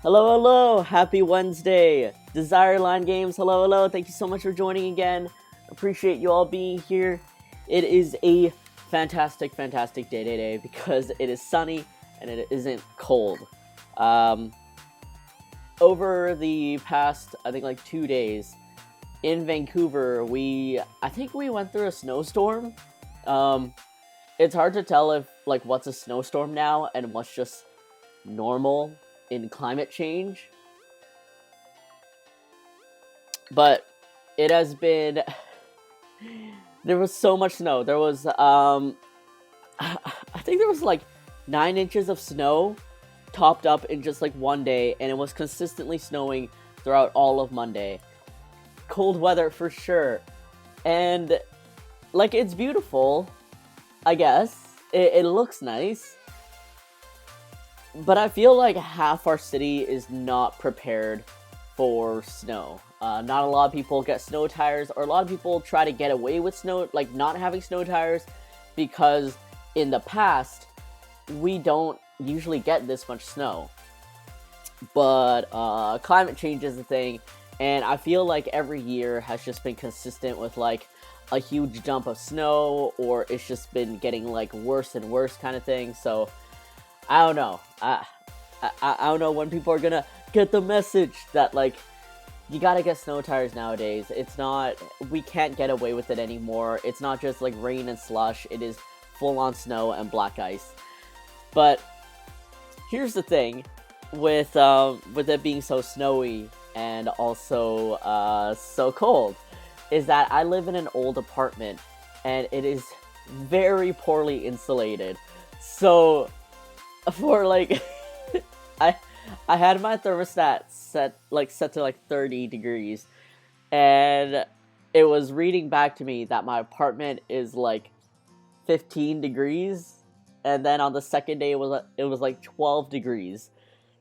Hello, hello! Happy Wednesday! Desire Line Games, hello, hello! Thank you so much for joining again. Appreciate you all being here. It is a fantastic, fantastic day today because it is sunny and it isn't cold. Over the past, I think like 2 days in Vancouver, I think we went through a snowstorm. It's hard to tell if like what's a snowstorm now and what's just normal in climate change, but it has been there was so much snow. There was I think there was like 9 inches of snow topped up in just like one day, and it was consistently snowing throughout all of Monday. Cold weather for sure, and like it's beautiful, I guess. It looks nice, but I feel like half our city is not prepared for snow. Not a lot of people get snow tires, or a lot of people try to get away with snow, like not having snow tires, because in the past, we don't usually get this much snow. But climate change is a thing, and I feel like every year has just been consistent with like a huge dump of snow, or it's just been getting like worse and worse kind of thing. So I don't know. I don't know when people are gonna get the message that like you gotta get snow tires nowadays. It's not, we can't get away with it anymore. It's not just like rain and slush. It is full on snow and black ice. But here's the thing with it being so snowy and also so cold, is that I live in an old apartment and it is very poorly insulated. So for like I had my thermostat set to like 30 degrees, and it was reading back to me that my apartment is like 15 degrees, and then on the second day it was like 12 degrees.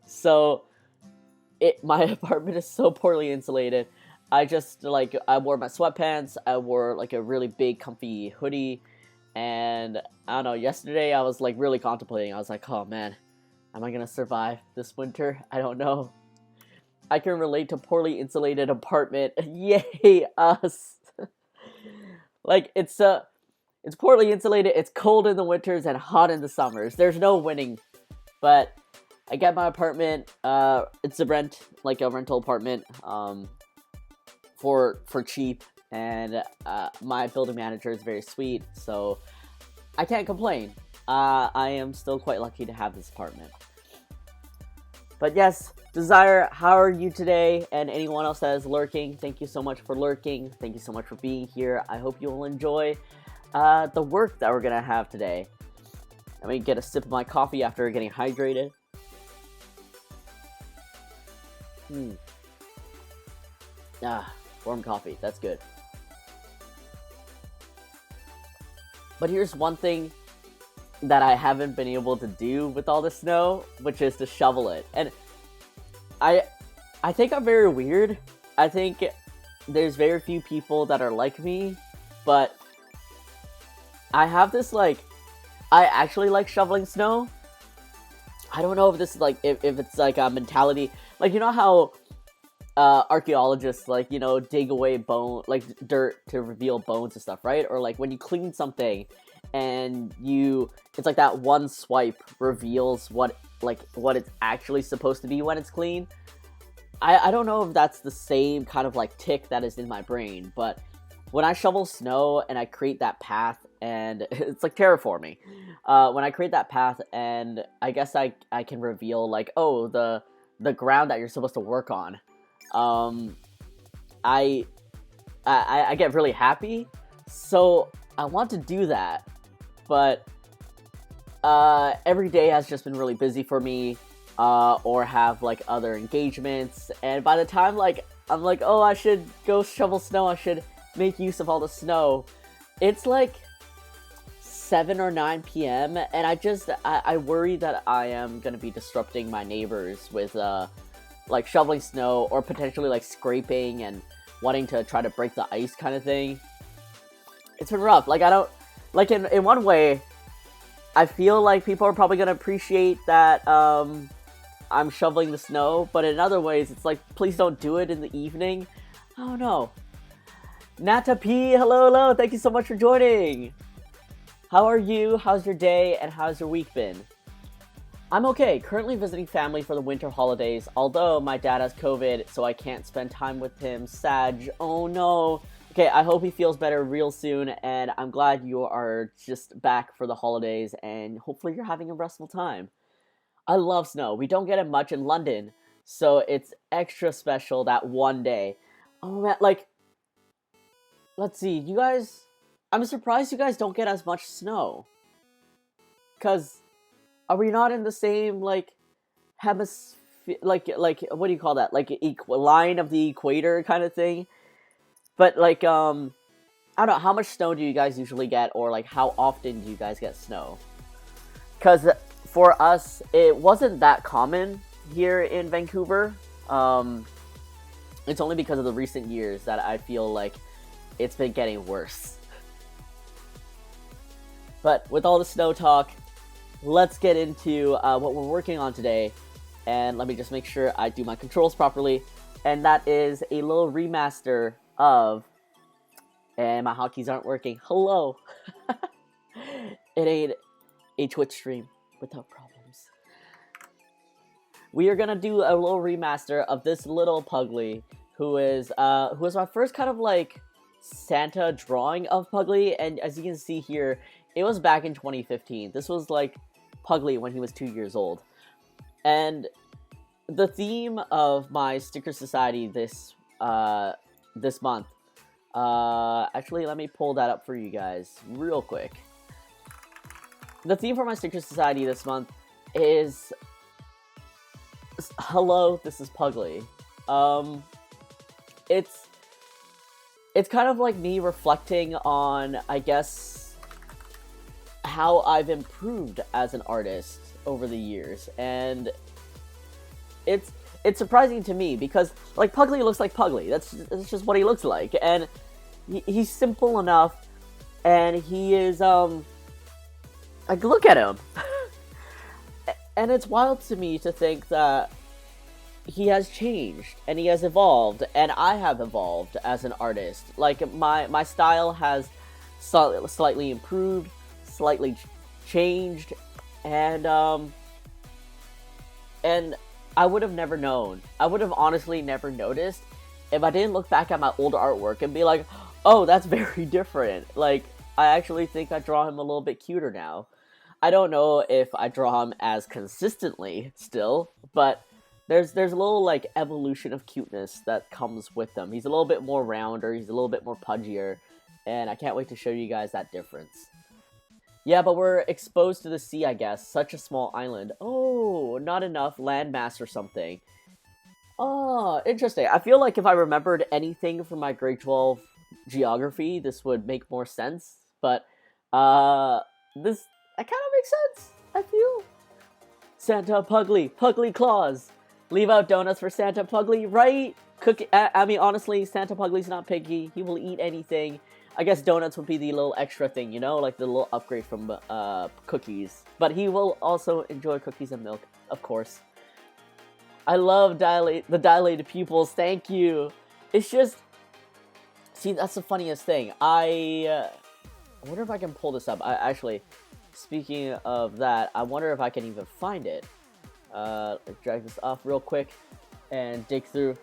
So my apartment is so poorly insulated. I wore my sweatpants, I wore like a really big comfy hoodie, and I don't know, yesterday I was like really contemplating. I was like, oh man, am I gonna survive this winter? I don't know. I can relate to poorly insulated apartment. Yay, us. Like it's poorly insulated, it's cold in the winters and hot in the summers. There's no winning. But I get my apartment, it's a rental apartment, for cheap, and my building manager is very sweet, so I can't complain. I am still quite lucky to have this apartment. But yes, Desire, how are you today? And anyone else that is lurking, thank you so much for lurking. Thank you so much for being here. I hope you will enjoy the work that we're going to have today. Let me get a sip of my coffee after getting hydrated. Warm coffee, that's good. But here's one thing that I haven't been able to do with all the snow, which is to shovel it. And I think I'm very weird. I think there's very few people that are like me, but I have this like, I actually like shoveling snow. I don't know if this is like, if it's like a mentality, like, you know how archaeologists like, you know, dig away dirt to reveal bones and stuff, right? Or like when you clean something and it's like that one swipe reveals what it's actually supposed to be when it's clean. I don't know if that's the same kind of like tick that is in my brain, but when I shovel snow and I create that path, and it's like terraforming, when I create that path, and I guess I can reveal like, oh, the ground that you're supposed to work on, I get really happy. So I want to do that, but every day has just been really busy for me, or have like other engagements, and by the time like I'm like, oh, I should go shovel snow, I should make use of all the snow, it's like 7 or 9 p.m. and I worry that I am gonna be disrupting my neighbors with like shoveling snow, or potentially like scraping and wanting to try to break the ice kind of thing. It's been rough. Like, I don't, like, in one way, I feel like people are probably gonna appreciate that I'm shoveling the snow, but in other ways, it's like, please don't do it in the evening. I don't know. Nata P, hello, thank you so much for joining. How are you? How's your day? And how's your week been? I'm okay, currently visiting family for the winter holidays, although my dad has COVID, so I can't spend time with him. Sag, oh no. Okay, I hope he feels better real soon, and I'm glad you are just back for the holidays, and hopefully you're having a restful time. I love snow. We don't get it much in London, so it's extra special that one day. Oh man, like, let's see, you guys... I'm surprised you guys don't get as much snow. Because, are we not in the same, like, hemisphere, like, what do you call that? Like, line of the equator kind of thing? But, like, I don't know, how much snow do you guys usually get, or, like, how often do you guys get snow? Because, for us, it wasn't that common here in Vancouver. It's only because of the recent years that I feel like it's been getting worse. But with all the snow talk, let's get into what we're working on today. And let me just make sure I do my controls properly. And that is a little remaster of... And my hotkeys aren't working. Hello! It ain't a Twitch stream without problems. We are gonna do a little remaster of this little Puglie, who is my first kind of like Santa drawing of Puglie, and as you can see here, it was back in 2015. This was like Puglie when he was 2 years old. And the theme of my Sticker Society this month, actually let me pull that up for you guys real quick. The theme for my Sticker Society this month is Hello, this is Puglie. It's kind of like me reflecting on, I guess, how I've improved as an artist over the years, and it's surprising to me because like Puglie looks like Puglie. That's just what he looks like, and he's simple enough, and he is like, look at him. And it's wild to me to think that he has changed and he has evolved, and I have evolved as an artist. Like my style has slightly improved, slightly changed, and I would have never known. I would have honestly never noticed if I didn't look back at my old artwork and be like, oh, that's very different. Like, I actually think I draw him a little bit cuter now. I don't know if I draw him as consistently still, but there's a little like evolution of cuteness that comes with him. He's a little bit more rounder, he's a little bit more pudgier, and I can't wait to show you guys that difference. Yeah, but we're exposed to the sea, I guess. Such a small island. Oh, not enough landmass or something. Oh, interesting. I feel like if I remembered anything from my grade 12 geography, this would make more sense. But, that kind of makes sense, I feel. Santa Puglie. Puglie claws. Leave out donuts for Santa Puglie, right? I mean, honestly, Santa Puglie's not picky. He will eat anything. I guess donuts would be the little extra thing, you know? Like the little upgrade from cookies. But he will also enjoy cookies and milk, of course. I love the dilated pupils. Thank you. It's just... See, that's the funniest thing. I wonder if I can pull this up. Actually, speaking of that, I wonder if I can even find it. Let's drag this off real quick and dig through.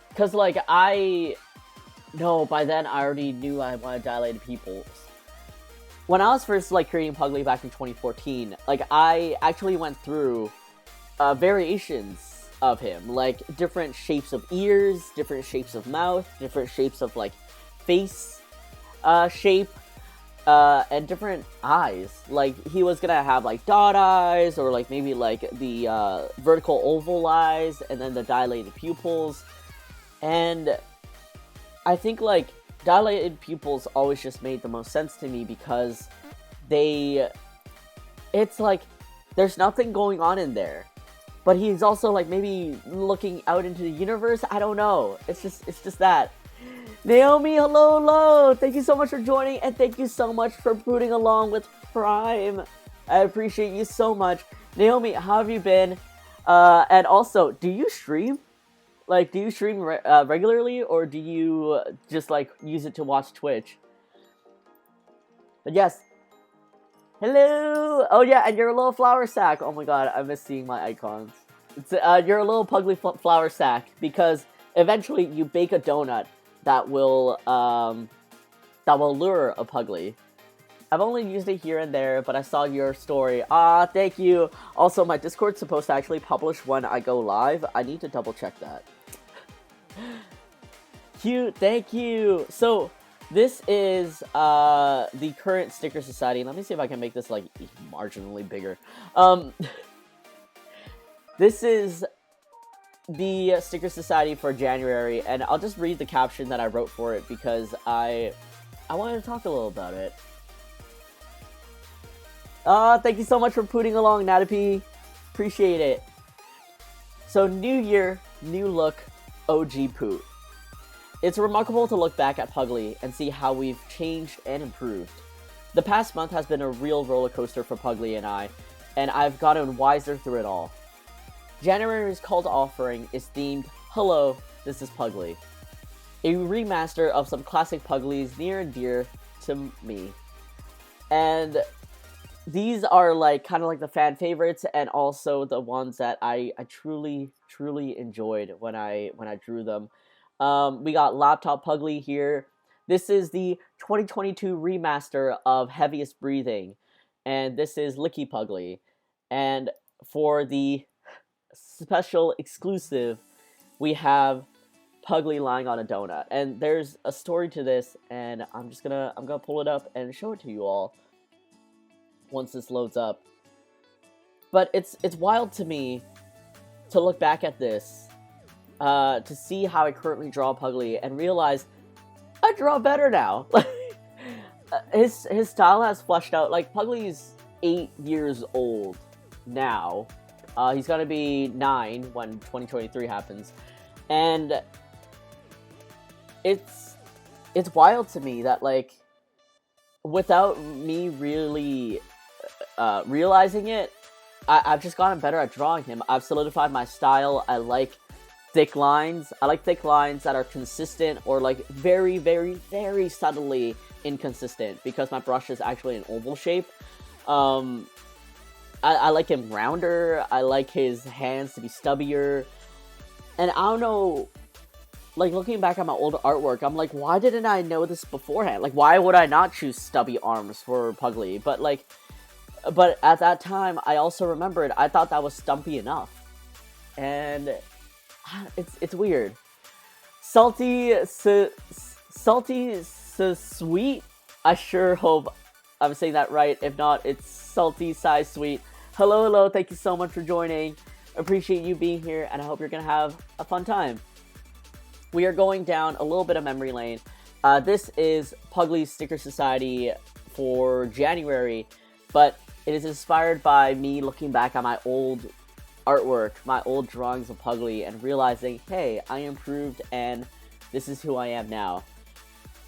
Because, like, No, by then I already knew I wanted dilated pupils. When I was first like creating Puglie back in 2014, like I actually went through variations of him, like different shapes of ears, different shapes of mouth, different shapes of like face shape, and different eyes. Like he was gonna have like dot eyes, or like maybe like the vertical oval eyes, and then the dilated pupils, and I think, like, dilated pupils always just made the most sense to me because it's like, there's nothing going on in there. But he's also, like, maybe looking out into the universe? I don't know. It's just that. Naomi, hello! Thank you so much for joining, and thank you so much for booting along with Prime. I appreciate you so much. Naomi, how have you been? And also, do you stream? Like, do you stream regularly, or do you just like use it to watch Twitch? But yes, hello. Oh yeah, and you're a little flour sack. Oh my god, I miss seeing my icons. It's you're a little pugly flour sack because eventually you bake a donut that will lure a pugly. I've only used it here and there, but I saw your story. Ah, thank you. Also, my Discord's supposed to actually publish when I go live. I need to double check that. Cute, thank you. So, this is the current Sticker Society. Let me see if I can make this like marginally bigger. This is the Sticker Society for January, and I'll just read the caption that I wrote for it because I wanted to talk a little about it. Thank you so much for putting along, Natapi. Appreciate it. So, new year, new look, OG Poot. It's remarkable to look back at Pugly and see how we've changed and improved. The past month has been a real roller coaster for Pugly and I've gotten wiser through it all. January's call to offering is themed, Hello, this is Pugly. A remaster of some classic Puglies near and dear to me. And these are like kind of like the fan favorites and also the ones that I truly enjoyed when I drew them. We got Laptop Pugly here. This is the 2022 remaster of Heaviest Breathing, and this is Licky Pugly. And for the special exclusive, we have Pugly lying on a donut. And there's a story to this, and I'm gonna pull it up and show it to you all once this loads up. But it's wild to me to look back at this, to see how I currently draw Pugly and realize I draw better now. his style has fleshed out. Like, Pugly's 8 years old now. He's gonna be 9 when 2023 happens, and it's wild to me that, like, without me really realizing it, I've just gotten better at drawing him. I've solidified my style. I like thick lines. I like thick lines that are consistent or like very, very, very subtly inconsistent because my brush is actually an oval shape. I like him rounder. I like his hands to be stubbier. And I don't know, like, looking back at my old artwork, I'm like, why didn't I know this beforehand? Like, why would I not choose stubby arms for Pugly? But at that time, I also remembered I thought that was stumpy enough. And it's weird. Salty sweet. I sure hope I'm saying that right. If not, it's salty size sweet. Hello, thank you so much for joining. Appreciate you being here, and I hope you're gonna have a fun time. We are going down a little bit of memory lane. This is Pugly's Sticker Society for January, but it is inspired by me looking back at my old artwork, my old drawings of Pugly, and realizing, hey, I improved, and this is who I am now.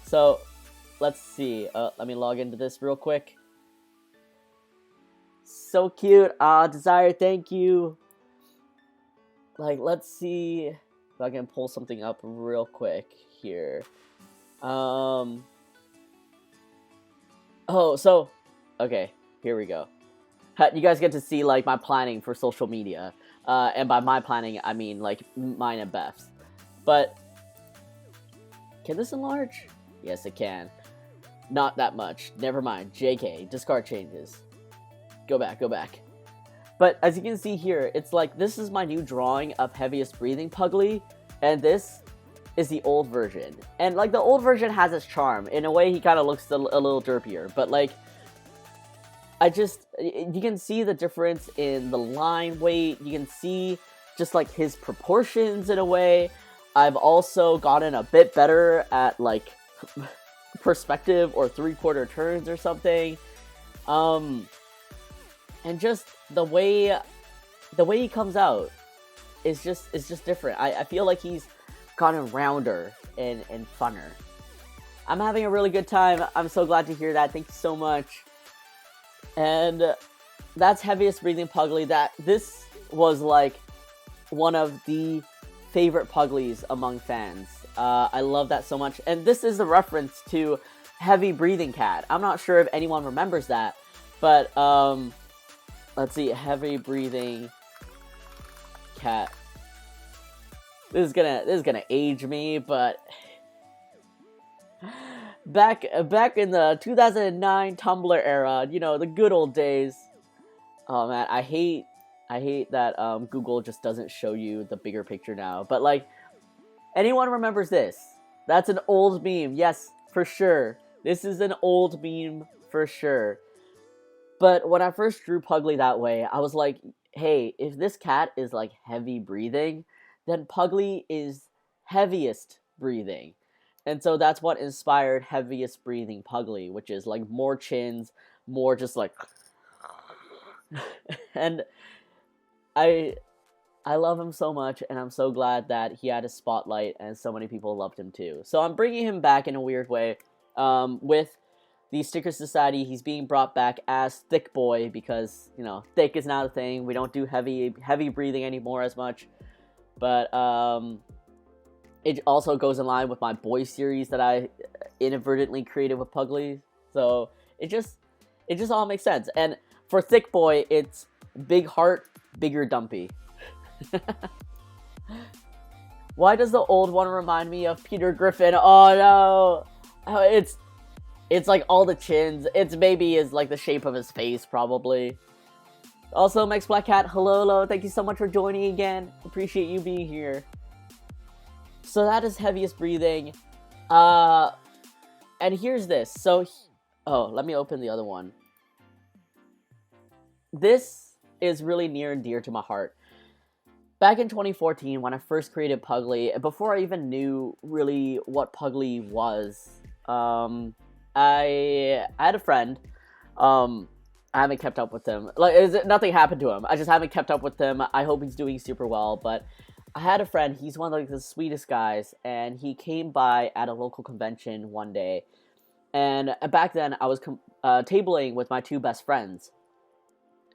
So, let's see. Let me log into this real quick. So cute. Desire, thank you. Like, let's see if I can pull something up real quick here. Oh, so, okay, here we go. You guys get to see, like, my planning for social media. And by my planning, I mean, like, mine and Beth's. But, can this enlarge? Yes, it can. Not that much. Never mind. JK. Discard changes. Go back. But, as you can see here, it's like, this is my new drawing of Heaviest Breathing Pugly. And this is the old version. And, like, the old version has its charm. In a way, he kind of looks a little derpier. But, like, you can see the difference in the line weight. You can see just, like, his proportions in a way. I've also gotten a bit better at, like, perspective or 3/4 turns or something. And just the way he comes out is just different. I feel like he's gotten rounder and funner. I'm having a really good time. I'm so glad to hear that. Thank you so much. And that's Heaviest Breathing Pugly. This was like one of the favorite Puglies among fans. I love that so much. And this is a reference to Heavy Breathing Cat. I'm not sure if anyone remembers that, but let's see, Heavy Breathing Cat. This is gonna age me, but back in the 2009 Tumblr era, you know, the good old days. Oh man, I hate that Google just doesn't show you the bigger picture now. But like, anyone remembers this? That's an old meme. Yes, for sure. This is an old meme for sure. But when I first drew Pugly that way, I was like, hey, if this cat is like heavy breathing, then Pugly is heaviest breathing. And so that's what inspired heaviest breathing Pugly, which is like more chins, more just like and I love him so much, and I'm so glad that he had a spotlight and so many people loved him too. So I'm bringing him back in a weird way. With the Sticker Society, he's being brought back as Thick Boy because, you know, thick is not a thing. We don't do heavy breathing anymore as much. But it also goes in line with my boy series that I inadvertently created with Pugly. So it just all makes sense. And for Thick Boy, it's big heart, bigger dumpy. Why does the old one remind me of Peter Griffin? Oh no! Oh, it's like all the chins. It's maybe is like the shape of his face, probably. Also, Max Black Cat, hello, thank you so much for joining again. Appreciate you being here. So that is heaviest breathing. And here's this. So, let me open the other one. This is really near and dear to my heart. Back in 2014, when I first created Pugly, before I even knew really what Pugly was, I had a friend. I haven't kept up with him. Like, nothing happened to him. I just haven't kept up with him. I hope he's doing super well. But I had a friend. He's one of like the sweetest guys, and he came by at a local convention one day. And back then, I was tabling with my two best friends,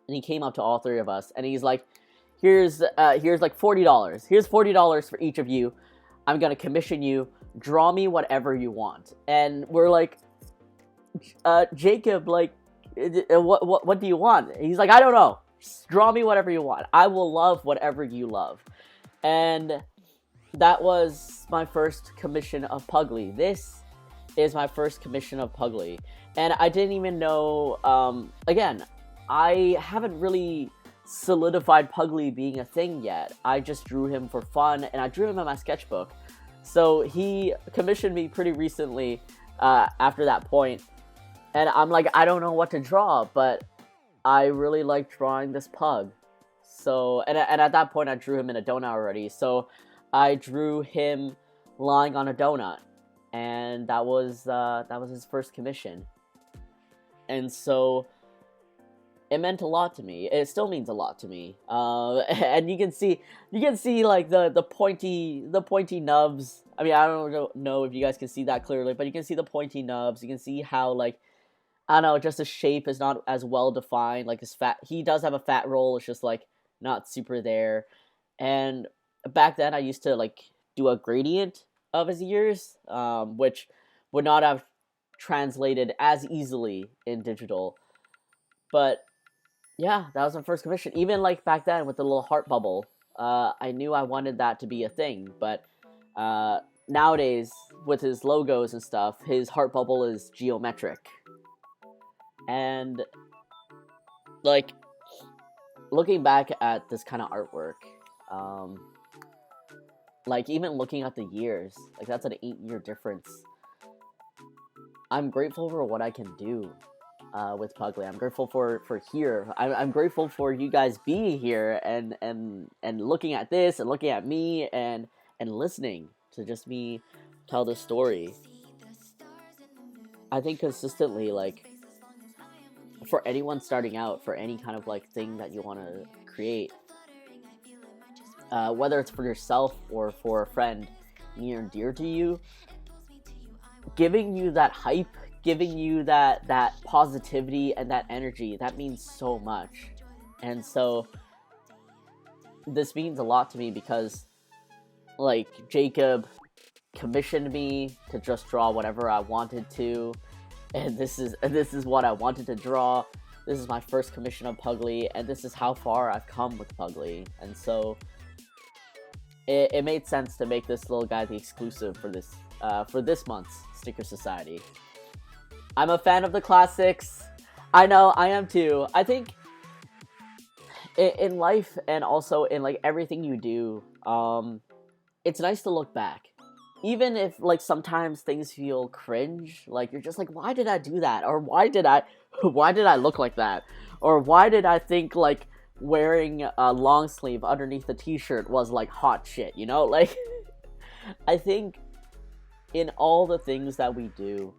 and he came up to all three of us, and he's like, Here's like $40. Here's $40 for each of you. I'm gonna commission you. Draw me whatever you want. And we're like, Jacob, like, what do you want? He's like, I don't know. Just draw me whatever you want. I will love whatever you love. And that was my first commission of Pugly. This is my first commission of Pugly. And I didn't even know, again, I haven't really solidified Pugly being a thing yet. I just drew him for fun, and I drew him in my sketchbook. So he commissioned me pretty recently after that point, and I'm like, I don't know what to draw, but I really like drawing this pug. So, and at that point, I drew him in a donut already. So I drew him lying on a donut, and that was his first commission. And so it meant a lot to me. It still means a lot to me. And you can see like the pointy nubs. I mean, I don't know if you guys can see that clearly, but you can see the pointy nubs. You can see how, like, I don't know, just his shape is not as well defined. Like his fat, he does have a fat roll. It's just like not super there. And back then, I used to like do a gradient of his ears, which would not have translated as easily in digital. But yeah, that was my first commission. Even like back then with the little heart bubble, I knew I wanted that to be a thing. But nowadays, with his logos and stuff, his heart bubble is geometric. And like looking back at this kind of artwork, like even looking at the years, like that's an 8-year difference. I'm grateful for what I can do with Pugly. I'm grateful for here. I'm grateful for you guys being here and looking at this and looking at me and listening to just me tell this story. I think consistently, like, for anyone starting out, for any kind of like thing that you want to create, whether it's for yourself or for a friend near and dear to you, giving you that hype, giving you that positivity and that energy, that means so much. And so this means a lot to me because, like, Jacob commissioned me to just draw whatever I wanted to, and this is what I wanted to draw. This is my first commission of Puglie, and this is how far I've come with Puglie, and so it made sense to make this little guy the exclusive for this month's Sticker Society. I'm a fan of the classics. I know, I am too. I think in life and also in like everything you do, it's nice to look back. Even if like sometimes things feel cringe, like you're just like, why did I do that? Or why did I look like that? Or why did I think like wearing a long sleeve underneath the t-shirt was like hot shit, you know? Like, I think in all the things that we do,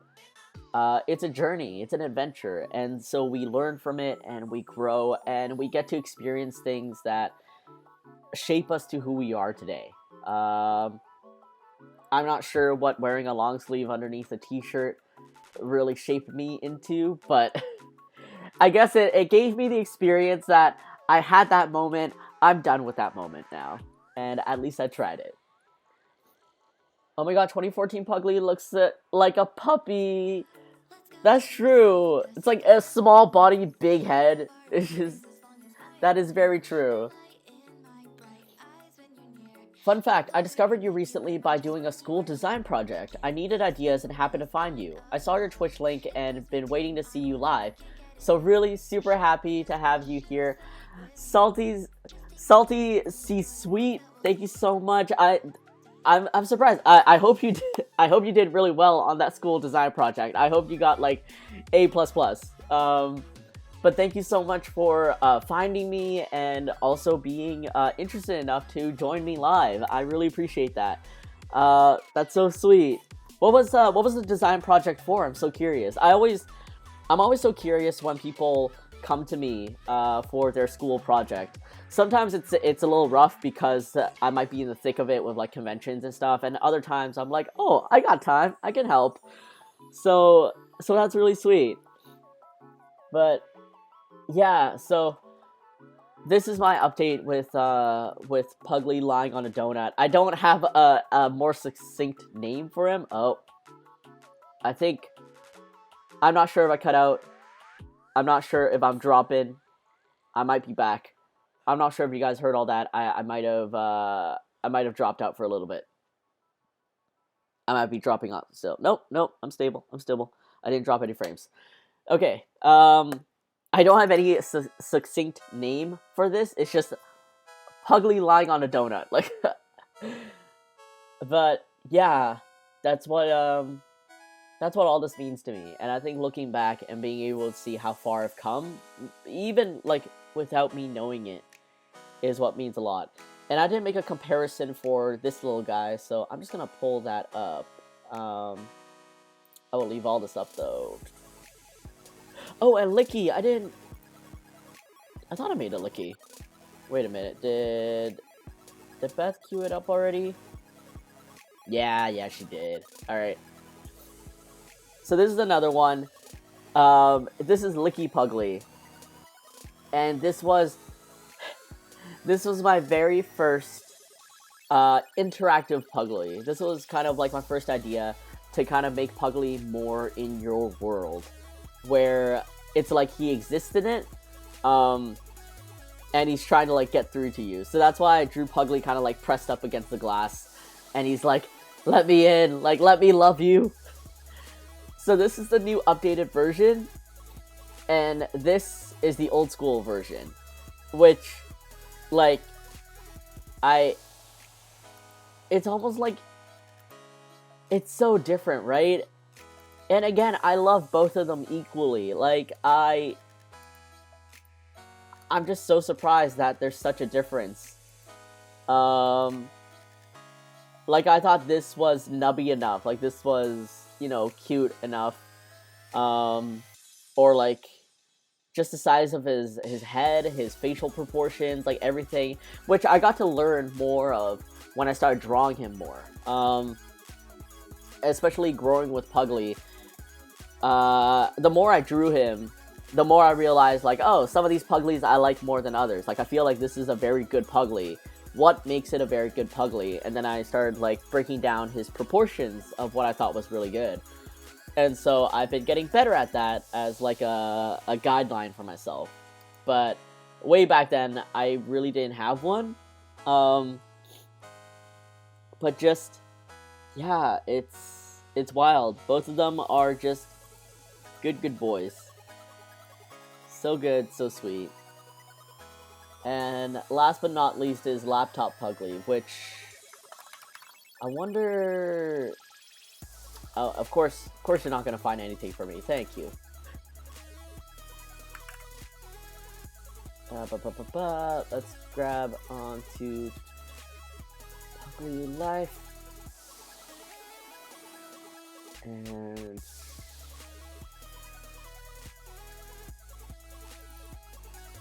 it's a journey, it's an adventure, and so we learn from it, and we grow, and we get to experience things that shape us to who we are today. I'm not sure what wearing a long sleeve underneath a t-shirt really shaped me into, but I guess it gave me the experience that I had that moment. I'm done with that moment now, and at least I tried it. Oh my god, 2014 Puglie looks like a puppy. That's true. It's like a small body, big head. It's just, that is very true. Fun fact, I discovered you recently by doing a school design project. I needed ideas and happened to find you. I saw your Twitch link and been waiting to see you live. So really super happy to have you here. Salty C Sweet, thank you so much. I'm surprised. I hope you did, I hope you did really well on that school design project. I hope you got like A++. But thank you so much for finding me and also being interested enough to join me live. I really appreciate that. That's so sweet. What was the design project for? I'm so curious. I'm always so curious when people come to me for their school project. Sometimes it's a little rough because I might be in the thick of it with like conventions and stuff, and other times I'm like, oh, I got time, I can help. So that's really sweet. But yeah, so this is my update with Puglie lying on a donut. I don't have a more succinct name for him. Oh, I'm not sure if I cut out. I'm not sure if I'm dropping. I might be back. I'm not sure if you guys heard all that. I might have dropped out for a little bit. I might be dropping off still. Nope, I'm stable. I didn't drop any frames. Okay. I don't have any succinct name for this. It's just Puglie lying on a donut. Like, but yeah, that's what all this means to me. And I think looking back and being able to see how far I've come, even like without me knowing it, is what means a lot. And I didn't make a comparison for this little guy, so I'm just gonna pull that up. I will leave all this up though. Oh, and Licky, I thought I made a Licky. Wait a minute, did Beth queue it up already? Yeah, she did. Alright. So this is another one. This is Licky Puglie. And this was my very first interactive Puglie. This was kind of like my first idea to kind of make Puglie more in your world, where it's like he exists in it, and he's trying to like get through to you. So that's why I drew Puglie kind of like pressed up against the glass, and he's like, let me in, like let me love you. So this is the new updated version, and this is the old school version, which, like, it's almost like, it's so different, right? And again, I love both of them equally. Like, I'm just so surprised that there's such a difference. Like, I thought this was nubby enough. Like, this was, you know, cute enough. Or, like, just the size of his head, his facial proportions, like, everything. Which I got to learn more of when I started drawing him more. Especially growing with Puglie. The more I drew him, the more I realized, like, oh, some of these Puglies I like more than others. Like, I feel like this is a very good Pugly. What makes it a very good Pugly? And then I started, like, breaking down his proportions of what I thought was really good. And so I've been getting better at that as, like, a guideline for myself. But way back then, I really didn't have one. But just, yeah, it's wild. Both of them are just good boys. So good, so sweet. And last but not least is Laptop Pugly, which I wonder. Oh, of course you're not gonna find anything for me. Thank you. Let's grab onto Pugly Life. And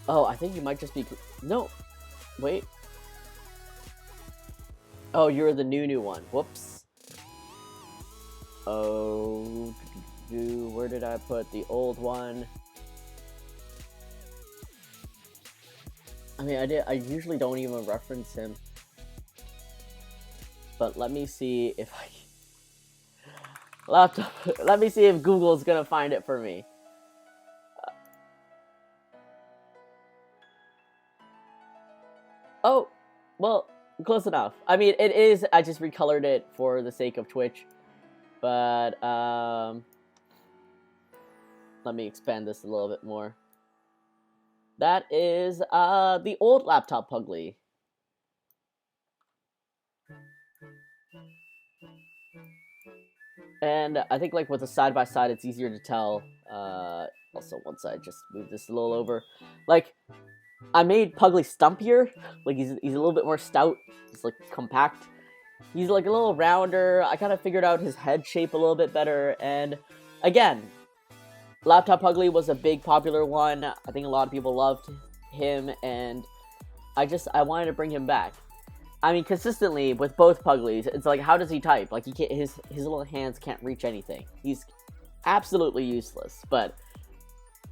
oh, I think you might just be... No! Wait. Oh, you're the new one. Whoops. Oh... Where did I put the old one? I mean, I usually don't even reference him. But let me see if I... Laptop... Let me see if Google's gonna find it for me. Oh, well, close enough. I mean, it is, I just recolored it for the sake of Twitch. But, let me expand this a little bit more. That is, the old Laptop Pugly. And I think, like, with the side-by-side, it's easier to tell. Also, once I just move this a little over. Like, I made Pugly stumpier. Like, he's a little bit more stout. He's, like, compact. He's, like, a little rounder. I kind of figured out his head shape a little bit better. And, again, Laptop Pugly was a big popular one. I think a lot of people loved him. And I wanted to bring him back. I mean, consistently, with both Puglies, it's like, how does he type? Like, he can't, his little hands can't reach anything. He's absolutely useless. But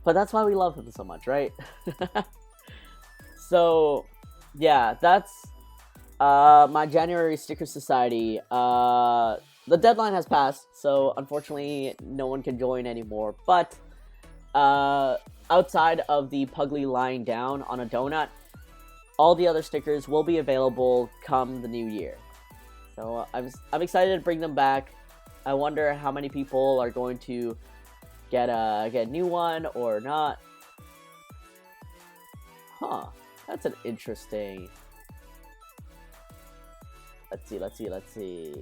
that's why we love him so much, right? So, yeah, that's my January Sticker Society. The deadline has passed, so unfortunately no one can join anymore. But outside of the Pugly lying down on a donut, all the other stickers will be available come the new year. So I'm excited to bring them back. I wonder how many people are going to get a new one or not. Huh. That's an interesting... Let's see.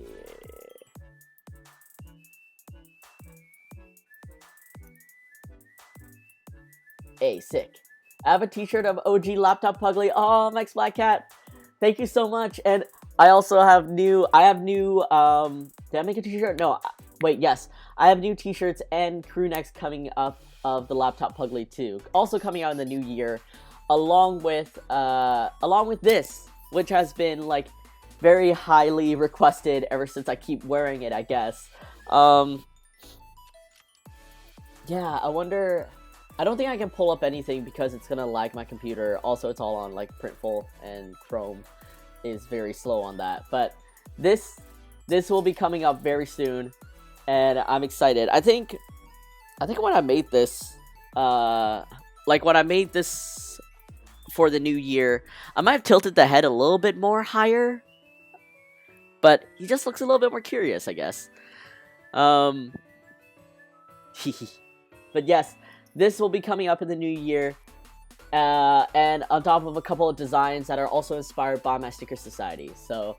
Hey, sick. I have a t-shirt of OG Laptop Pugly. Oh, Max Black Cat. Thank you so much. And I also have new... did I make a t-shirt? No. Wait, yes. I have new t-shirts and crew necks coming up of the Laptop Pugly too. Also coming out in the new year. Along with this, which has been, like, very highly requested ever since I keep wearing it, I guess. Yeah, I wonder... I don't think I can pull up anything because it's gonna lag my computer. Also, it's all on, like, Printful, and Chrome is very slow on that. But this will be coming up very soon, and I'm excited. I think when I made this, when I made this for the new year, I might have tilted the head a little bit more higher, but he just looks a little bit more curious, I guess. But yes, this will be coming up in the new year, and on top of a couple of designs that are also inspired by my Sticker Society. So,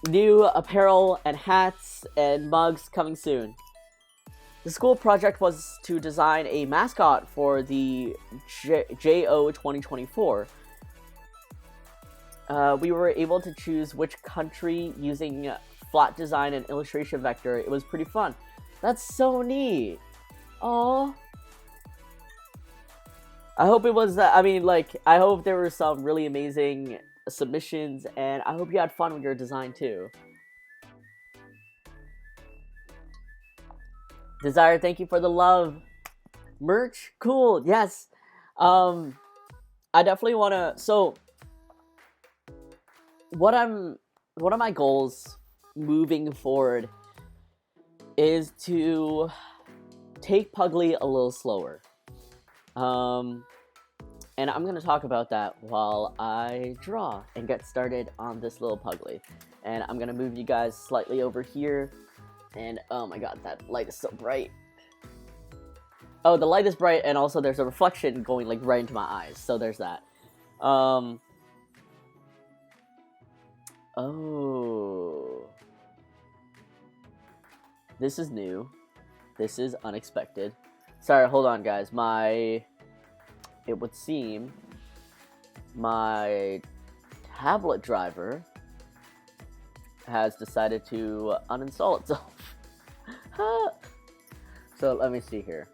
new apparel and hats and mugs coming soon. The school project was to design a mascot for the JO 2024. We were able to choose which country using flat design and illustration vector. It was pretty fun. That's so neat. Aww. I hope it was, I hope there were some really amazing submissions, and I hope you had fun with your design too. Desire, thank you for the love. Merch, cool. Yes. I definitely want to. So, what I'm one of my goals moving forward is to take Pugly a little slower. And I'm going to talk about that while I draw and get started on this little Pugly. And I'm going to move you guys slightly over here. And oh my god, that light is so bright. Oh, the light is bright, and also there's a reflection going like right into my eyes. So there's that. Oh. This is new. This is unexpected. Sorry, hold on, guys. It would seem my tablet driver has decided to uninstall itself. So let me see here.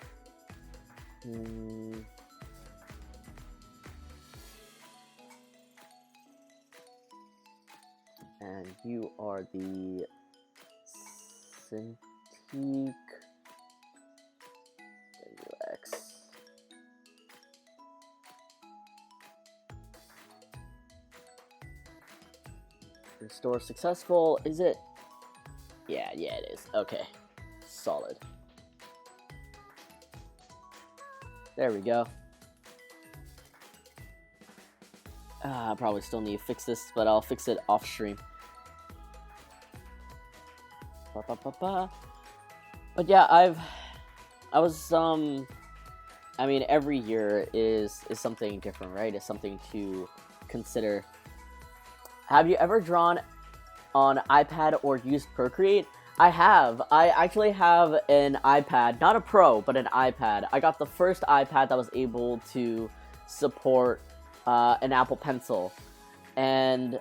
And you are the Cintiq UX. Restore successful. Is it? Yeah, it is. Okay. Solid. There we go. I probably still need to fix this, but I'll fix it off stream. But yeah, I mean, every year is something different, right? It's something to consider. Have you ever drawn on iPad or used Procreate? I have. I actually have an iPad, not a Pro, but an iPad. I got the first iPad that was able to support an Apple Pencil, and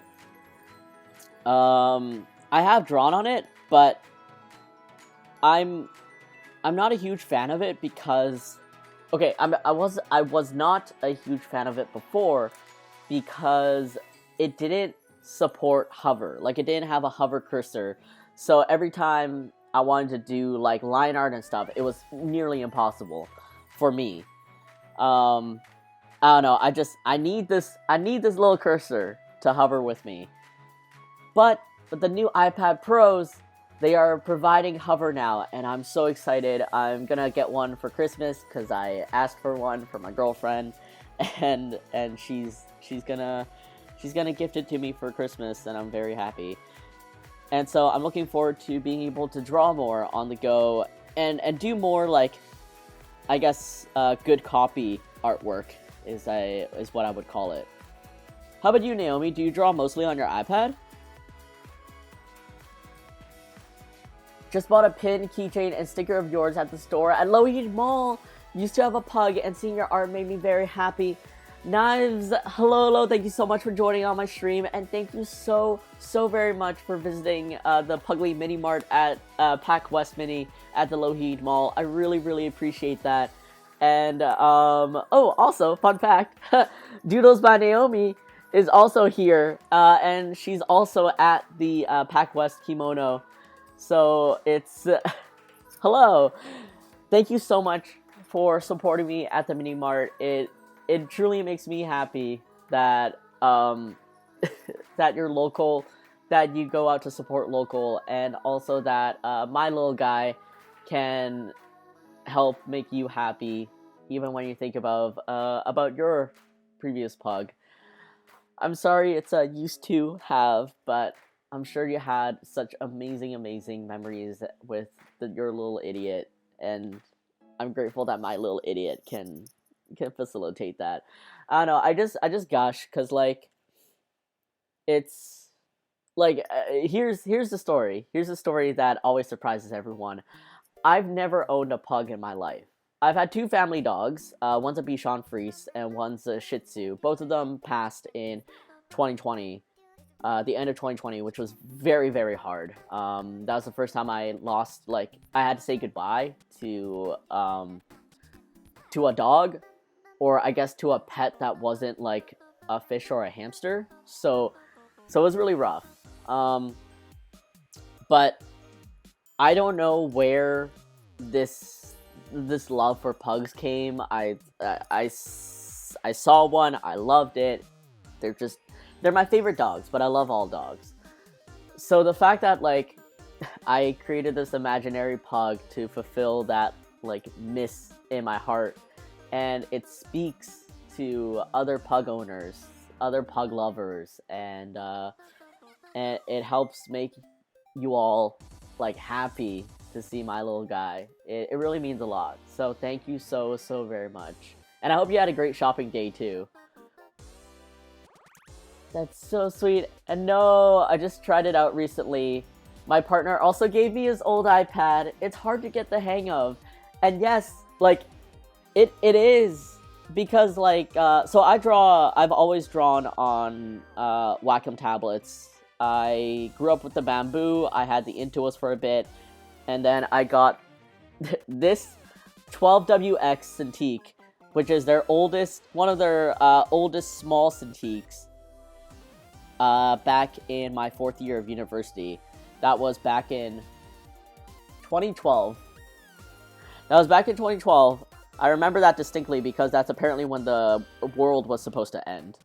I have drawn on it, but I'm not a huge fan of it because, okay, I was not a huge fan of it before because it didn't support hover. Like, it didn't have a hover cursor, so every time I wanted to do like line art and stuff, it was nearly impossible for me. I don't know. I need this little cursor to hover with me. But the new iPad Pros, they are providing hover now, and I'm so excited. I'm gonna get one for Christmas because I asked for one for my girlfriend, and she's gonna gift it to me for Christmas, and I'm very happy. And so I'm looking forward to being able to draw more on the go and do more, like, I guess, good copy artwork is what I would call it. How about you, Naomi? Do you draw mostly on your iPad? Just bought a pin, keychain, and sticker of yours at the store at Loweheed Mall. Used to have a pug, and seeing your art made me very happy. Knives, hello, thank you so much for joining on my stream, and thank you so very much for visiting the Pugly Mini Mart at Pac West Mini at the Loweheed Mall. I really appreciate that. And oh, also, fun fact, Doodles by Naomi is also here, and she's also at the Pac West Kimono. So it's hello. Thank you so much for supporting me at the Mini Mart. It truly makes me happy that that you're local, that you go out to support local, and also that my little guy can help make you happy, even when you think about your previous pug. I'm sorry it's a used to have, but I'm sure you had such amazing memories with your little idiot, and I'm grateful that my little idiot can facilitate that. I don't know, I just gush, because, like, it's, like, here's the story. Here's the story that always surprises everyone. I've never owned a pug in my life. I've had two family dogs. One's a Bichon Frise, and one's a Shih Tzu. Both of them passed in 2020. The end of 2020, which was very hard. That was the first time I lost, like, I had to say goodbye to a dog, or I guess to a pet that wasn't like a fish or a hamster. So it was really rough. But I don't know where this this love for pugs came. I saw one. I loved it. They're my favorite dogs, but I love all dogs. So the fact that like I created this imaginary pug to fulfill that like miss in my heart, and it speaks to other pug owners, other pug lovers, and it helps make you all like happy to see my little guy. It really means a lot. So thank you so very much. And I hope you had a great shopping day too. That's so sweet. And no, I just tried it out recently. My partner also gave me his old iPad. It's hard to get the hang of. And yes, like it is because like so I've always drawn on Wacom tablets. I grew up with the Bamboo. I had the Intuos for a bit, and then I got this 12WX Cintiq, which is one of their oldest small Cintiqs. Back in my 4th year of university. That was back in 2012. I remember that distinctly because that's apparently when the world was supposed to end.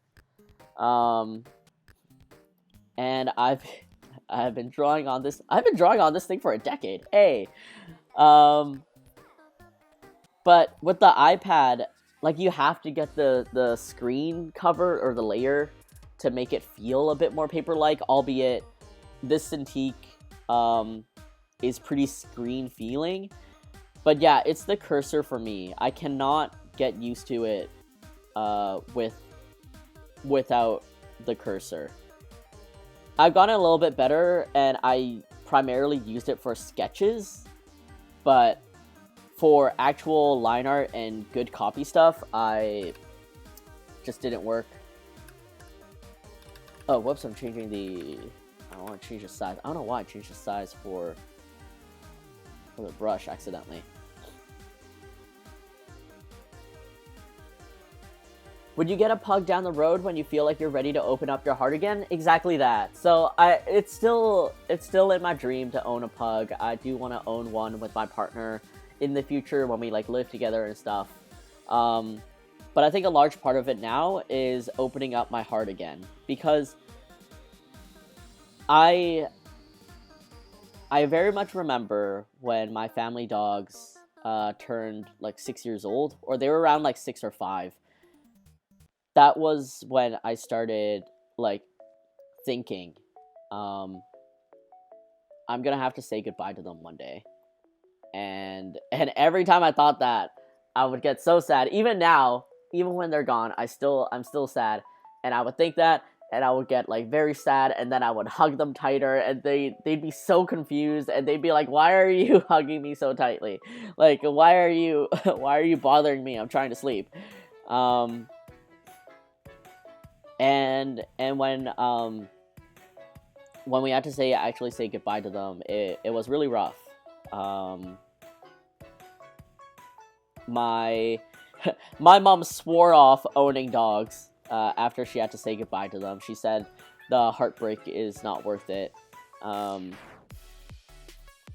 And I've been drawing on this. I've been drawing on this thing for a decade. Hey. But with the iPad, like you have to get the screen cover or the layer to make it feel a bit more paper-like, albeit this Cintiq is pretty screen feeling. But yeah, it's the cursor for me. I cannot get used to it without the cursor. I've gotten a little bit better, and I primarily used it for sketches, but for actual line art and good copy stuff, I just didn't work. Oh, whoops, I'm changing the... I don't want to change the size. I don't know why I changed the size for the brush accidentally. Would you get a pug down the road when you feel like you're ready to open up your heart again? Exactly that. So it's still in my dream to own a pug. I do want to own one with my partner in the future when we like live together and stuff. But I think a large part of it now is opening up my heart again, because I very much remember when my family dogs turned like 6 years old, or they were around like 6 or 5. That was when I started like thinking, I'm gonna have to say goodbye to them one day. And every time I thought that, I would get so sad. Even now, even when they're gone, I'm still sad. And I would think that, and I would get like very sad, and then I would hug them tighter, and they'd be so confused, and they'd be like, "Why are you hugging me so tightly? Like, why are you bothering me? I'm trying to sleep." And when we had to actually say goodbye to them, it was really rough. My mom swore off owning dogs after she had to say goodbye to them. She said the heartbreak is not worth it. And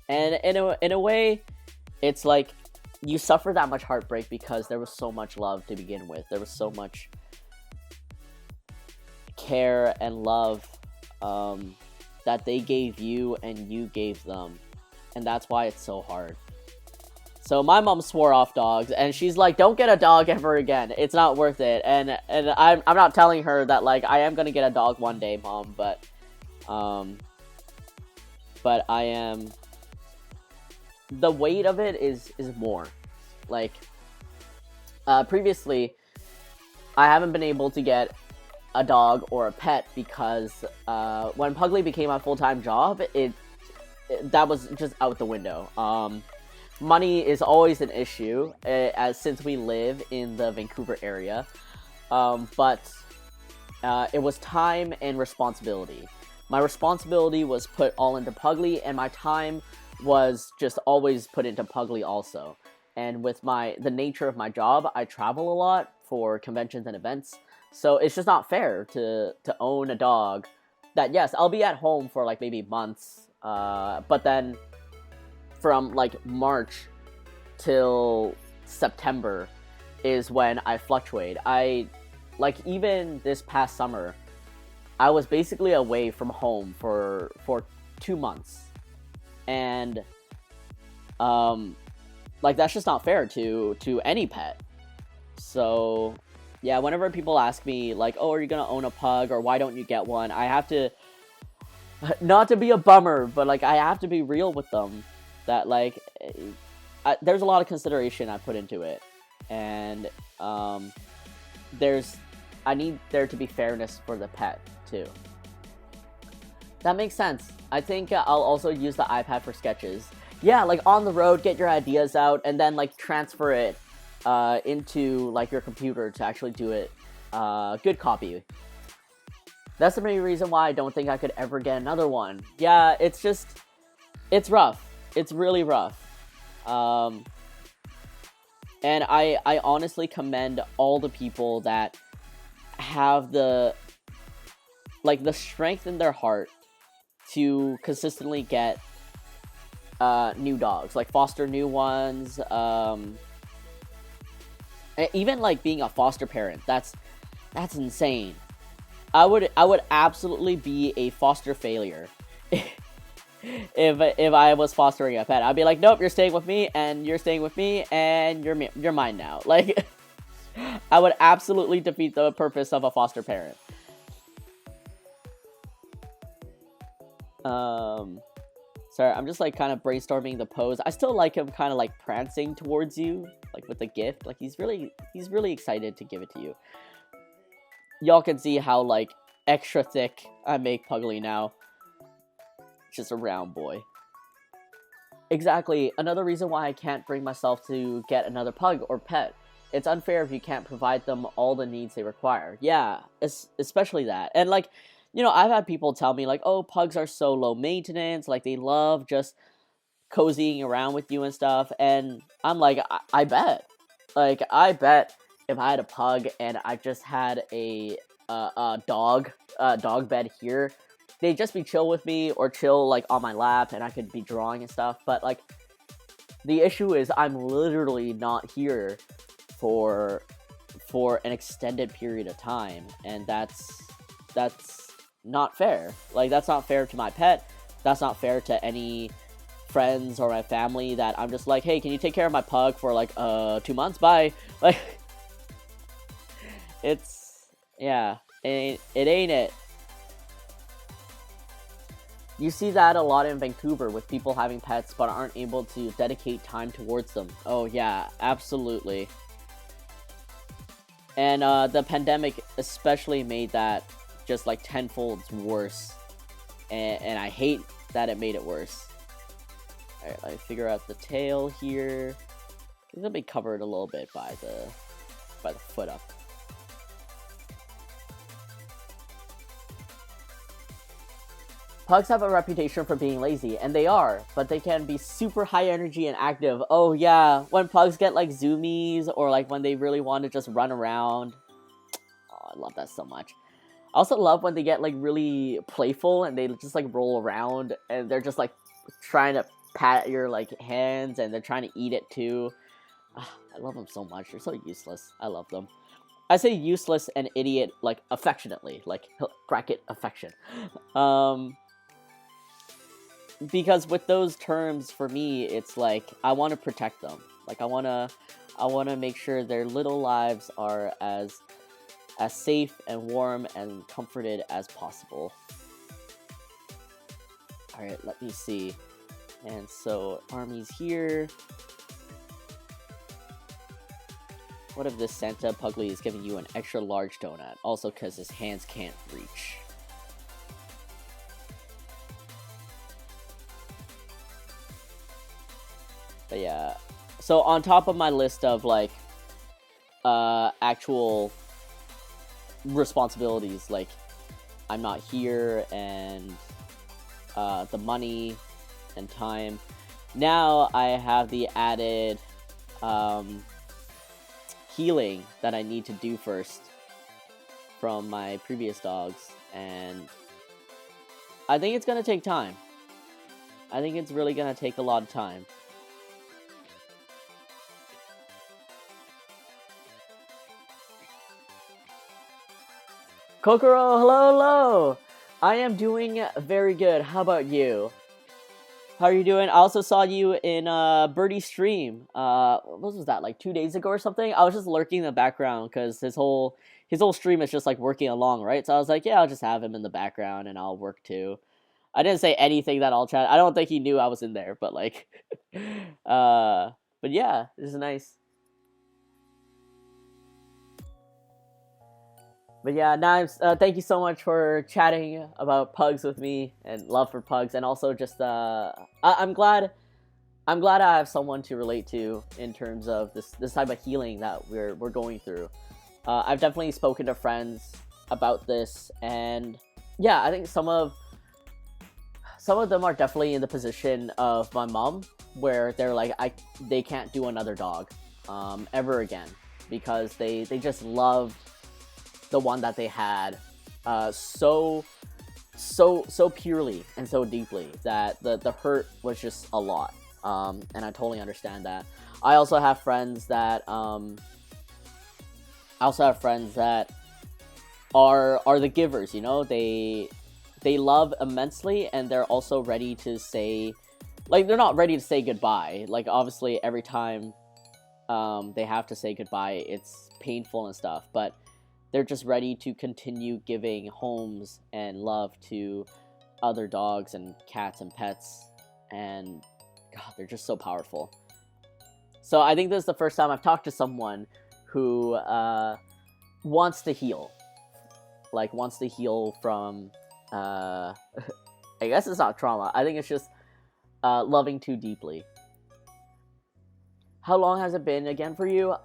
in a way, it's like you suffer that much heartbreak because there was so much love to begin with. There was so much care and love that they gave you and you gave them, and that's why it's so hard. So my mom swore off dogs, and she's like, "Don't get a dog ever again. It's not worth it." And I'm not telling her that like I am gonna get a dog one day, Mom, but I am. The weight of it is more. Like previously, I haven't been able to get a dog or a pet because when Pugly became my full-time job, that was just out the window. Money is always an issue, since we live in the Vancouver area, but it was time and responsibility. My responsibility was put all into Pugly, and my time was just always put into Pugly also. And with the nature of my job, I travel a lot for conventions and events, so it's just not fair to own a dog that, yes, I'll be at home for like maybe months, but then from like March till September is when I fluctuate. Like, even this past summer, I was basically away from home for 2 months, and like, that's just not fair to any pet. So yeah, whenever people ask me like, oh, are you gonna own a pug, or why don't you get one, I have to, not to be a bummer, but like, I have to be real with them that like, there's a lot of consideration I put into it, and I need there to be fairness for the pet too. That makes sense. I think I'll also use the iPad for sketches. Yeah, like on the road, get your ideas out, and then like transfer it into like your computer to actually do it good copy. That's the main reason why I don't think I could ever get another one. Yeah, it's rough. It's really rough. And I honestly commend all the people that have the strength in their heart to consistently get new dogs, like foster new ones, even like being a foster parent. That's insane. I would absolutely be a foster failure if I was fostering a pet. I'd be like, nope, you're staying with me, and you're staying with me, and you're mine now. Like, I would absolutely defeat the purpose of a foster parent. Sorry, I'm just like kind of brainstorming the pose. I still like him kind of like prancing towards you, like with the gift. Like, he's really excited to give it to you. Y'all can see how like extra thick I make Pugly now. Just a round boy. Exactly. Another reason why I can't bring myself to get another pug or pet. It's unfair if you can't provide them all the needs they require. Yeah, especially that. And like, you know, I've had people tell me like, oh, pugs are so low maintenance, like they love just cozying around with you and stuff. And I'm like, I bet. Like, I bet if I had a pug and I just had a dog bed here, they'd just be chill with me or chill like on my lap, and I could be drawing and stuff. But like, the issue is I'm literally not here for an extended period of time, and that's not fair. Like, that's not fair to my pet. That's not fair to any friends or my family that I'm just like, hey, can you take care of my pug for like 2 months? Bye. Like, it's, yeah, it ain't it. You see that a lot in Vancouver with people having pets but aren't able to dedicate time towards them. Oh yeah, absolutely. And the pandemic especially made that just like tenfold worse. And I hate that it made it worse. Alright, let me figure out the tail here. It's gonna be covered a little bit by the foot up. Pugs have a reputation for being lazy, and they are, but they can be super high energy and active. Oh yeah, when pugs get like zoomies, or like when they really want to just run around. Oh, I love that so much. I also love when they get like really playful and they just like roll around and they're just like trying to pat your like hands and they're trying to eat it too. I love them so much. They're so useless. I love them. I say useless and idiot like affectionately, like bracket affection. Because with those terms, for me, it's like, I want to protect them. Like, I want to make sure their little lives are as safe and warm and comforted as possible. Alright, let me see. And so, Army's here. What if this Santa Puglie is giving you an extra large donut? Also because his hands can't reach. But yeah, so on top of my list of like actual responsibilities, like I'm not here and the money and time, now I have the added healing that I need to do first from my previous dogs, and I think it's gonna take time. I think it's really gonna take a lot of time. Kokoro, hello, hello. I am doing very good. How about you? How are you doing? I also saw you in Birdie's stream. What was that, like 2 days ago or something? I was just lurking in the background because his whole stream is just like working along, right? So I was like, yeah, I'll just have him in the background and I'll work too. I didn't say anything that I'll chat. I don't think he knew I was in there, but like, uh, but yeah, this is nice. But yeah, Knives, thank you so much for chatting about pugs with me and love for pugs, and also just I'm glad I have someone to relate to in terms of this type of healing that we're going through. I've definitely spoken to friends about this, and yeah, I think some of them are definitely in the position of my mom, where they're like they can't do another dog, ever again, because they just love the one that they had, so purely and so deeply that the hurt was just a lot. And I totally understand that. I also have friends that are the givers. You know, they love immensely, and they're also ready to say, like, they're not ready to say goodbye. Like, obviously, every time they have to say goodbye, it's painful and stuff, but they're just ready to continue giving homes and love to other dogs and cats and pets, and God, they're just so powerful. So I think this is the first time I've talked to someone who wants to heal, like wants to heal from. I guess it's not trauma. I think it's just loving too deeply. How long has it been again for you?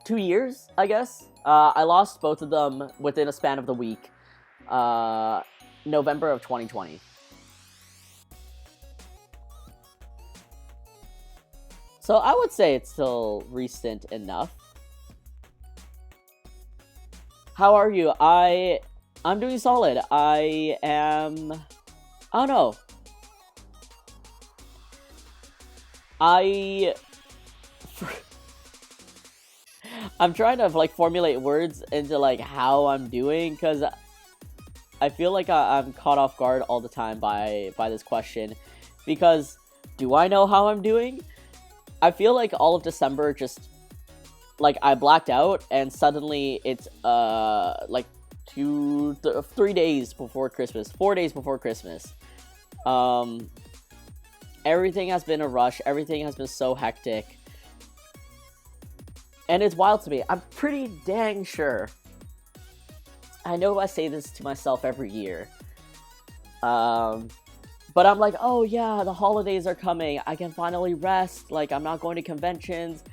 2 years, I guess. I lost both of them within a span of the week. November of 2020. So I would say it's still recent enough. How are you? I'm doing solid. I don't know. I'm trying to like formulate words into like how I'm doing, because I feel like I'm caught off guard all the time by this question, because do I know how I'm doing? I feel like all of December just like I blacked out, and suddenly it's like 3 days before Christmas, 4 days before Christmas. Everything has been a rush. Everything has been so hectic. And it's wild to me. I'm pretty dang sure. I know I say this to myself every year. But I'm like, oh yeah, the holidays are coming. I can finally rest. Like, I'm not going to conventions.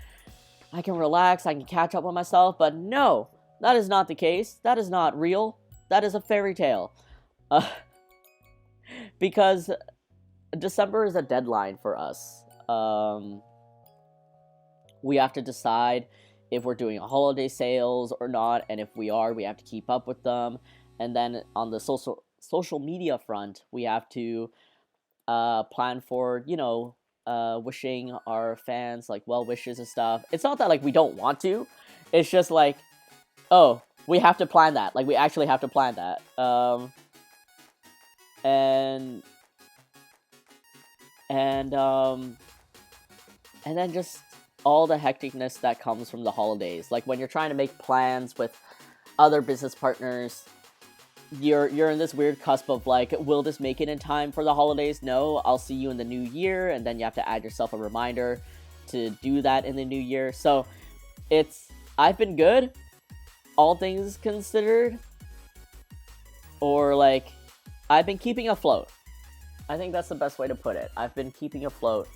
I can relax. I can catch up on myself. But no, that is not the case. That is not real. That is a fairy tale. Because December is a deadline for us. We have to decide if we're doing holiday sales or not, and if we are, we have to keep up with them. And then on the social media front, we have to plan for, wishing our fans like well wishes and stuff. It's not that like we don't want to, it's just like, oh, we have to plan that. Like, we actually have to plan that. And then just all the hecticness that comes from the holidays. Like, when you're trying to make plans with other business partners, you're in this weird cusp of like, will this make it in time for the holidays? No, I'll see you in the new year, and then you have to add yourself a reminder to do that in the new year. So I've been good, all things considered, or like, I've been keeping afloat. I think that's the best way to put it. I've been keeping afloat,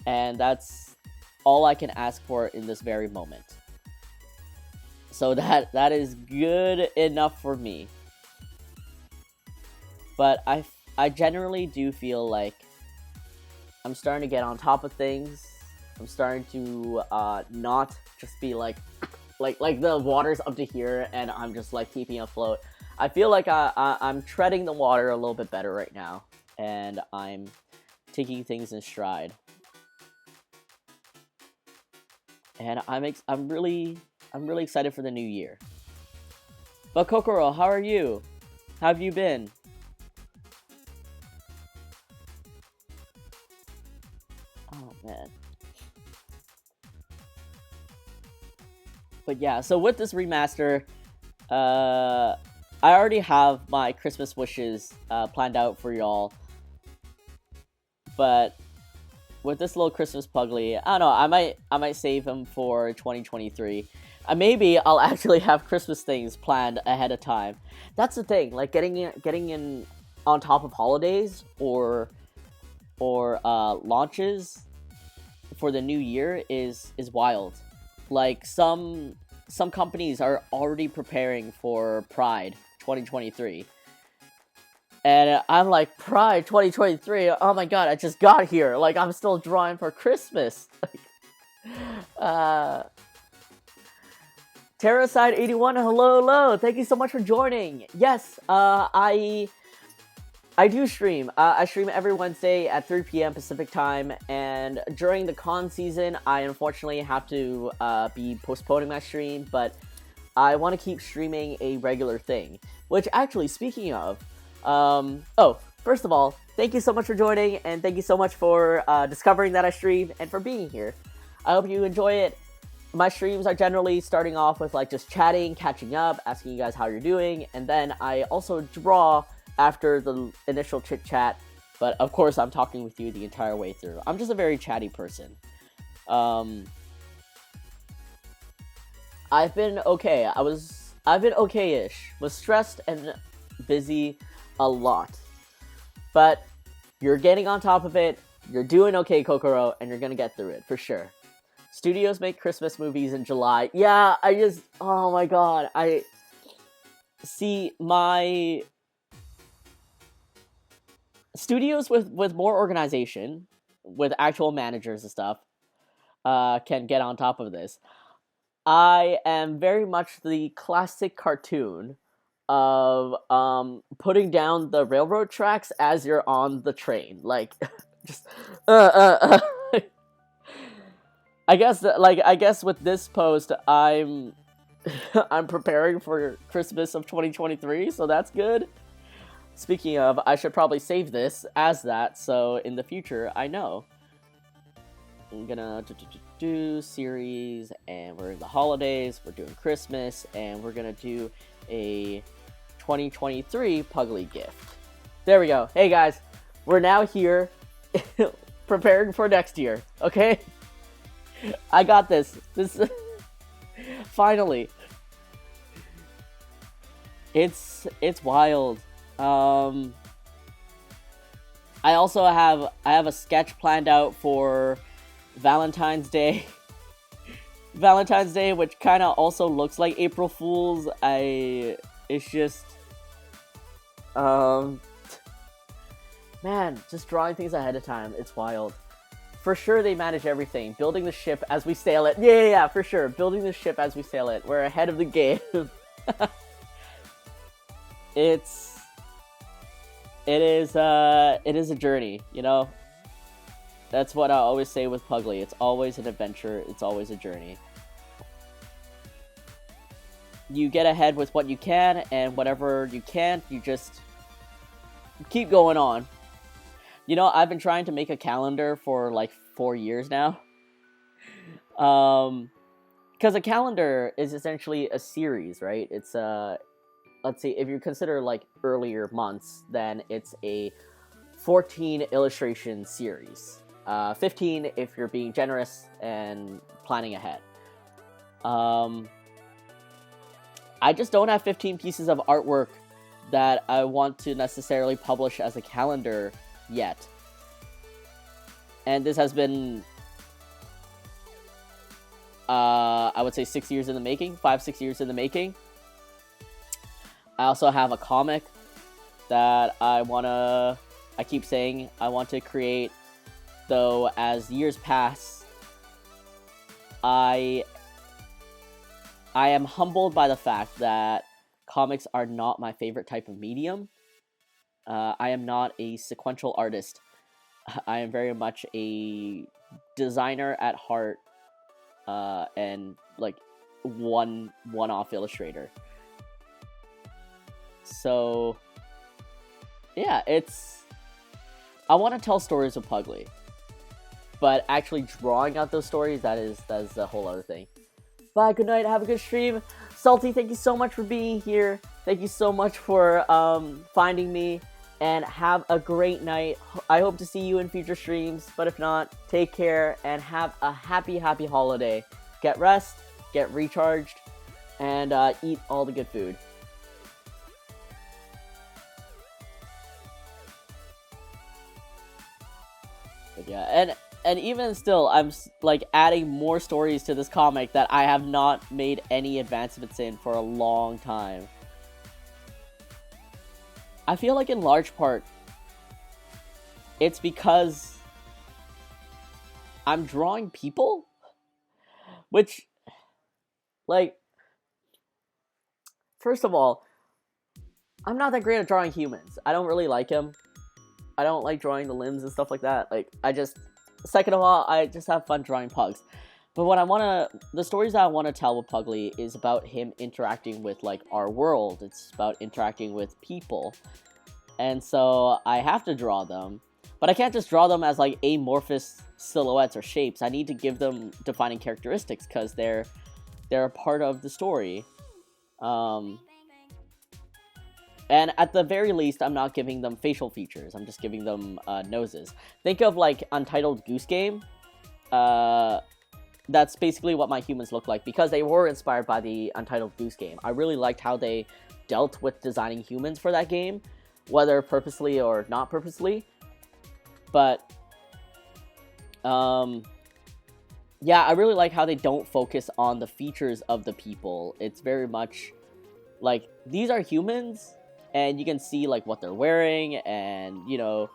and that's all I can ask for in this very moment. So that is good enough for me. But I generally do feel like I'm starting to get on top of things. I'm starting to not just be like the water's up to here and I'm just like keeping afloat. I feel like I'm treading the water a little bit better right now, and I'm taking things in stride. And I'm really excited for the new year. But Kokoro, how are you? How have you been? Oh man. But yeah, so with this remaster, I already have my Christmas wishes planned out for y'all. But with this little Christmas Pugly, I don't know. I might save him for 2023. Maybe I'll actually have Christmas things planned ahead of time. That's the thing. Like getting in on top of holidays or launches for the new year is wild. Like some companies are already preparing for Pride 2023. And I'm like, Pride 2023, oh my god, I just got here. Like, I'm still drawing for Christmas. Terraside81, hello. Thank you so much for joining. Yes, I do stream. I stream every Wednesday at 3 p.m. Pacific time. And during the con season, I unfortunately have to be postponing my stream. But I want to keep streaming a regular thing. Which, actually, speaking of... first of all, thank you so much for joining, and thank you so much for discovering that I stream, and for being here. I hope you enjoy it. My streams are generally starting off with, like, just chatting, catching up, asking you guys how you're doing, and then I also draw after the initial chit-chat, but of course I'm talking with you the entire way through. I'm just a very chatty person. I've been okay. I've been okay-ish. Was stressed and busy a lot, but you're getting on top of it. You're doing okay, Kokoro, and you're gonna get through it for sure. Studios make Christmas movies in July. Yeah, oh my god, I see my studios with more organization, with actual managers and stuff, can get on top of this. I am very much the classic cartoon of putting down the railroad tracks as you're on the train, like just I guess with this post I'm I'm preparing for Christmas of 2023, so that's good. Speaking of, I should probably save this as that, so in the future I know. I'm gonna do series, and we're in the holidays, we're doing Christmas, and we're gonna do a 2023 Pugly gift. There we go. Hey guys, we're now here preparing for next year, okay? I got this. Finally. It's wild. I have a sketch planned out for Valentine's Day. Valentine's Day, which kind of also looks like April Fool's. It's just, man, just drawing things ahead of time. It's wild. For sure, they manage everything. Building the ship as we sail it. Yeah, for sure. Building the ship as we sail it. We're ahead of the game. It is a journey, you know? That's what I always say with Pugly. It's always an adventure. It's always a journey. You get ahead with what you can, and whatever you can't, you just keep going on. You know, I've been trying to make a calendar for like 4 years now. Because a calendar is essentially a series, right? It's let's see, if you consider like earlier months, then it's a 14 illustration series. 15 if you're being generous and planning ahead. I just don't have 15 pieces of artwork that I want to necessarily publish as a calendar yet. And this has been, I would say 6 years in the making, 5-6 years in the making. I also have a comic that I keep saying I want to create, though as years pass, I am humbled by the fact that comics are not my favorite type of medium. I am not a sequential artist. I am very much a designer at heart, and like one-off illustrator. So yeah, I want to tell stories of Pugly, but actually drawing out those stories, that is a whole other thing. Bye, good night, have a good stream. Salty, thank you so much for being here. Thank you so much for finding me, and have a great night. I hope to see you in future streams, but if not, take care and have a happy holiday. Get rest, get recharged, and eat all the good food. But yeah, and even still, I'm like adding more stories to this comic that I have not made any advancements in for a long time. I feel like in large part, it's because I'm drawing people, which, like, first of all, I'm not that great at drawing humans. I don't really like them. I don't like drawing the limbs and stuff like that. Like, second of all, I just have fun drawing pugs. But the stories that I want to tell with Pugly is about him interacting with, like, our world. It's about interacting with people. And so I have to draw them. But I can't just draw them as, like, amorphous silhouettes or shapes. I need to give them defining characteristics because they're a part of the story. And at the very least, I'm not giving them facial features. I'm just giving them noses. Think of, like, Untitled Goose Game. That's basically what my humans look like, because they were inspired by the Untitled Goose Game. I really liked how they dealt with designing humans for that game, whether purposely or not purposely. But, yeah, I really like how they don't focus on the features of the people. It's very much, like, these are humans, and you can see, like, what they're wearing, and, you know,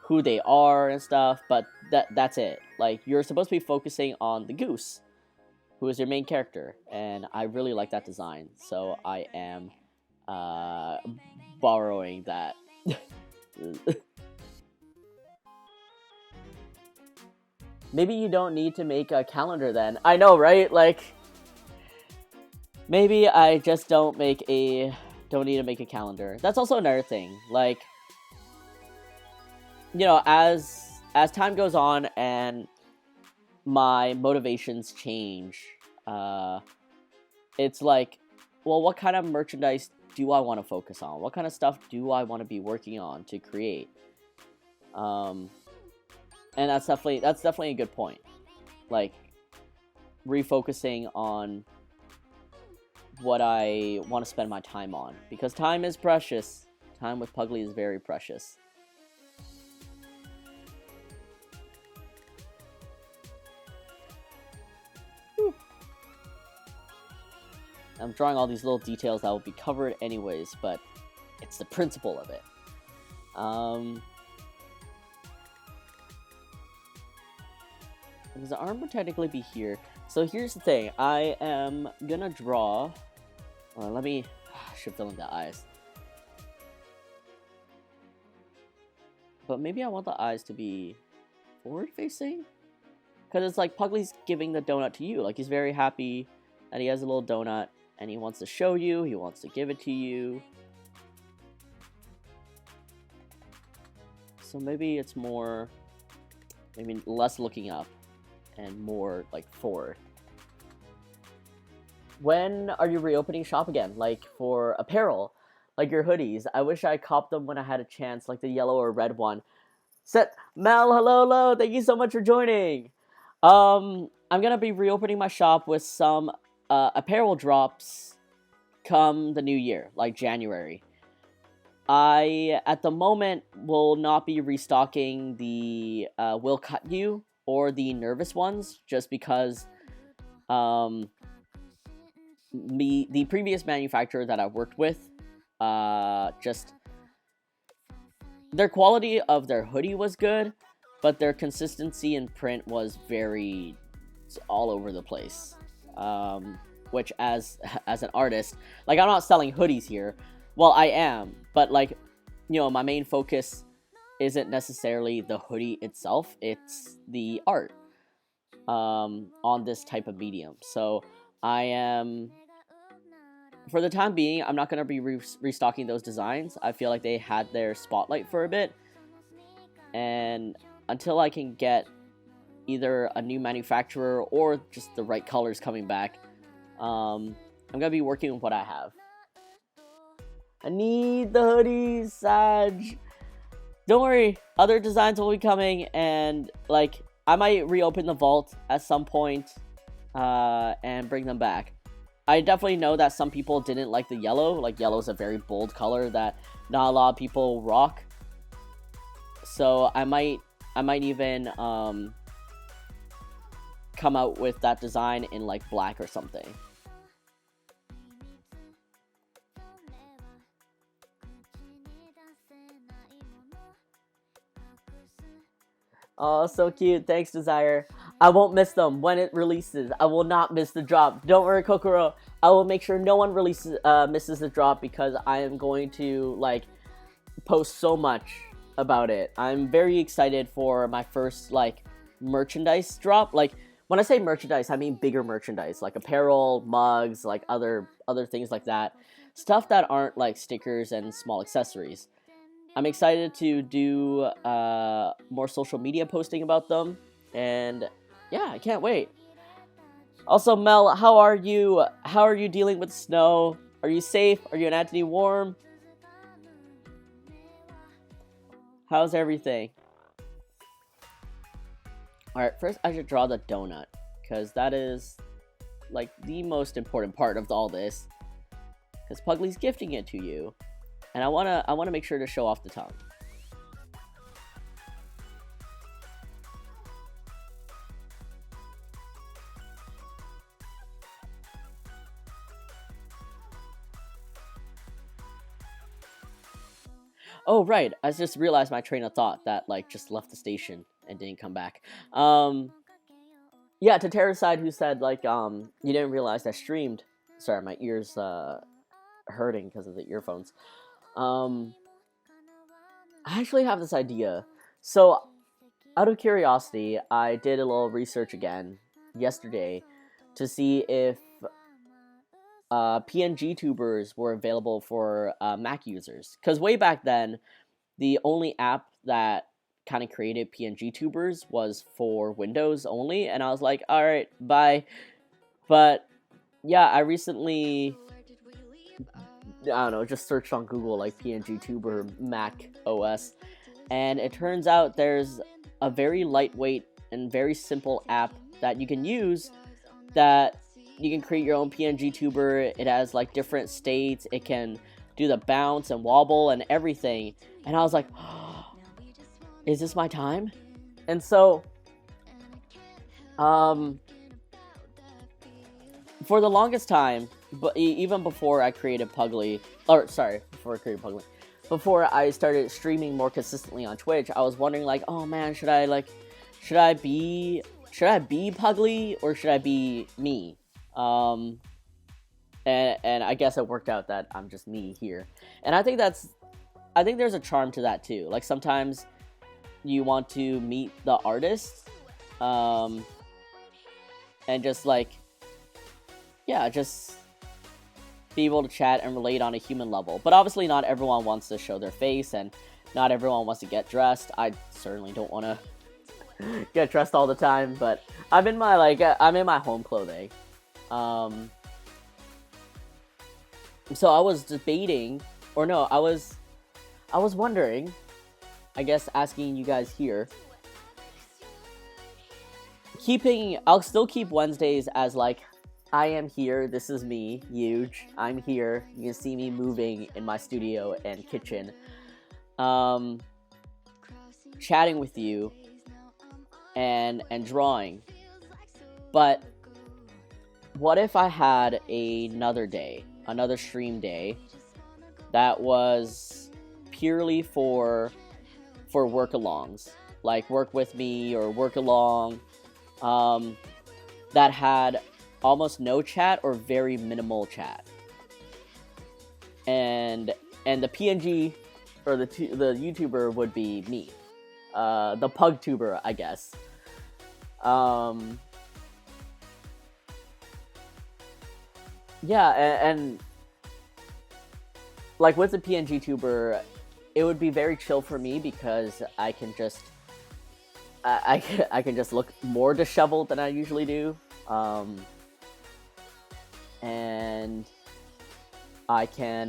who they are and stuff, but that's it. Like, you're supposed to be focusing on the goose, who is your main character, and I really like that design, so I am borrowing that. Maybe you don't need to make a calendar then. I know, right? Like, maybe I just don't need to make a calendar. That's also another thing. Like, you know, as time goes on and my motivations change, it's like, well, what kind of merchandise do I want to focus on? What kind of stuff do I want to be working on to create? And that's definitely a good point. Like, refocusing on what I want to spend my time on, because time is precious. Time with Pugly is very precious. I'm drawing all these little details that will be covered anyways, but it's the principle of it. Because the arm would technically be here. So here's the thing. I am gonna draw... let me... I should fill in the eyes. But maybe I want the eyes to be forward-facing? Because it's like Pugly's giving the donut to you. Like, he's very happy that he has a little donut. And he wants to show you, he wants to give it to you. So maybe it's more, maybe less looking up and more like forward. When are you reopening shop again? Like for apparel, like your hoodies. I wish I copped them when I had a chance, like the yellow or red one. Mel, hello, thank you so much for joining. I'm gonna be reopening my shop with some apparel drops come the new year, like January. I, at the moment, will not be restocking the Will Cut You or the Nervous ones, just because the previous manufacturer that I worked with, just their quality of their hoodie was good, but their consistency in print was very all over the place. Which as an artist, like, I'm not selling hoodies here. Well, I am, but like, you know, my main focus isn't necessarily the hoodie itself, it's the art on this type of medium. So I am for the time being, I'm not going to be restocking those designs. I feel like they had their spotlight for a bit. And until I can get either a new manufacturer or just the right colors coming back, I'm going to be working with what I have. I need the hoodies, Saj. Don't worry, other designs will be coming, and like I might reopen the vault at some point and bring them back. I definitely know that some people didn't like the yellow. Like, yellow is a very bold color that not a lot of people rock. So I might even come out with that design in like black or something. Oh, so cute. Thanks, Desire. I won't miss them when it releases. I will not miss the drop. Don't worry, Kokoro. I will make sure no one misses the drop, because I am going to like post so much about it. I'm very excited for my first like merchandise drop. Like, when I say merchandise, I mean bigger merchandise, like apparel, mugs, like other things like that. Stuff that aren't like stickers and small accessories. I'm excited to do more social media posting about them, and yeah, I can't wait. Also, Mel, how are you? How are you dealing with snow? Are you safe? Are you and Anthony warm? How's everything? Alright, first I should draw the donut, because that is like the most important part of all this. Because Puglie's gifting it to you. And I wanna make sure to show off the tongue. Oh, right. I just realized my train of thought that like just left the station and didn't come back. Yeah, to Tara's side, who said like you didn't realize I streamed. Sorry, my ears hurting because of the earphones. I actually have this idea. So, out of curiosity, I did a little research again yesterday to see if PNG tubers were available for Mac users. Because way back then, the only app that kind of created PNG tubers was for Windows only, and I was like, alright, bye. But yeah, I recently, I don't know, just searched on Google like PNG tuber Mac OS, and it turns out there's a very lightweight and very simple app that you can use that you can create your own PNG tuber. It has like different states. It can do the bounce and wobble and everything. And I was like, oh, is this my time? And so, for the longest time, but even before I created Puglie, before I started streaming more consistently on Twitch, I was wondering like, oh man, should I be Puglie or should I be me? And I guess it worked out that I'm just me here. And I think there's a charm to that too. Like, sometimes you want to meet the artist, and just like, yeah, just be able to chat and relate on a human level. But obviously not everyone wants to show their face, and not everyone wants to get dressed. I certainly don't want to get dressed all the time, but I'm in my home clothing. So I was debating, or no, I was wondering, I guess asking you guys here, I'll still keep Wednesdays as like, I am here, this is me, huge, I'm here, you can see me moving in my studio and kitchen, chatting with you, and drawing. But what if I had another day, another stream day, that was purely for work-alongs, like work with me or work along, that had almost no chat or very minimal chat, and the PNG or the YouTuber would be me, the pug tuber, I guess. Yeah, and like with the PNG tuber, it would be very chill for me because I can just I can just look more disheveled than I usually do, and I can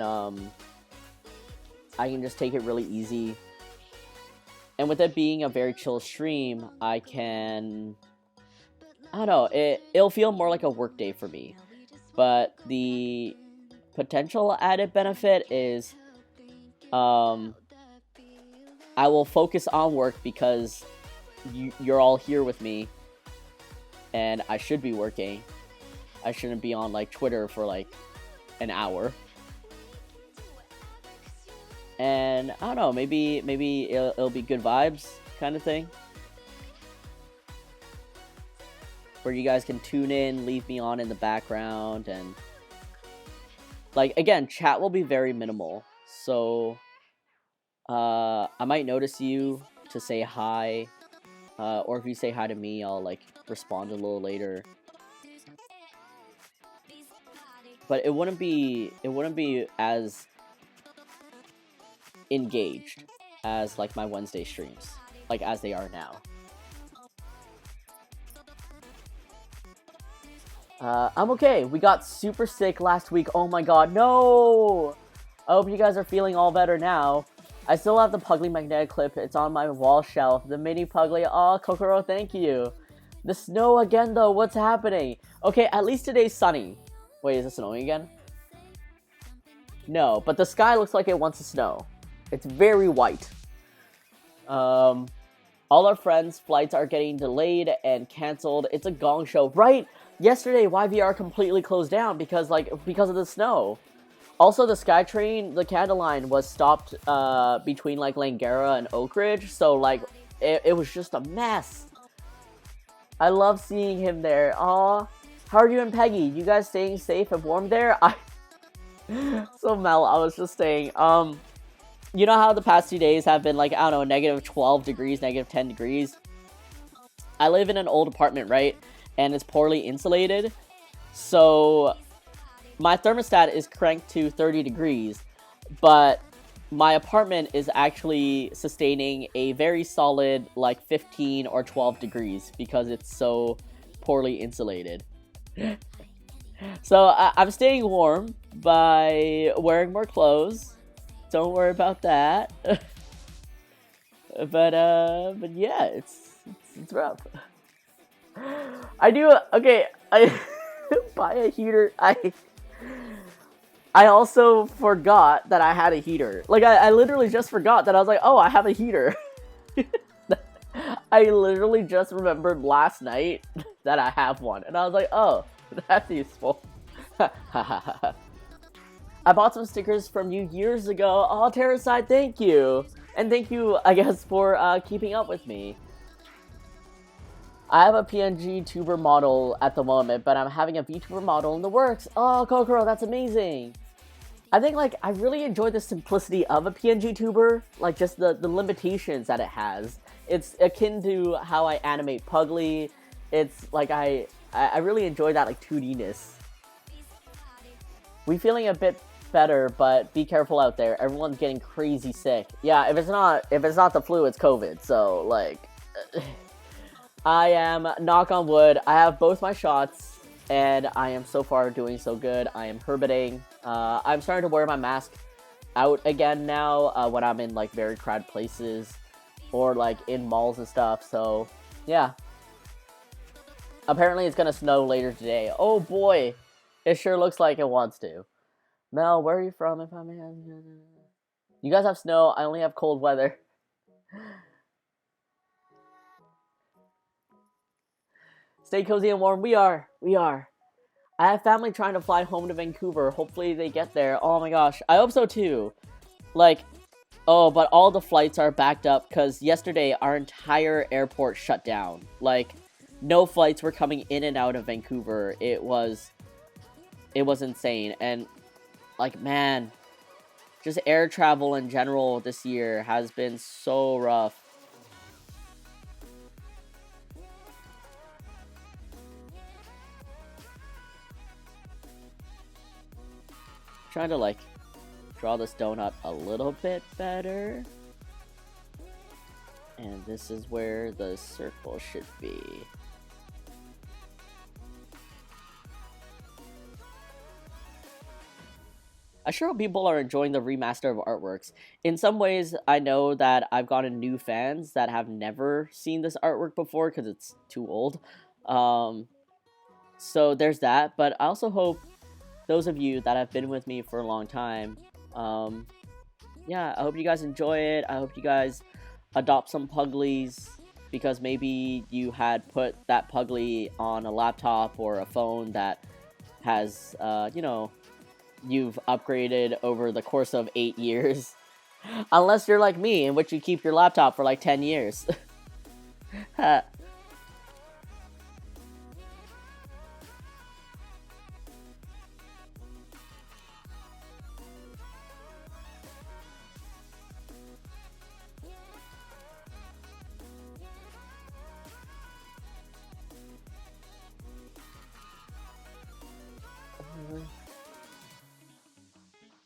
just take it really easy. And with it being a very chill stream, I don't know, it'll feel more like a work day for me. But the potential added benefit is I will focus on work because you're all here with me, and I should be working. I shouldn't be on like Twitter for like an hour. And I don't know, maybe it'll be good vibes kind of thing, where you guys can tune in, leave me on in the background, and like again, chat will be very minimal. So I might notice you to say hi, or if you say hi to me, I'll like respond a little later. But it wouldn't be as engaged as like my Wednesday streams, like as they are now. I'm okay. We got super sick last week. Oh my god, no! I hope you guys are feeling all better now. I still have the Pugly magnetic clip. It's on my wall shelf. The mini Pugly. Aw, Kokoro, thank you. The snow again, though. What's happening? Okay, at least today's sunny. Wait, is it snowing again? No, but the sky looks like it wants to snow. It's very white. All our friends' flights are getting delayed and canceled. It's a gong show. Right? Yesterday, YVR completely closed down because of the snow. Also, the SkyTrain, the Canada line, was stopped between like Langara and Oak Ridge. So like, it was just a mess. I love seeing him there. Aw. How are you and Peggy? You guys staying safe and warm there? So Mel, I was just saying, you know how the past 2 days have been like, I don't know, negative 12 degrees, negative 10 degrees? I live in an old apartment, right? And it's poorly insulated. So my thermostat is cranked to 30 degrees, but my apartment is actually sustaining a very solid like 15 or 12 degrees because it's so poorly insulated. So I'm staying warm by wearing more clothes. Don't worry about that. But yeah, it's rough. I do okay. I buy a heater. I also forgot that I had a heater. Like I literally just forgot that I was like, oh, I have a heater. I literally just remembered last night that I have one, and I was like, oh, that's useful. I bought some stickers from you years ago. Oh, Terracide, thank you. And thank you, I guess, for keeping up with me. I have a PNG tuber model at the moment, but I'm having a VTuber model in the works. Oh, Kokoro, that's amazing. I think, like, I really enjoy the simplicity of a PNG tuber. Like, just the limitations that it has. It's akin to how I animate Pugly. It's, like, I really enjoy that, like, 2D-ness. We feeling a bit better, but be careful out there. Everyone's getting crazy sick. Yeah, if it's not the flu, it's COVID. So like, I am, knock on wood, I have both my shots, and I am so far doing so good. I am herbiting. I'm starting to wear my mask out again now when I'm in like very crowded places or like in malls and stuff. So yeah. Apparently it's gonna snow later today. Oh boy, it sure looks like it wants to. Mel, where are you from? If I'm you guys have snow. I only have cold weather. Stay cozy and warm. We are. I have family trying to fly home to Vancouver. Hopefully they get there. Oh my gosh. I hope so too. Like, oh, but all the flights are backed up because yesterday our entire airport shut down. Like, no flights were coming in and out of Vancouver. It was insane. And like, man, just air travel in general this year has been so rough. Trying to like draw this donut a little bit better. And this is where the circle should be. I sure hope people are enjoying the remaster of artworks. In some ways, I know that I've gotten new fans that have never seen this artwork before because it's too old. So there's that, but I also hope those of you that have been with me for a long time, yeah, I hope you guys enjoy it. I hope you guys adopt some Puglies, because maybe you had put that Puglie on a laptop or a phone that has, you know, you've upgraded over the course of 8 years. Unless you're like me, in which you keep your laptop for like 10 years.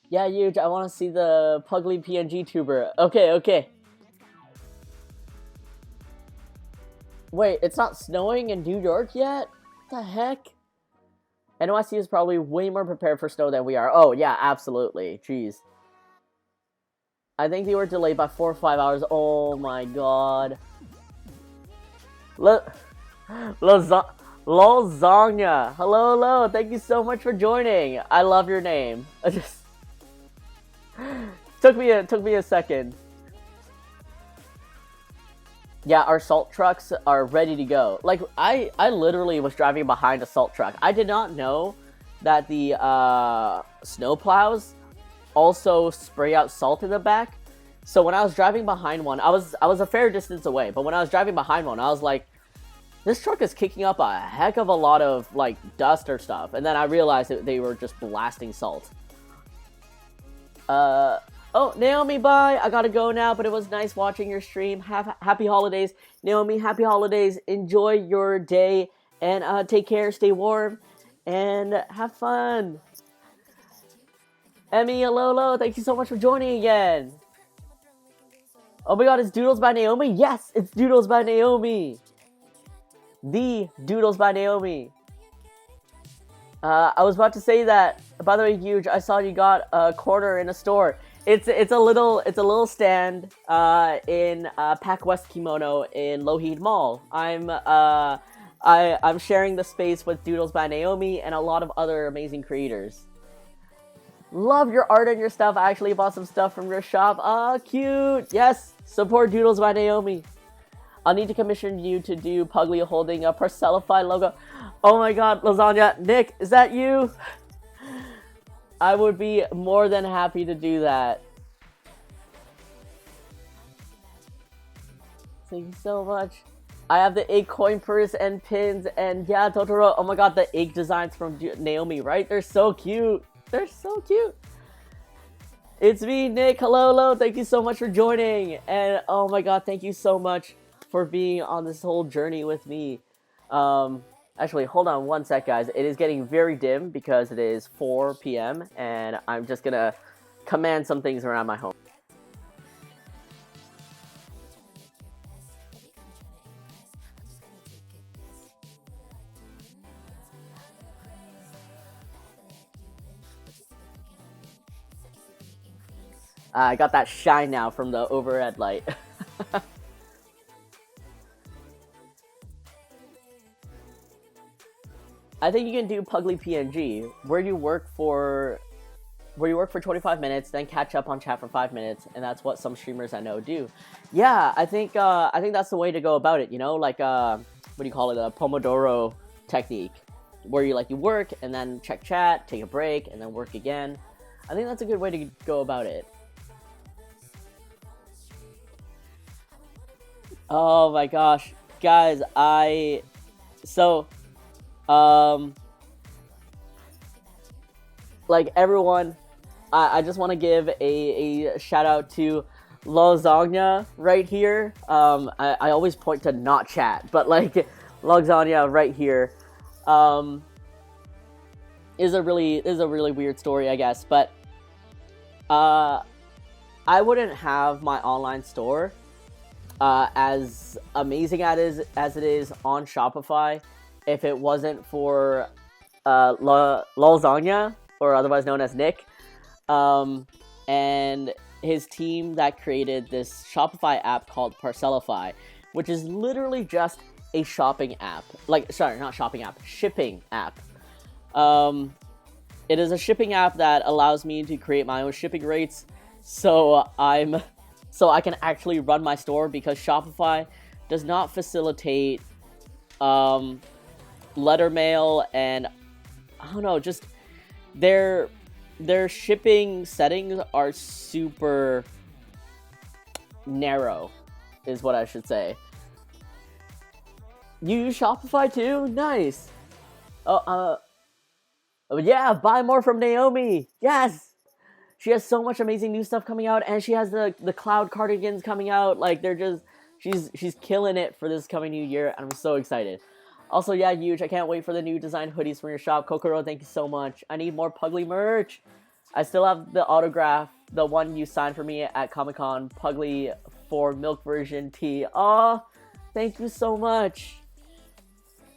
Yeah, huge. I want to see the Puglie PNG tuber. Okay, okay. Wait, it's not snowing in New York yet? What the heck? NYC is probably way more prepared for snow than we are. Oh, yeah, absolutely. Jeez. I think they were delayed by 4 or 5 hours. Oh my god. Lasagna. Hello, hello. Thank you so much for joining. I love your name. I just... took me a second. Yeah, our salt trucks are ready to go. Like, I literally was driving behind a salt truck. I did not know that the snow plows also spray out salt in the back. So when I was driving behind one, I was a fair distance away, but when I was driving behind one, I was like, this truck is kicking up a heck of a lot of like dust or stuff. And then I realized that they were just blasting salt. Oh, Naomi, bye. I gotta go now, but it was nice watching your stream. Happy holidays. Naomi, happy holidays. Enjoy your day, and take care, stay warm, and have fun. Emmy, Alolo, thank you so much for joining again. Oh my god, it's Doodles by Naomi? Yes, it's Doodles by Naomi. The Doodles by Naomi. I was about to say that, by the way, huge, I saw you got a corner in a store. It's a little stand in Pac West Kimono in Lougheed Mall. I'm sharing the space with Doodles by Naomi and a lot of other amazing creators. Love your art and your stuff. I actually bought some stuff from your shop. Ah, cute. Yes, support Doodles by Naomi. I'll need to commission you to do Puglie holding a Parcelify logo. Oh my god, Lasagna. Nick, is that you? I would be more than happy to do that. Thank you so much. I have the egg coin purse and pins, and yeah, Totoro. Oh my god, the egg designs from Naomi, right? They're so cute. They're so cute. It's me, Nick. Hello, hello. Thank you so much for joining. And oh my god, thank you so much for being on this whole journey with me. Actually, hold on one sec, guys. It is getting very dim because it is 4 p.m. and I'm just gonna command some things around my home. I got that shine now from the overhead light. I think you can do Puglie PNG, where you work for 25 minutes, then catch up on chat for 5 minutes, and that's what some streamers I know do. Yeah, I think that's the way to go about it. You know, like what do you call it, a Pomodoro technique, where you work and then check chat, take a break, and then work again. I think that's a good way to go about it. Oh my gosh, guys, like everyone, I just want to give a shout out to Lasagna right here. I always point to not chat, but like Lasagna right here is a really weird story, I guess. But I wouldn't have my online store as amazing as it is on Shopify if it wasn't for Lasagna, or otherwise known as Nick, and his team that created this Shopify app called Parcelify, which is literally just a shopping app. Not shopping app, shipping app. It is a shipping app that allows me to create my own shipping rates, so I can actually run my store, because Shopify does not facilitate letter mail, and I don't know, just their shipping settings are super narrow, is what I should say. You use Shopify too? Nice. Oh yeah, buy more from Naomi. Yes. She has so much amazing new stuff coming out, and she has the cloud cardigans coming out. Like, she's killing it for this coming new year, and I'm so excited. Also, yeah, huge. I can't wait for the new design hoodies from your shop. Kokoro, thank you so much. I need more Pugly merch. I still have the autograph, the one you signed for me at Comic-Con, Pugly for Milk version tee. Aw, thank you so much.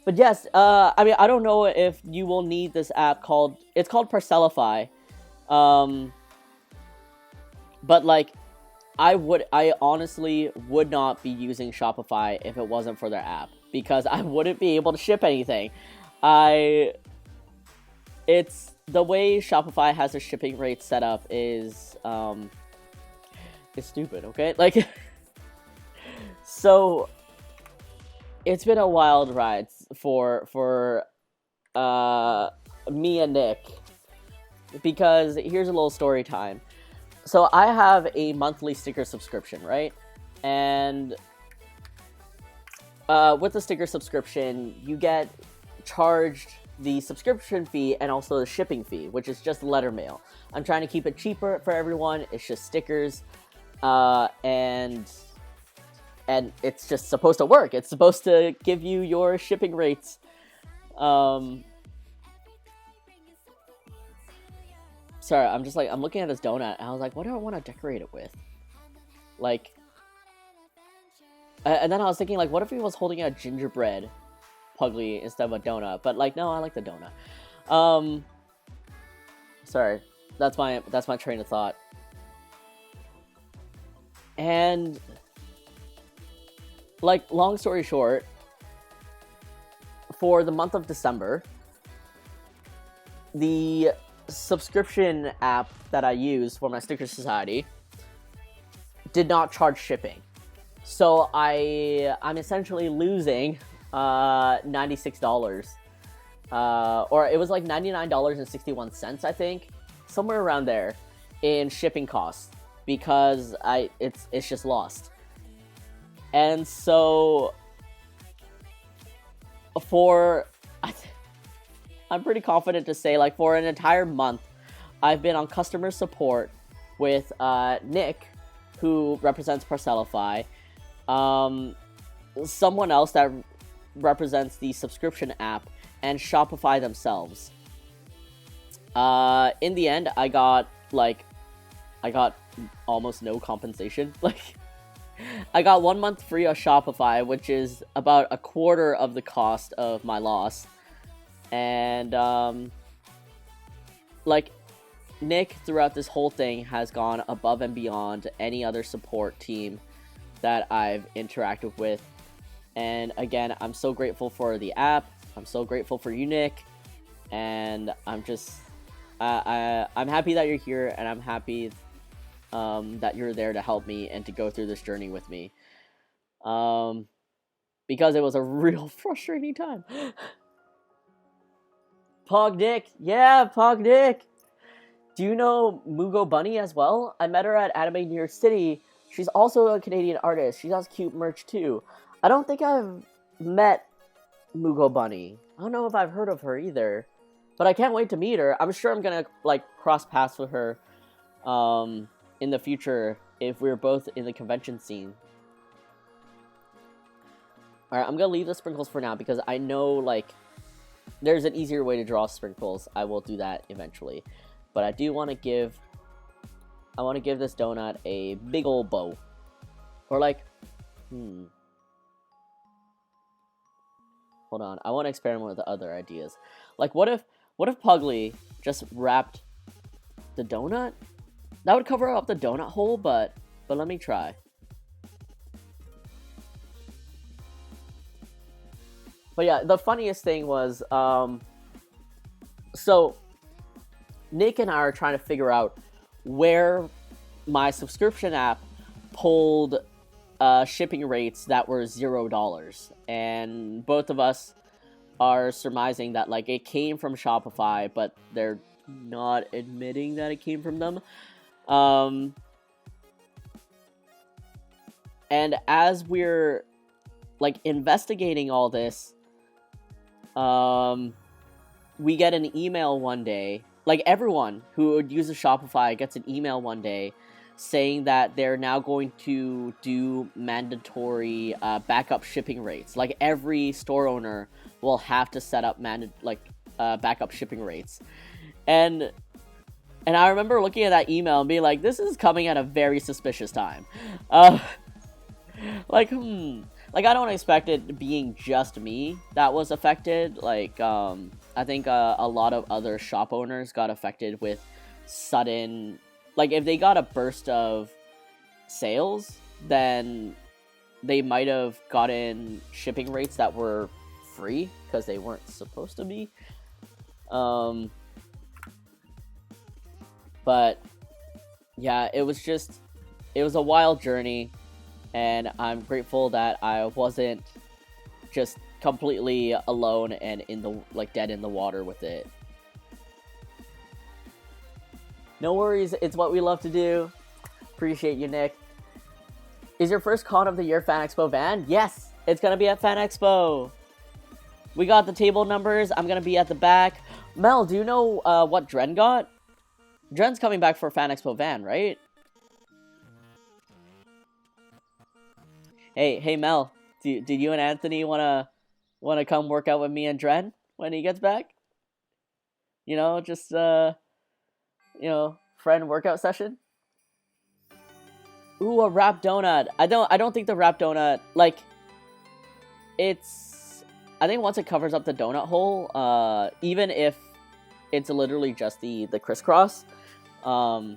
But yes, I mean, I don't know if you will need this app it's called Parcelify. But like, I honestly would not be using Shopify if it wasn't for their app, because I wouldn't be able to ship anything. It's the way Shopify has their shipping rate set up is it's stupid, okay? Like, so it's been a wild ride for me and Nick, because here's a little story time. So I have a monthly sticker subscription, right? And with the sticker subscription, you get charged the subscription fee and also the shipping fee, which is just letter mail. I'm trying to keep it cheaper for everyone. It's just stickers, and it's just supposed to work. It's supposed to give you your shipping rates. Sorry, I'm looking at this donut, and I was like, what do I want to decorate it with? Like, and then I was thinking, like, what if he was holding a gingerbread Pugly instead of a donut? But like, no, I like the donut. Sorry, that's my train of thought. And like, long story short, for the month of December, the subscription app that I use for my sticker society did not charge shipping, so I'm essentially losing $96, or it was like $99.61, I think, somewhere around there, in shipping costs, because it's just lost. And so I'm pretty confident to say, like, for an entire month, I've been on customer support with Nick, who represents Parcelify, someone else that represents the subscription app, and Shopify themselves. In the end, I got almost no compensation. Like, I got 1 month free of Shopify, which is about a quarter of the cost of my loss. And, like, Nick, throughout this whole thing, has gone above and beyond any other support team that I've interacted with. And, again, I'm so grateful for the app. I'm so grateful for you, Nick. And I'm just, I'm happy that you're here, and I'm happy that you're there to help me and to go through this journey with me. Because it was a real frustrating time. Pog Nick. Yeah, Pog Nick. Do you know Mugo Bunny as well? I met her at Anime New York City. She's also a Canadian artist. She does cute merch too. I don't think I've met Mugo Bunny. I don't know if I've heard of her either. But I can't wait to meet her. I'm sure I'm gonna, like, cross paths with her in the future if we're both in the convention scene. Alright, I'm gonna leave the sprinkles for now, because I know, like, there's an easier way to draw sprinkles. I will do that eventually. But I do want to give I want to give this donut a big old bow. Or like, hold on, I want to experiment with other ideas. Like, what if Puglie just wrapped the donut? That would cover up the donut hole, but let me try. But yeah, the funniest thing was, so Nick and I are trying to figure out where my subscription app pulled shipping rates that were $0, and both of us are surmising that like it came from Shopify, but they're not admitting that it came from them. And as we're like investigating all this, we get an email one day. Like, everyone who uses Shopify gets an email one day saying that they're now going to do mandatory backup shipping rates. Like, every store owner will have to set up backup shipping rates. And I remember looking at that email and being like, this is coming at a very suspicious time. Like, I don't expect it being just me that was affected. Like, I think a lot of other shop owners got affected with sudden... Like, if they got a burst of sales, then they might have gotten shipping rates that were free, because they weren't supposed to be. But, yeah, it was a wild journey, and I'm grateful that I wasn't just completely alone and dead in the water with it. No worries, it's what we love to do. Appreciate you, Nick. Is your first con of the year Fan Expo van? Yes, it's gonna be at Fan Expo. We got the table numbers. I'm gonna be at the back. Mel, do you know what Dren got? Dren's coming back for Fan Expo van, right? Hey, Mel. Did you and Anthony wanna come work out with me and Dren when he gets back? You know, just friend workout session. Ooh, a wrapped donut. I don't think the wrapped donut, like, it's, I think once it covers up the donut hole, even if it's literally just the crisscross, I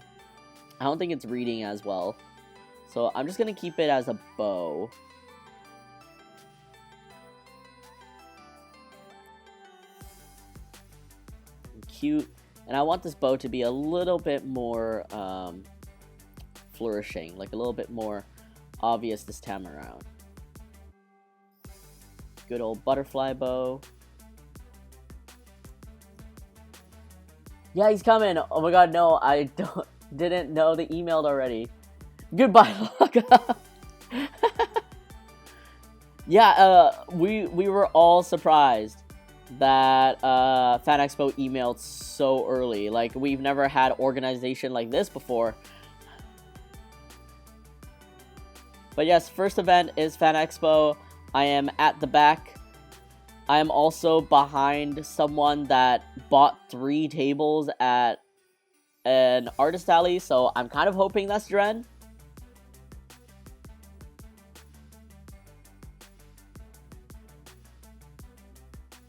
don't think it's reading as well. So I'm just gonna keep it as a bow. Cute. And I want this bow to be a little bit more flourishing, like a little bit more obvious this time around. Good old butterfly bow. Yeah, he's coming. Oh my god, no, I didn't know they emailed already. Goodbye, Laka. Yeah, we were all surprised that Fan Expo emailed so early. Like, we've never had organization like this before. But yes, first event is Fan Expo. I am at the back. I am also behind someone that bought 3 tables at an artist alley, so I'm kind of hoping that's Dren.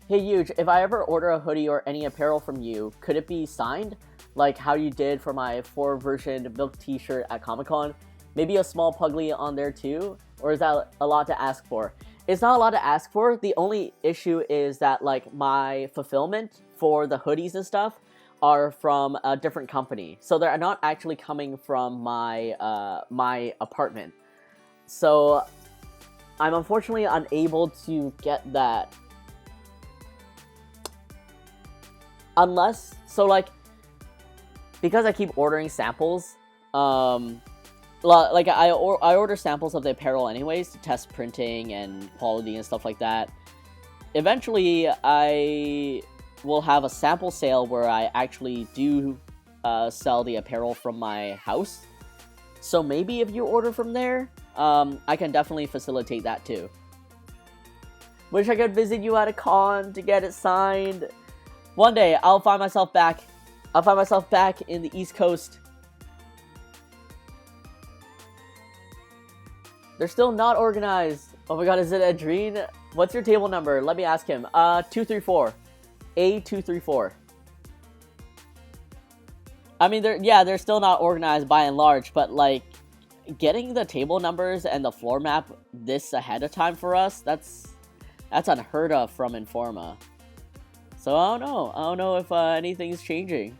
Hey, Huge, if I ever order a hoodie or any apparel from you, could it be signed? Like how you did for my 4-version Milk t-shirt at Comic-Con? Maybe a small Puglie on there too? Or is that a lot to ask for? It's not a lot to ask for. The only issue is that, like, my fulfillment for the hoodies and stuff are from a different company. So they're not actually coming from my my apartment. So I'm unfortunately unable to get that. Unless, so like, because I keep ordering samples, like I order samples of the apparel anyways to test printing and quality and stuff like that. Eventually, I will have a sample sale where I actually do sell the apparel from my house. So maybe if you order from there, I can definitely facilitate that too. Wish I could visit you at a con to get it signed. One day, I'll find myself back in the East Coast. They're still not organized. Oh my god, is it Adrien? What's your table number? Let me ask him. 234. A234. I mean, they're still not organized by and large, but like getting the table numbers and the floor map this ahead of time for us, that's unheard of from Informa. So I don't know if anything's changing.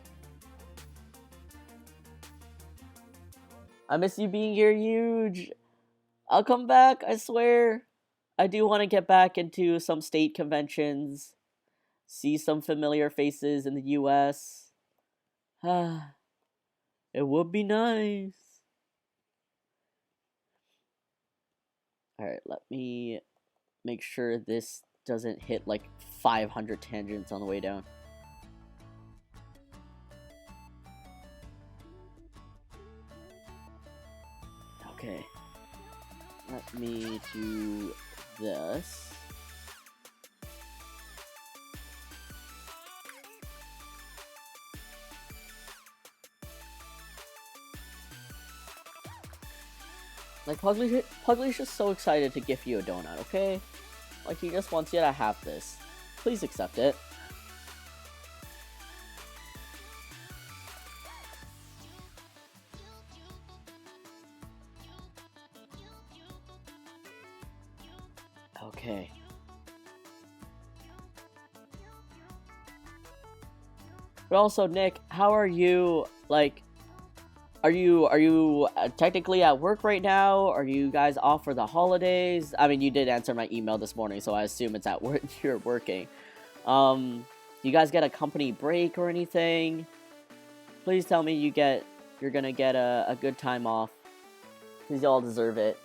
I miss you being here, huge. I'll come back, I swear. I do want to get back into some state conventions, see some familiar faces in the US. It would be nice. Alright, let me make sure this doesn't hit like 500 tangents on the way down. Okay. Let me do this. Like, Puglie's just so excited to gift you a donut, okay? Like, he just wants you to have this. Please accept it. Okay. But also, Nick, how are you, like, are you technically at work right now? Are you guys off for the holidays? I mean, you did answer my email this morning, so I assume it's at work. You're working. Do you guys get a company break or anything? Please tell me you're gonna get a good time off. Because you all deserve it.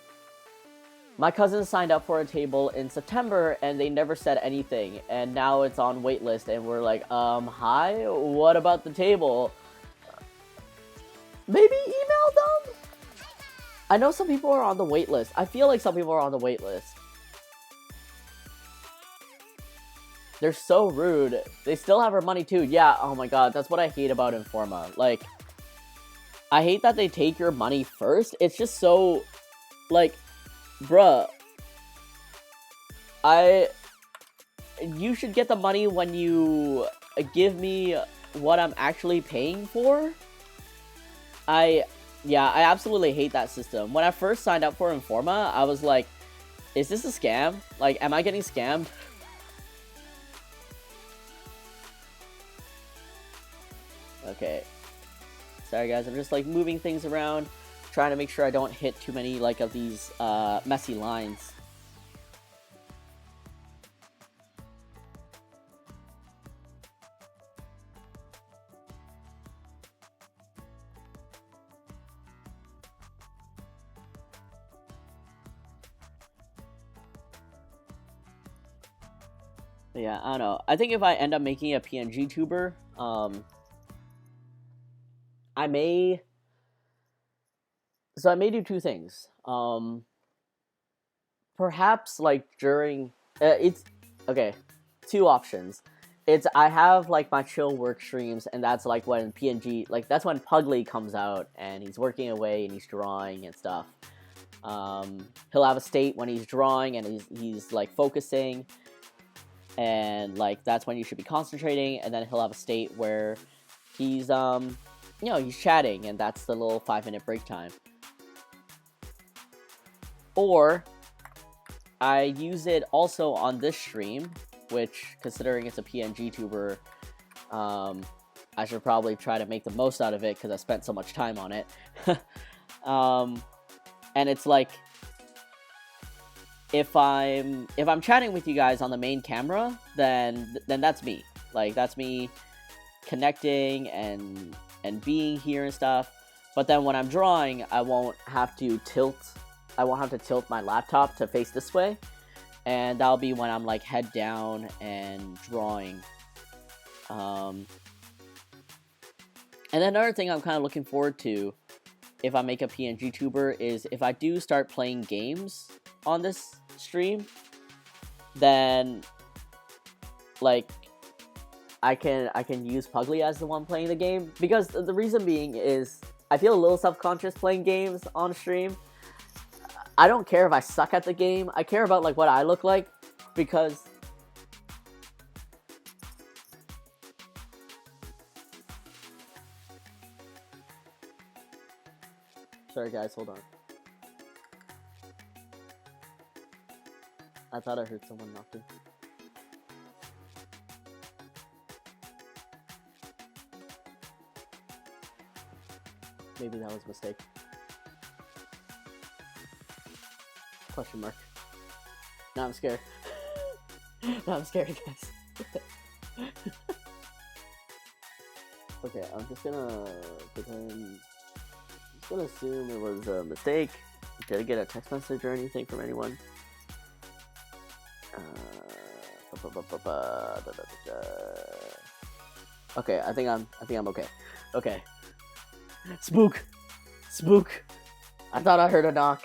My cousin signed up for a table in September and they never said anything. And now it's on waitlist and we're like, hi? What about the table? Maybe email them? I know some people are on the wait list. I feel like some people are on the wait list. They're so rude. They still have our money too. Yeah, oh my god, that's what I hate about Informa. Like, I hate that they take your money first. It's just so, like, bruh. You should get the money when you give me what I'm actually paying for. I absolutely hate that system. When I first signed up for Informa, I was like, is this a scam? Like, am I getting scammed? Okay. Sorry guys, I'm just like moving things around, trying to make sure I don't hit too many like of these messy lines. Yeah, I don't know. I think if I end up making a PNG tuber, I may do two things. Perhaps like during it's okay, two options. It's I have like my chill work streams, and that's like when PNG, like that's when Puglie comes out and he's working away and he's drawing and stuff. He'll have a state when he's drawing and he's like focusing, and like that's when you should be concentrating, and then he'll have a state where he's you know, he's chatting, and that's the little 5-minute break time. Or I use it also on this stream, which, considering it's a PNG tuber, I should probably try to make the most out of it because I spent so much time on it. And it's like, if I'm chatting with you guys on the main camera, then that's me. Like, that's me connecting and being here and stuff. But then when I'm drawing, I won't have to tilt my laptop to face this way, and that'll be when I'm like head down and drawing. And then another thing I'm kind of looking forward to if I make a PNG tuber is if I do start playing games on this stream, then like I can use Puglie as the one playing the game, because the reason being is I feel a little self-conscious playing games on stream. I don't care if I suck at the game. I care about like what I look like, because sorry guys, hold on. I thought I heard someone knocking. Maybe that was a mistake. Question mark. Now I'm scared. Now I'm scared, guys. Okay, I'm just gonna pretend. Just gonna assume it was a mistake. Did I get a text message or anything from anyone? Okay, I think I'm okay. Okay. Spook! I thought I heard a knock.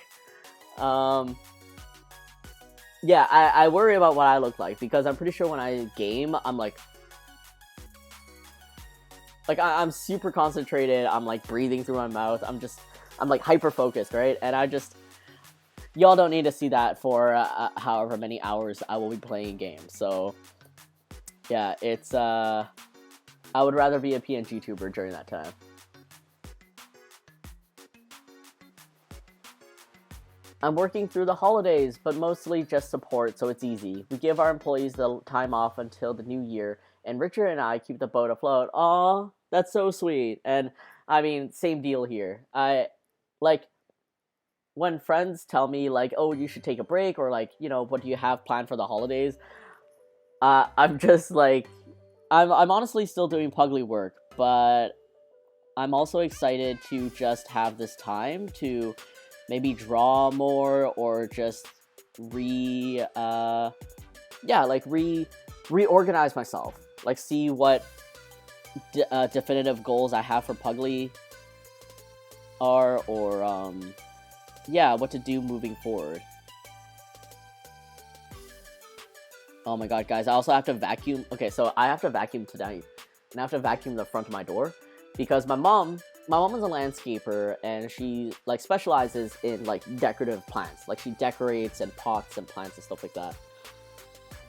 Yeah, I worry about what I look like, because I'm pretty sure when I game, I'm like I'm super concentrated. I'm like breathing through my mouth. I'm like hyper focused, right? And y'all don't need to see that for however many hours I will be playing games. So yeah, it's I would rather be a PNG tuber during that time. I'm working through the holidays, but mostly just support, so it's easy. We give our employees the time off until the new year, and Richard and I keep the boat afloat. Aw, that's so sweet. And I mean, same deal here. I like when friends tell me like, "Oh, you should take a break," or like, you know, what do you have planned for the holidays? I'm just like, I'm honestly still doing Pugly work, but I'm also excited to just have this time to maybe draw more, or just reorganize myself. Like, see what definitive goals I have for Pugly are, or yeah, what to do moving forward. Oh my god, guys, I also have to vacuum. Okay, so I have to vacuum tonight, and I have to vacuum the front of my door, because my mom is a landscaper, and she like specializes in like decorative plants. Like, she decorates and pots and plants and stuff like that.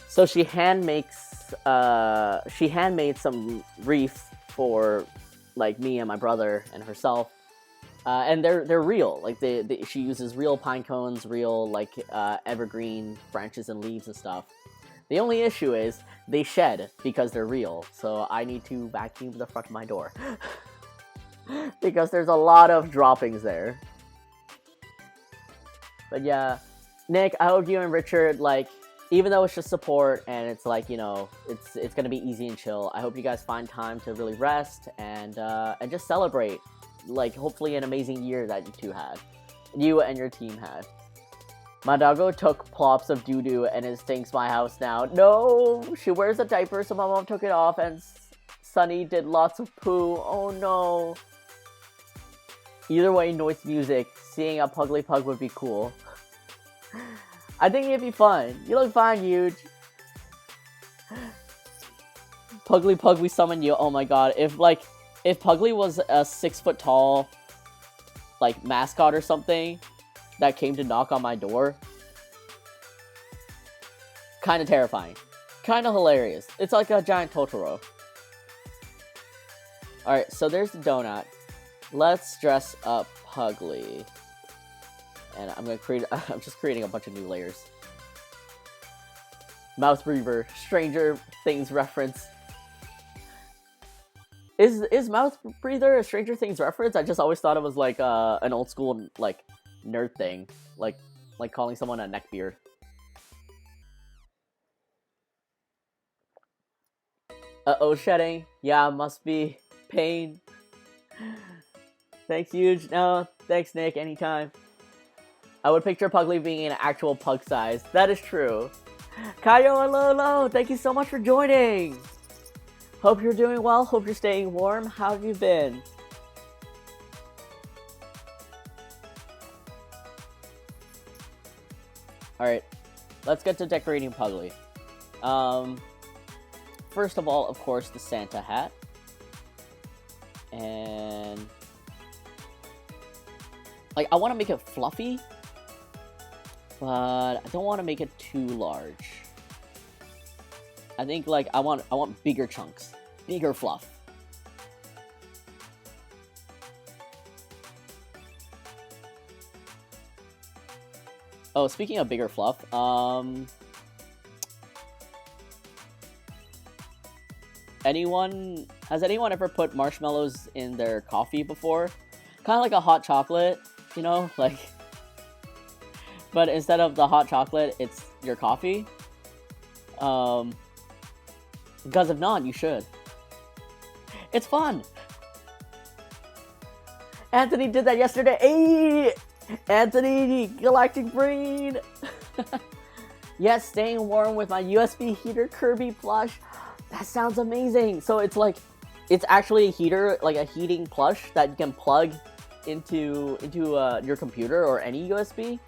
So she handmade some wreaths for like me and my brother and herself, and they're real. Like she uses real pine cones, real like evergreen branches and leaves and stuff. The only issue is they shed because they're real, so I need to vacuum the front of my door. Because there's a lot of droppings there. But yeah, Nick, I hope you and Richard, like, even though it's just support and it's like, you know, it's gonna be easy and chill, I hope you guys find time to really rest and just celebrate, like, hopefully an amazing year that you and your team had. My doggo took plops of doo-doo and it stinks my house now. No, she wears a diaper, so my mom took it off, and Sunny did lots of poo. Oh no. Either way, noise music. Seeing a Pugly Pug would be cool. I think it'd be fun. You look fine, Huge. Pugly Pug, we summon you. Oh my god. If Pugly was a 6 foot tall, like, mascot or something that came to knock on my door, kind of terrifying. Kind of hilarious. It's like a giant Totoro. Alright, so there's the donut. Let's dress up Pugly. And I'm just creating a bunch of new layers. Mouth breather, Stranger Things reference. Is Mouth breather a Stranger Things reference? I just always thought it was like an old school like nerd thing, like calling someone a neckbeard. Uh-oh, shedding. Yeah, must be pain. Thanks, Huge. No, thanks, Nick. Anytime. I would picture Pugly being an actual pug size. That is true. Kayo and Lolo, thank you so much for joining. Hope you're doing well. Hope you're staying warm. How have you been? Alright, let's get to decorating Pugly. First of all, of course, the Santa hat. And like, I want to make it fluffy, but I don't want to make it too large. I think like I want bigger chunks, bigger fluff. Oh, speaking of bigger fluff, has anyone ever put marshmallows in their coffee before? Kind of like a hot chocolate, you know, like, but instead of the hot chocolate, it's your coffee. Because if not, you should. It's fun. Anthony did that yesterday. Hey! Anthony, Galactic Brain! Yes, staying warm with my USB heater Kirby plush. That sounds amazing. So it's like, it's actually a heater, like a heating plush that you can plug into your computer or any USB.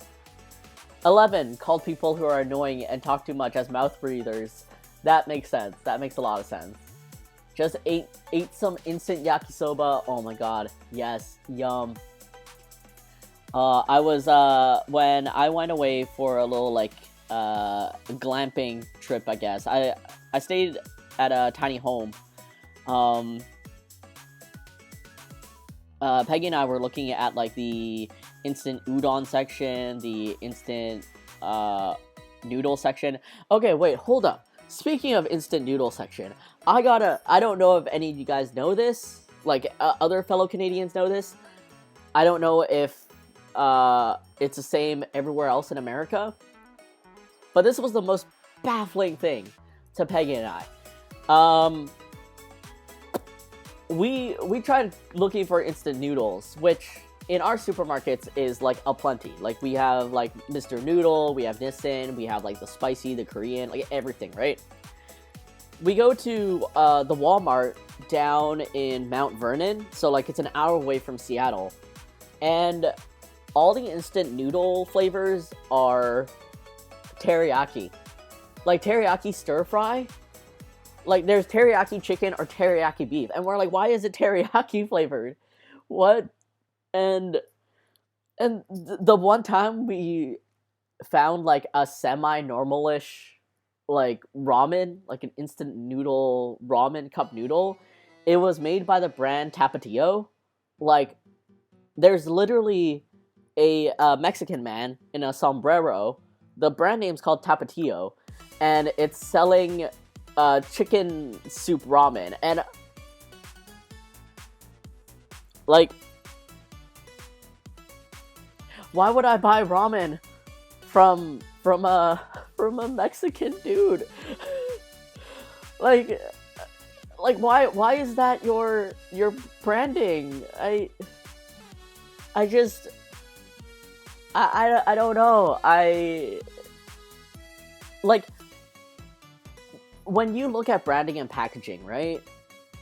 11, called people who are annoying and talk too much as mouth breathers. That makes sense. That makes a lot of sense. Just ate some instant yakisoba. Oh my god. Yes. Yum. I was, when I went away for a little, like, glamping trip, I guess. I stayed at a tiny home. Peggy and I were looking at, like, the instant udon section, the instant, noodle section. Okay, wait, hold up. Speaking of instant noodle section, I don't know if any of you guys know this, like, other fellow Canadians know this. I don't know if it's the same everywhere else in America, but this was the most baffling thing to Peggy and I. We tried looking for instant noodles, which in our supermarkets is like aplenty. Like we have like Mr. Noodle, we have Nissin, we have like the spicy, the Korean, like everything, right? We go to the Walmart down in Mount Vernon, so like it's an hour away from Seattle, and all the instant noodle flavors are teriyaki. Like teriyaki stir fry. Like there's teriyaki chicken or teriyaki beef. And we're like, why is it teriyaki flavored? What? And the one time we found like a semi-normalish like ramen, like an instant noodle ramen cup noodle, it was made by the brand Tapatio. Like there's literally a Mexican man in a sombrero. The brand name's called Tapatio, and it's selling chicken soup ramen. And like, why would I buy ramen from a Mexican dude? like why is that your branding? I don't know. Like, when you look at branding and packaging, right?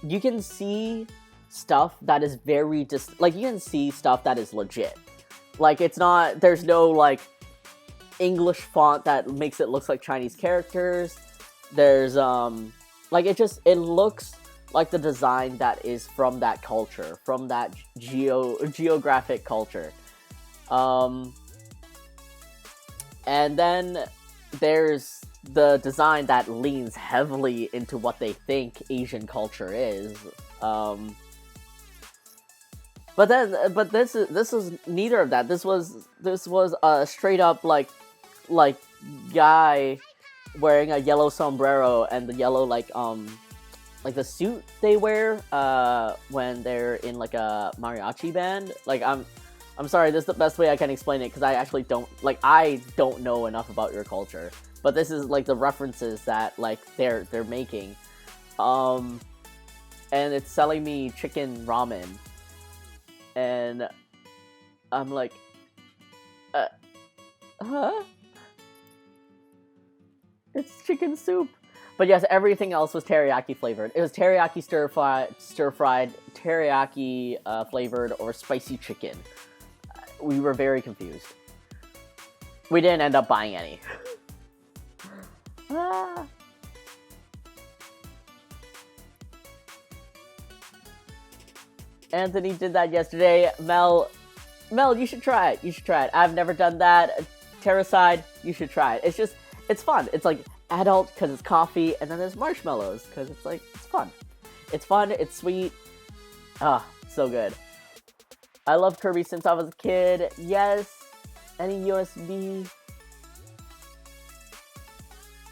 You can see stuff that is very like you can see stuff that is legit. Like it's not, there's no like English font that makes it look like Chinese characters. There's like it looks like the design that is from that culture, from that geographic culture. And then there's the design that leans heavily into what they think Asian culture is. But this is neither of that. This was a straight up like guy wearing a yellow sombrero and the yellow like the suit they wear when they're in like a mariachi band. Like I'm sorry, this is the best way I can explain it because I actually don't know enough about your culture. But this is like the references that like they're making. And it's selling me chicken ramen. And I'm like, huh? It's chicken soup. But yes, everything else was teriyaki flavored. It was teriyaki stir-fried, teriyaki flavored, or spicy chicken. We were very confused. We didn't end up buying any. Anthony did that yesterday. Mel, you should try it. I've never done that. Terracide, you should try it. It's fun. It's like adult because it's coffee, and then there's marshmallows because it's like, it's fun. It's fun, it's sweet. Ah, so good. I love Kirby since I was a kid. Yes. Any USB?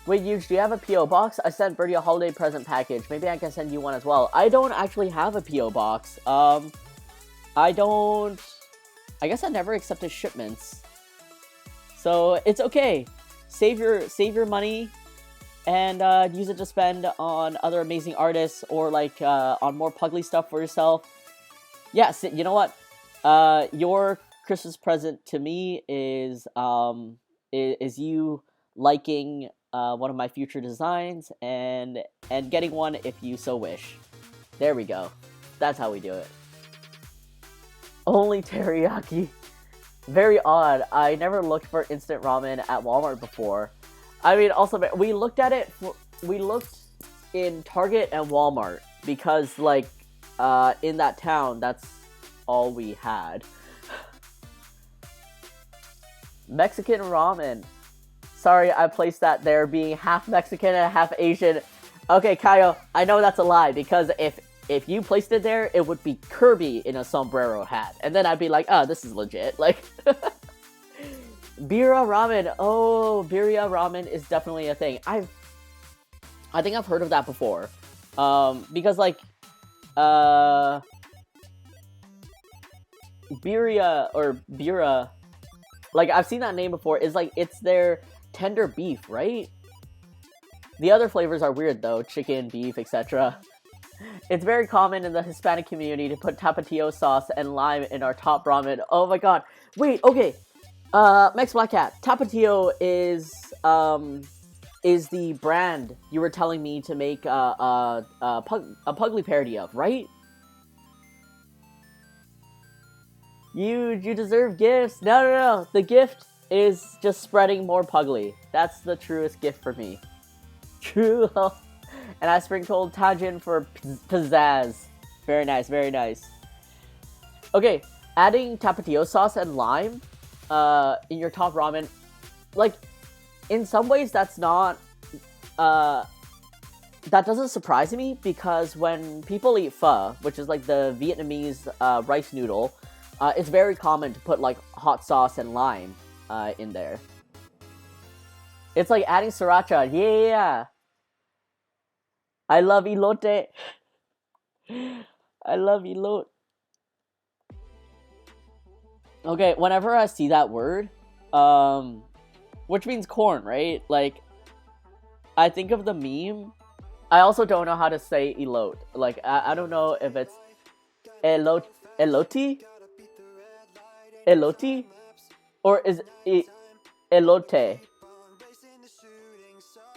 Wait, Huge, do you have a P.O. box? I sent Birdie a holiday present package. Maybe I can send you one as well. I don't actually have a P.O. box. I guess I never accepted shipments. So, it's okay. Save your money and use it to spend on other amazing artists or like on more Pugly stuff for yourself. Yes, you know what? Your Christmas present to me is you liking one of my future designs and getting one if you so wish. There we go. That's how we do it. Only teriyaki. Very odd. I never looked for instant ramen at Walmart before. I mean, also, we looked at it. We looked in Target and Walmart because, like, in that town, that's all we had. Mexican ramen. Sorry, I placed that there being half Mexican and half Asian. Okay, Kaio, I know that's a lie because if you placed it there, it would be Kirby in a sombrero hat. And then I'd be like, oh, this is legit. Like, Bira ramen. Oh, Bira ramen is definitely a thing. I think I've heard of that before. Because, like, Bira, like, I've seen that name before. It's like, it's their tender beef, right? The other flavors are weird, though. Chicken, beef, etc. It's very common in the Hispanic community to put tapatio sauce and lime in our top ramen. Oh my god. Wait, okay. Max Black Cat. Tapatio is the brand you were telling me to make a Pugly parody of, right? You deserve gifts. No. The gift is just spreading more Pugly. That's the truest gift for me. True. And I sprinkled Tajin for pizzazz. Very nice, very nice. Okay, adding tapatio sauce and lime in your top ramen, like, in some ways that's not, that doesn't surprise me because when people eat pho, which is like the Vietnamese rice noodle, it's very common to put like hot sauce and lime in there. It's like adding sriracha. Yeah. I love elote. I love elote. Okay, whenever I see that word, which means corn, right? Like, I think of the meme. I also don't know how to say elote. Like, I don't know if it's elote, or is it elote?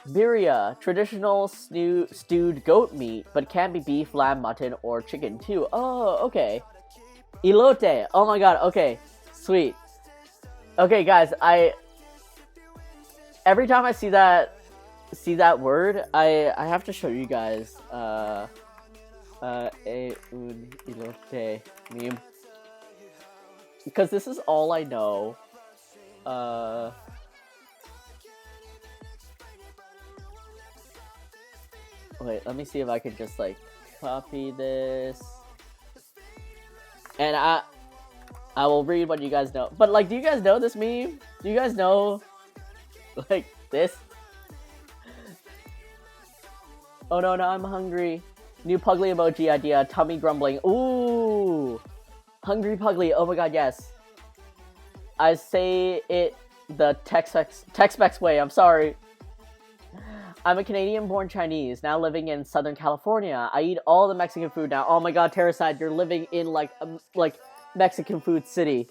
Birria, traditional stewed goat meat, but can be beef, lamb, mutton, or chicken too. Oh, okay. Elote. Oh my god, okay. Sweet. Okay, guys, every time I see that word, I have to show you guys un elote meme. Because this is all I know. Wait, let me see if I can just, like, copy this. And I will read what you guys know. But, like, do you guys know this meme? Do you guys know, like, this? Oh no, I'm hungry. New Pugly emoji idea, tummy grumbling. Ooh! Hungry Pugly, oh my god, yes. I say it the Tex-Mex way, I'm sorry. I'm a Canadian-born Chinese, now living in Southern California. I eat all the Mexican food now. Oh my god, Terracide, you're living in, like Mexican food city.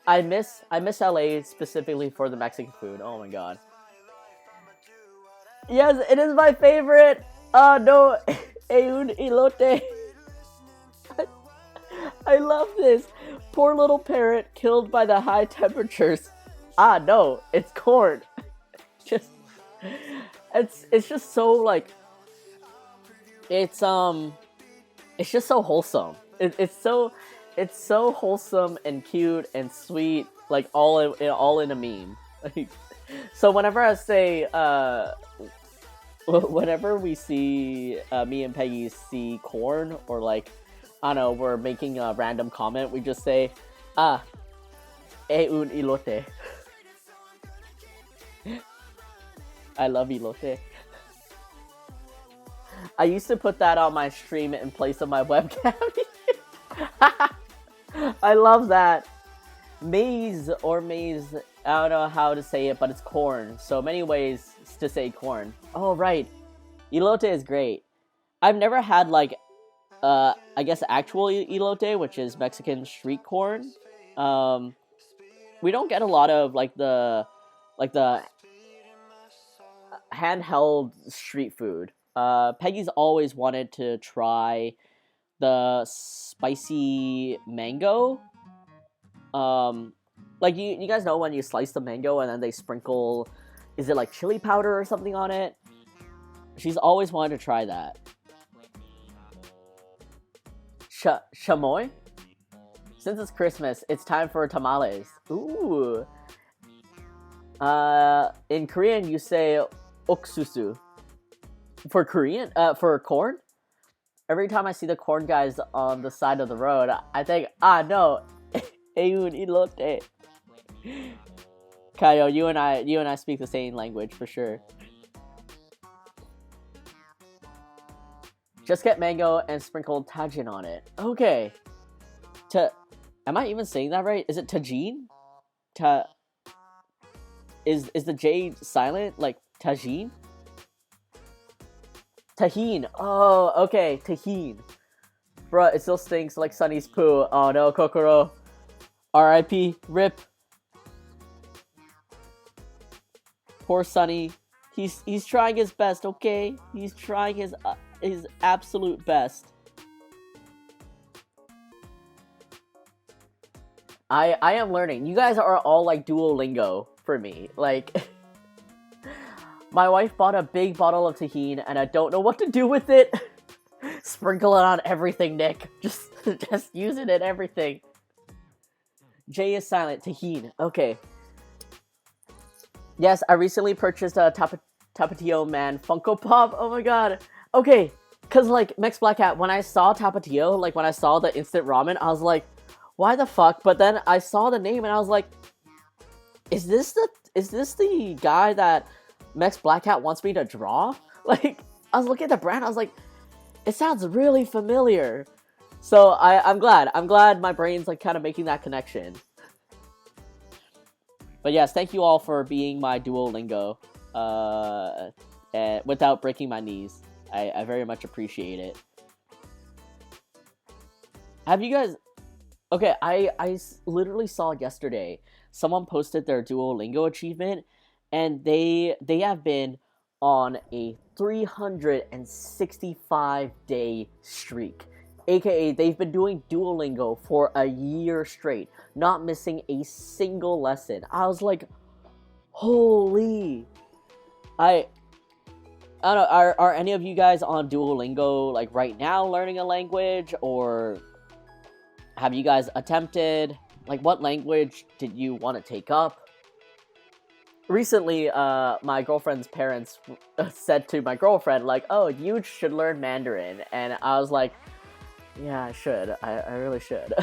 I miss LA specifically for the Mexican food. Oh my god. Yes, it is my favorite! Oh no, un elote. I love this. Poor little parrot killed by the high temperatures. Ah no, it's corn. It's just so, like, it's just so wholesome. It's so wholesome and cute and sweet, like all in a meme. Like, so whenever I say, whenever we see, me and Peggy see corn, or like, I don't know, we're making a random comment, we just say, ah, un ilote. I love elote. I used to put that on my stream in place of my webcam. I love that. Maize or maize, I don't know how to say it, but it's corn. So many ways to say corn. Oh, right. Elote is great. I've never had, like, I guess actual elote, which is Mexican street corn. We don't get a lot of, like the handheld street food. Peggy's always wanted to try the spicy mango. Like you guys know when you slice the mango and then they sprinkle, is it like chili powder or something on it? She's always wanted to try that. Chamoy? Since it's Christmas, it's time for tamales. Ooh. In Korean, you say oksusu. For Korean, for corn? Every time I see the corn guys on the side of the road, I think, no, Eun ilote. Kaio, you and I speak the same language for sure. Just get mango and sprinkle tajin on it. Okay. Am I even saying that right? Is it tajin? Is the J silent? Like tajin? Tahine. Oh, okay. Tahine. Bruh, it still stinks like Sunny's poo. Oh no, Kokoro. R.I.P. Rip. Poor Sunny. He's trying his best, okay? He's trying his absolute best. I am learning. You guys are all like Duolingo for me. Like, my wife bought a big bottle of tahine and I don't know what to do with it. Sprinkle it on everything, Nick. Just use it in everything. J is silent. Tahine. Okay. Yes, I recently purchased a Tapatio Man Funko Pop. Oh my god. Okay, cause like Mex Black Hat, when I saw Tapatio, like when I saw the instant ramen, I was like, why the fuck? But then I saw the name and I was like, is this the guy that Mex Black Hat wants me to draw? Like, I was looking at the brand, I was like, it sounds really familiar. So I'm glad my brain's like kind of making that connection. But yes, thank you all for being my Duolingo, without breaking my knees. I very much appreciate it. Have you guys... Okay, I literally saw yesterday, someone posted their Duolingo achievement, and they have been on a 365-day streak. AKA, they've been doing Duolingo for a year straight, not missing a single lesson. I was like, holy... I don't know, are any of you guys on Duolingo, like, right now learning a language, or have you guys attempted? Like, what language did you want to take up? Recently, my girlfriend's parents said to my girlfriend, like, oh, you should learn Mandarin, and I was like, yeah, I should. I really should.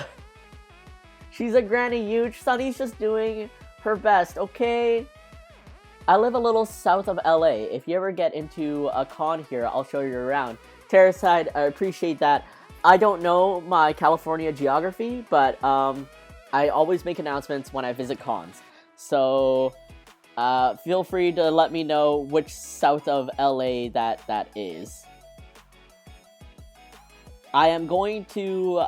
She's a granny huge. Sunny's just doing her best, okay? I live a little south of LA. If you ever get into a con here, I'll show you around. Terracide, I appreciate that. I don't know my California geography, but I always make announcements when I visit cons. So feel free to let me know which south of LA that is. I am going to,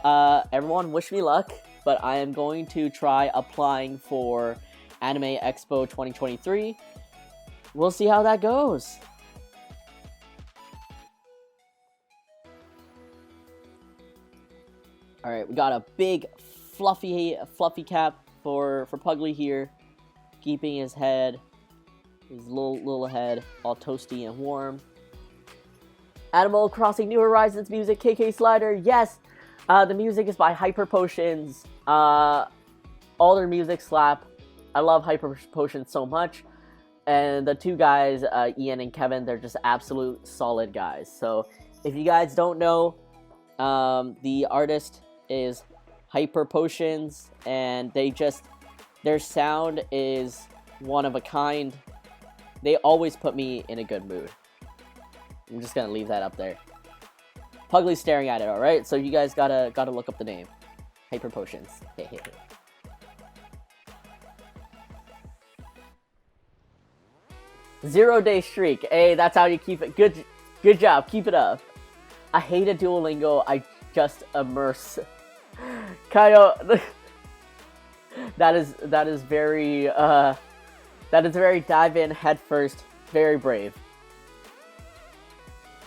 everyone wish me luck, but I am going to try applying for Anime Expo 2023. We'll see how that goes. Alright, we got a big fluffy cap for Pugly here, keeping his head, his little head, all toasty and warm. Animal Crossing New Horizons music, KK Slider, yes! The music is by Hyper Potions. All their music slap. I love Hyper Potion so much. And the two guys, Ian and Kevin, they're just absolute solid guys. So if you guys don't know, the artist is Hyper Potions, and their sound is one of a kind. They always put me in a good mood. I'm just gonna leave that up there. Puglie's staring at it, alright? So you guys gotta look up the name. Hyper Potions. 0-day streak. Hey, that's how you keep it. Good job. Keep it up. I hate a Duolingo. I just immerse. Kaio, that is very dive in head first. Very brave.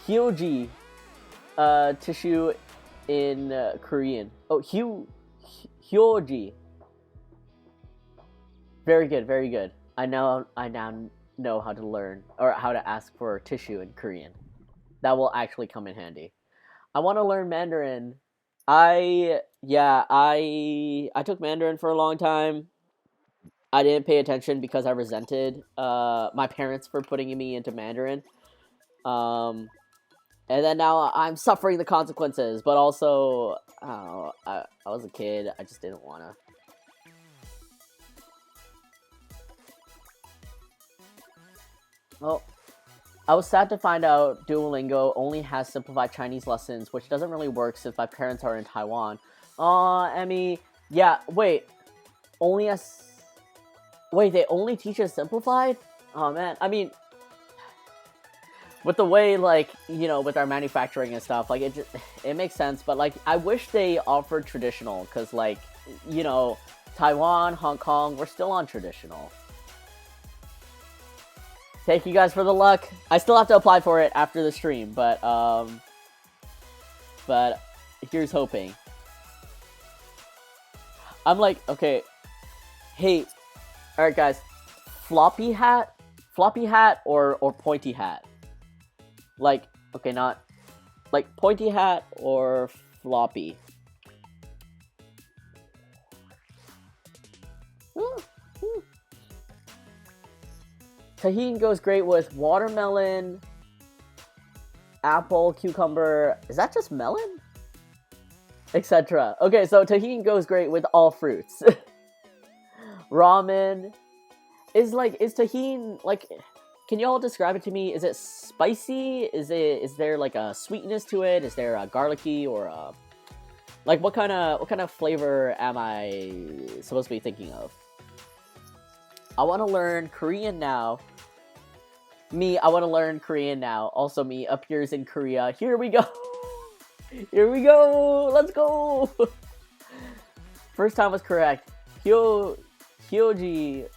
Hyoji, tissue in Korean. Oh, Hyoji. Very good, very good. I now know how to learn or how to ask for tissue in Korean. That will actually come in handy. I want to learn Mandarin. I took Mandarin for a long time. I didn't pay attention because I resented my parents for putting me into Mandarin. And then now I'm suffering the consequences, but also I was a kid. I just didn't want to. Well, I was sad to find out Duolingo only has simplified Chinese lessons, which doesn't really work since my parents are in Taiwan. Aw, Emmy. Yeah, wait. They only teach us simplified? Oh, man. I mean, with the way, like, you know, with our manufacturing and stuff, like, it makes sense. But, like, I wish they offered traditional, because, like, you know, Taiwan, Hong Kong, we're still on traditional. Thank you guys for the luck. I still have to apply for it after the stream, but here's hoping. I'm like, okay, hey, all right, guys, floppy hat, or pointy hat. Like, okay, not like pointy hat or floppy. Tahini goes great with watermelon, apple, cucumber. Is that just melon? Etc. Okay, so tahini goes great with all fruits. Ramen is tahini like? Can y'all describe it to me? Is it spicy? Is there like a sweetness to it? Is there a garlicky or a like what kind of flavor am I supposed to be thinking of? I want to learn Korean now. I want to learn Korean now. Also, me appears in Korea. Here we go. Here we go. Let's go. First time was correct. Hyoji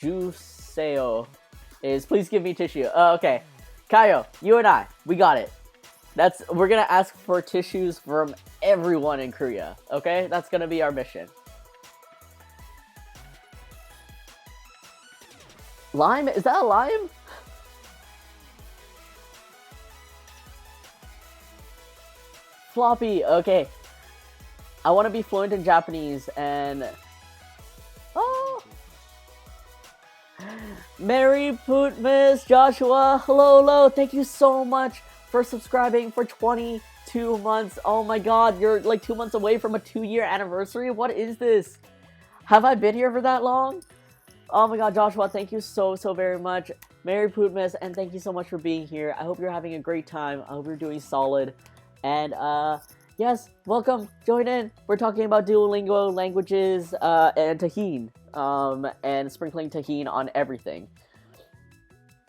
Juseo is please give me tissue. Okay. Kaio, you and I, we got it. We're gonna ask for tissues from everyone in Korea. Okay? That's gonna be our mission. Lime? Is that a lime? Floppy, okay. I want to be fluent in Japanese and... Oh! Mary Poot Miss Joshua, hello, thank you so much for subscribing for 22 months. Oh my god, you're like 2 months away from a 2-year anniversary? What is this? Have I been here for that long? Oh my god, Joshua, thank you so very much. Mary Poot Miss, and thank you so much for being here. I hope you're having a great time. I hope you're doing solid. And, yes, welcome, join in. We're talking about Duolingo languages, and tahini, and sprinkling tahini on everything.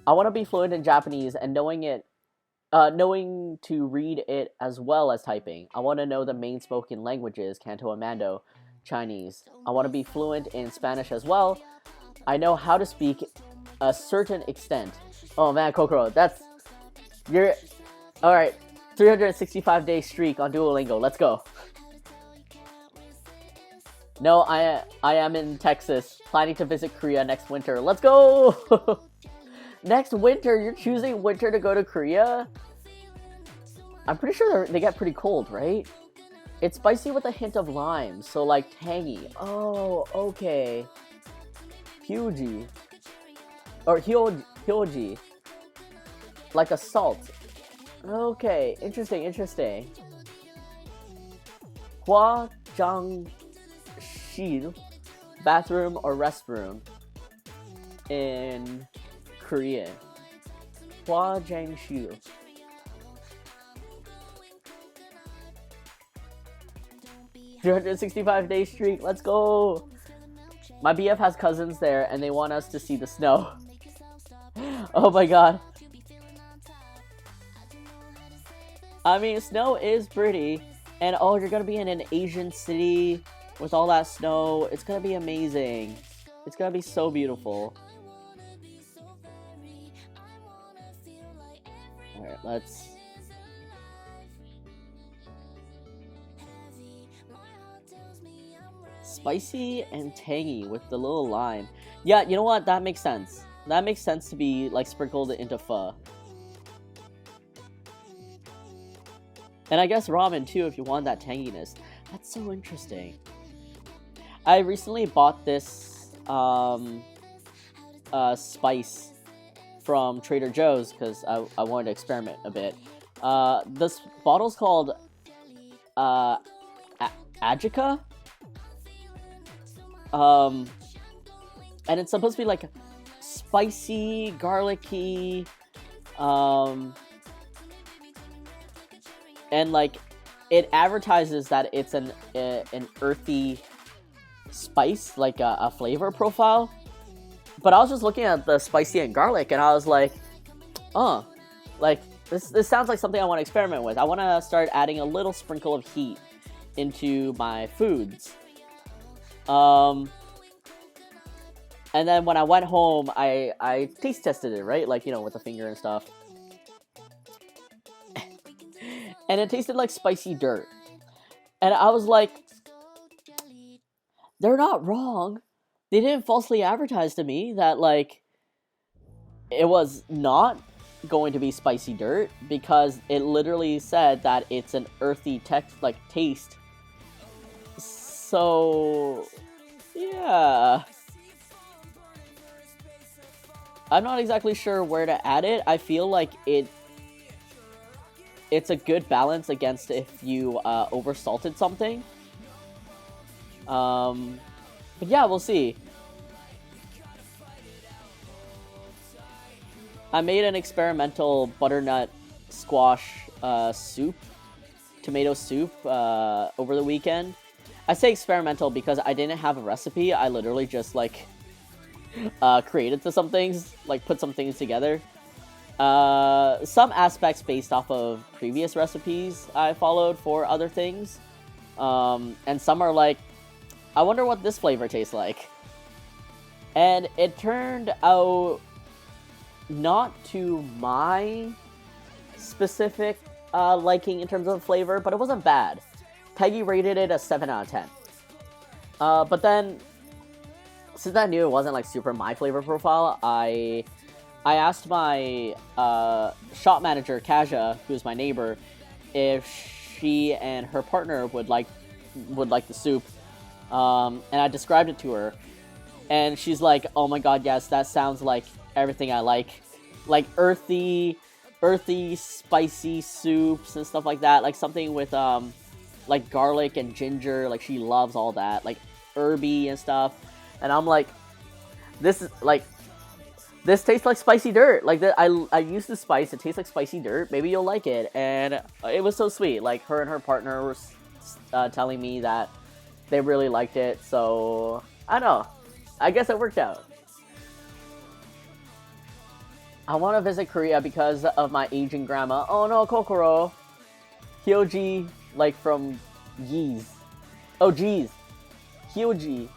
I want to be fluent in Japanese and knowing to read it as well as typing. I want to know the main spoken languages, Canto and Mando, Chinese. I want to be fluent in Spanish as well. I know how to speak a certain extent. Oh man, Kokoro, alright. 365-day streak on Duolingo. Let's go. No, I am in Texas, planning to visit Korea next winter. Let's go! Next winter? You're choosing winter to go to Korea? I'm pretty sure they get pretty cold, right? It's spicy with a hint of lime, so like tangy. Oh, okay. Hyuji. Or Hyoji. Like a salt. Okay, interesting, interesting. Hwajeongshil, bathroom or restroom in Korean. Hwajeongshil. $365-day streak. Let's go. My BF has cousins there, and they want us to see the snow. Oh my god. I mean, snow is pretty. And oh, you're gonna be in an Asian city with all that snow. It's gonna be amazing. It's gonna be so beautiful. Alright, let's... Spicy and tangy with the little lime. Yeah, you know what? That makes sense. That makes sense to be, like, sprinkled into pho. And I guess ramen, too, if you want that tanginess. That's so interesting. I recently bought this spice from Trader Joe's because I wanted to experiment a bit. This bottle's called Ajica. And it's supposed to be like spicy, garlicky, and like it advertises that it's an earthy spice, like a flavor profile. But I was just looking at the spicy and garlic, and I was like, like this sounds like something I want to experiment with. I want to start adding a little sprinkle of heat into my foods. And then when I went home, I taste tested it, right? Like, you know, with the finger and stuff. And it tasted like spicy dirt. And I was like, they're not wrong. They didn't falsely advertise to me that, like, it was not going to be spicy dirt, because it literally said that it's an earthy taste. So, yeah. I'm not exactly sure where to add it. I feel like it's a good balance against if you over-salted something. But yeah, we'll see. I made an experimental butternut squash soup, tomato soup, over the weekend. I say experimental because I didn't have a recipe. I literally just, like, created some things, like, put some things together. Some aspects based off of previous recipes I followed for other things. And some are like, I wonder what this flavor tastes like. And it turned out not to my specific liking in terms of flavor, but it wasn't bad. Peggy rated it a 7 out of 10. But then, since I knew it wasn't, like, super my flavor profile, I asked my shop manager, Kaja, who's my neighbor, if she and her partner would like the soup. And I described it to her. And she's like, oh my god, yes, that sounds like everything I like. Like, earthy, spicy soups and stuff like that. Like, something with, like, garlic and ginger. Like, she loves all that. Like, herby and stuff. And I'm like, this tastes like spicy dirt. Like, I used the spice. It tastes like spicy dirt. Maybe you'll like it. And it was so sweet. Like, her and her partner were telling me that they really liked it. So, I don't know. I guess it worked out. I want to visit Korea because of my aging grandma. Oh no, Kokoro. Hyoji, like from Yeez. Oh, geez. Hyoji.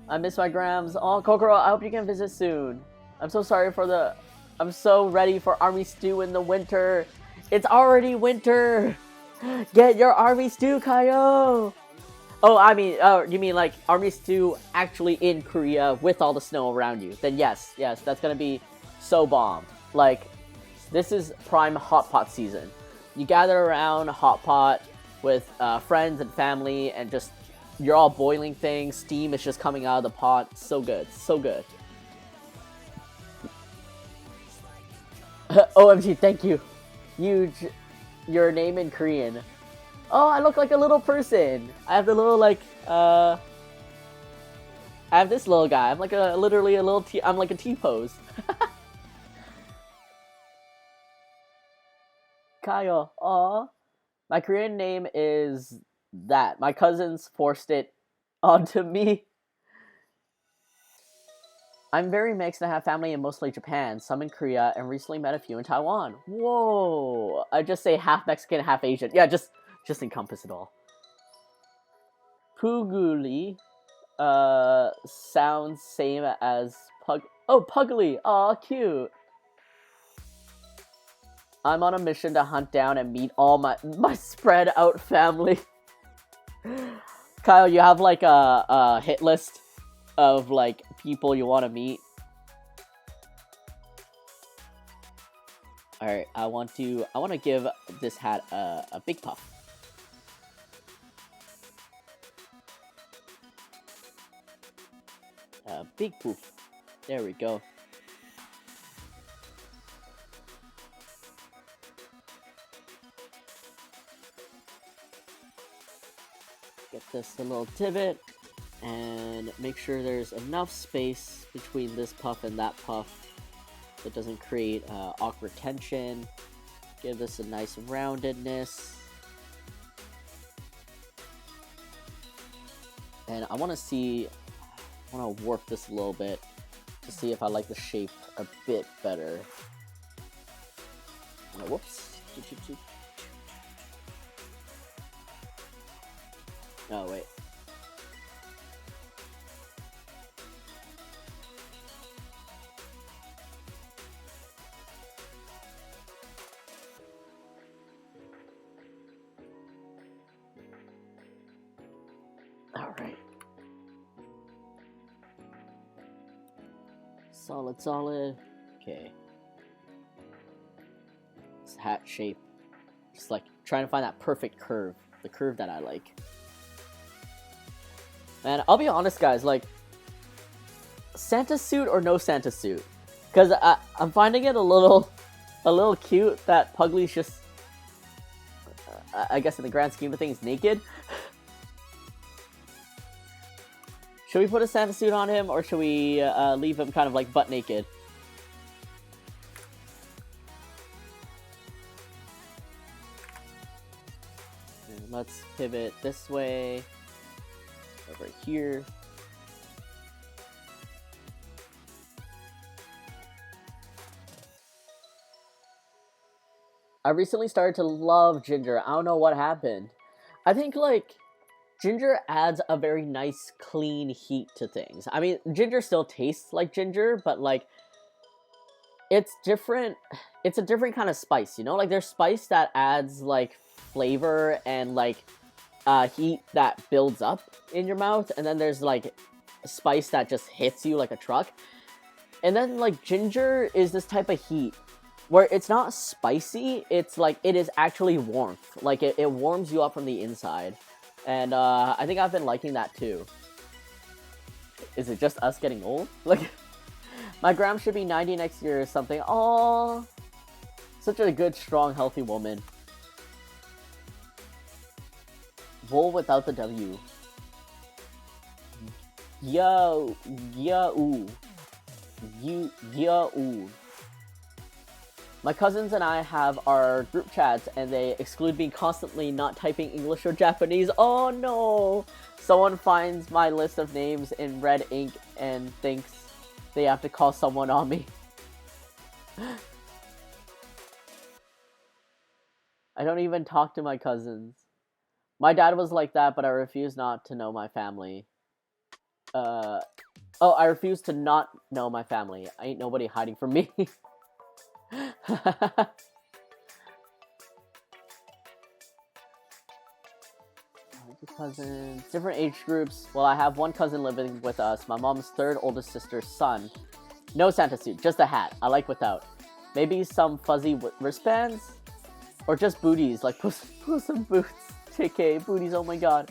I miss my grams. Oh, Kokoro, I hope you can visit soon. I'm so ready for army stew in the winter. It's already winter. Get your army stew, Kaio. Oh, I mean, you mean like army stew actually in Korea with all the snow around you? Then yes, that's gonna be so bomb. Like, this is prime hot pot season. You gather around a hot pot with friends and family and just you're all boiling things. Steam is just coming out of the pot. So good. So good. OMG, thank you. Huge. Your name in Korean. Oh, I look like a little person. I have the little, like, I have this little guy. I'm like literally a little T. I'm like a T-pose. Kyle. Aw. My Korean name is that. My cousins forced it onto me. I'm very mixed and have family in mostly Japan, some in Korea, and recently met a few in Taiwan. Whoa! I just say half Mexican, half Asian. Yeah, just encompass it all. Puguli, sounds same as Pug. Oh, Pugly! Aw, cute. I'm on a mission to hunt down and meet all my spread out family. Kyle, you have like a hit list of like people you want to meet. All right, I want to give this hat a big puff. A big poof. There we go. Get this a little divot and make sure there's enough space between this puff and that puff so it doesn't create awkward tension. Give this a nice roundedness. And I want to warp this a little bit to see if I like the shape a bit better. Oh, whoops. Oh, wait. Alright. Solid. Okay. This hat shape. Just like trying to find that perfect curve. The curve that I like. Man, I'll be honest, guys, like, Santa suit or no Santa suit? Because I'm finding it a little cute that Puglie's just, I guess in the grand scheme of things, naked. Should we put a Santa suit on him, or should we leave him kind of like butt naked? And let's pivot this way. Over here. I recently started to love ginger. I don't know what happened. I think, like, ginger adds a very nice, clean heat to things. I mean, ginger still tastes like ginger, but, like, it's different. It's a different kind of spice, you know? Like, there's spice that adds, like, flavor and, like, heat that builds up in your mouth, and then there's like spice that just hits you like a truck. And then like ginger is this type of heat where it's not spicy, it's like it is actually warmth. Like it warms you up from the inside. And I think I've been liking that too. Is it just us getting old? Like my gram should be 90 next year or something. Oh, such a good, strong, healthy woman. Wool without the W. Yo, ooh. Ooh. My cousins and I have our group chats, and they exclude me constantly not typing English or Japanese. Oh no! Someone finds my list of names in red ink and thinks they have to call someone on me. I don't even talk to my cousins. My dad was like that, but I refuse not to know my family. I refuse to not know my family. I ain't nobody hiding from me. Cousins, different age groups. Well, I have one cousin living with us. My mom's third oldest sister's son. No Santa suit, just a hat. I like without. Maybe some fuzzy wristbands? Or just booties, like Puss in Boots. JK, booties, oh my god.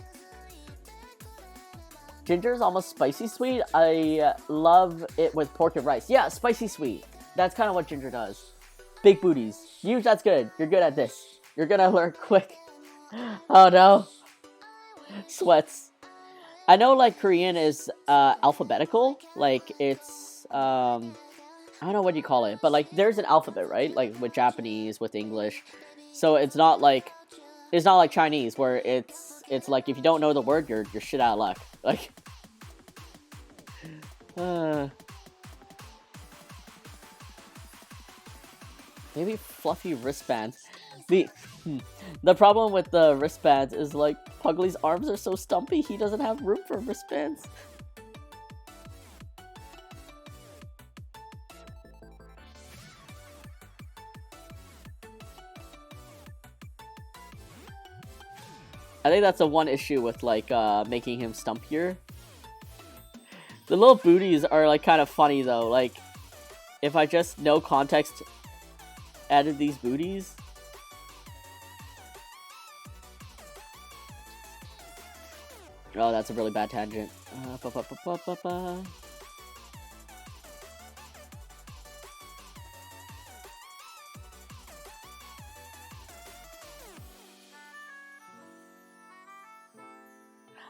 Ginger is almost spicy sweet. I love it with pork and rice. Yeah, spicy sweet. That's kind of what ginger does. Big booties. Huge, that's good. You're good at this. You're gonna learn quick. Oh no. Sweats. I know like Korean is alphabetical. Like it's I don't know what you call it, but like there's an alphabet, right? Like with Japanese, with English. So it's not like Chinese where it's like if you don't know the word, you're shit out of luck. Like maybe fluffy wristbands. The problem with the wristbands is like Puglie's arms are so stumpy, he doesn't have room for wristbands. I think that's the one issue with like making him stumpier. The little booties are like kind of funny though. Like if I just no context added these booties. Oh, that's a really bad tangent.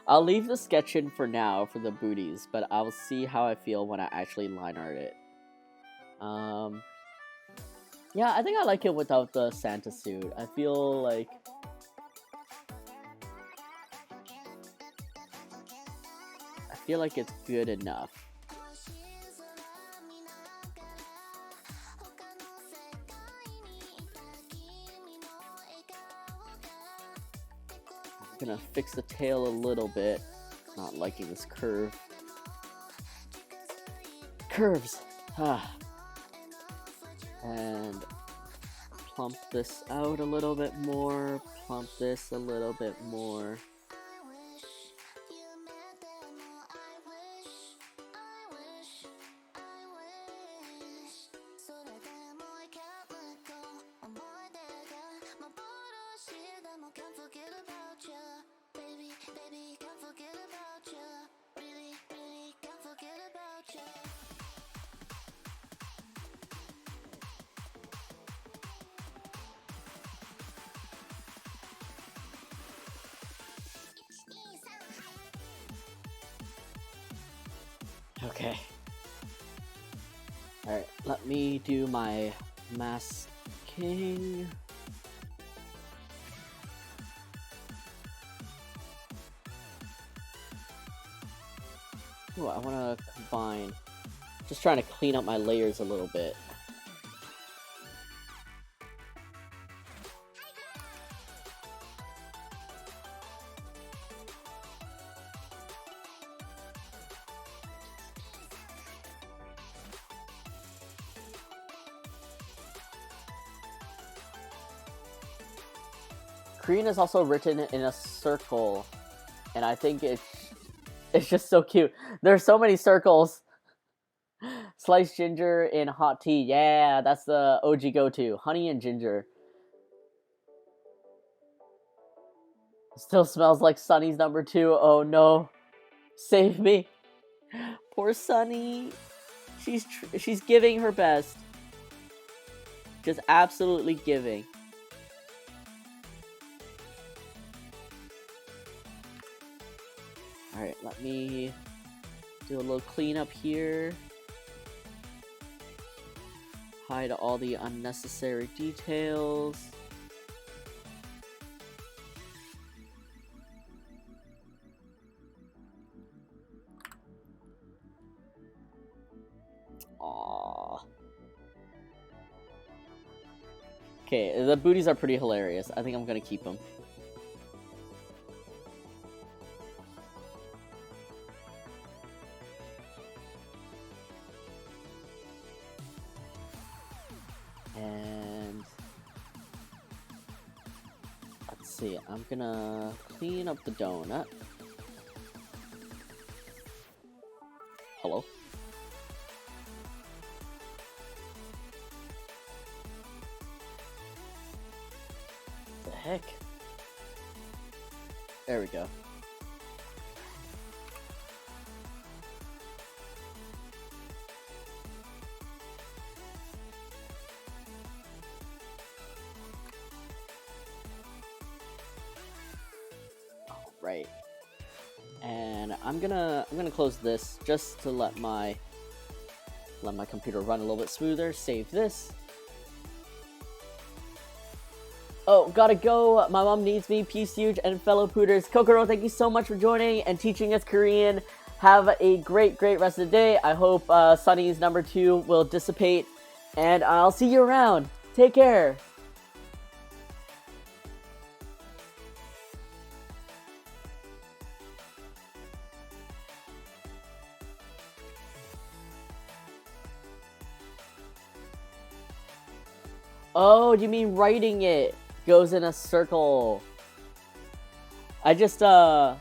I'll leave the sketch in for now for the booties, but I'll see how I feel when I actually line art it. Yeah, I think I like it without the Santa suit. I feel like it's good enough. I'm gonna fix the tail a little bit. Not liking this curve. Curves! And plump this out a little bit more. Plump this a little bit more. Okay. Alright, let me do my masking. Ooh, I want to combine. Just trying to clean up my layers a little bit. Korean is also written in a circle, and I think it's just so cute. There's so many circles. Sliced ginger in hot tea. Yeah, that's the OG go-to. Honey and ginger. Still smells like Sunny's number 2. Oh no. Save me. Poor Sunny. She's giving her best. Just absolutely giving. Alright, let me do a little cleanup here. Hide all the unnecessary details. Aww. Okay, the booties are pretty hilarious. I think I'm gonna keep them. And let's see, I'm gonna clean up the donut. Hello? The heck? There we go. right. And I'm gonna close this just to let my computer run a little bit smoother. Save this. Oh, gotta go. My mom needs me. Peace, huge, and fellow Pooters. Kokoro, thank you so much for joining and teaching us Korean. Have a great rest of the day. I hope Sunny's number 2 will dissipate, and I'll see you around. Take care. Oh, do you mean writing it goes in a circle? I just, oh,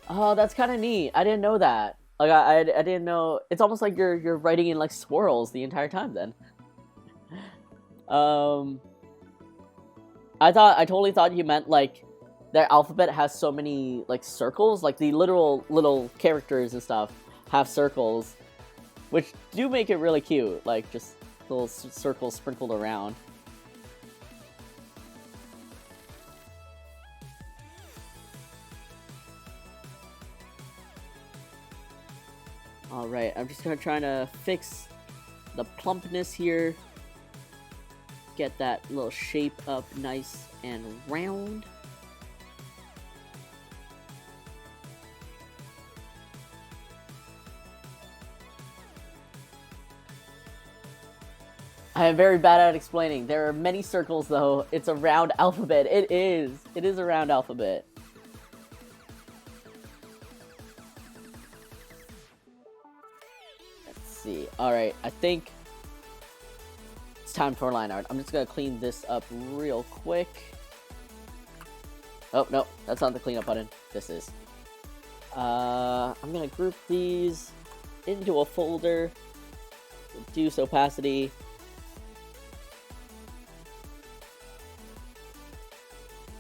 that's kind of neat. I didn't know that. Like, I didn't know. It's almost like you're writing in, like, swirls the entire time, then. I totally thought you meant, like, their alphabet has so many, like, circles. Like, the literal little characters and stuff have circles, which do make it really cute. Like, just little circles sprinkled around. Alright, I'm just gonna try to fix the plumpness here. Get that little shape up nice and round. I am very bad at explaining. There are many circles though. It's a round alphabet. It is. It is a round alphabet. Alright, I think it's time for line art. I'm just gonna clean this up real quick. Oh, no, that's not the cleanup button. This is. I'm gonna group these into a folder. Reduce opacity.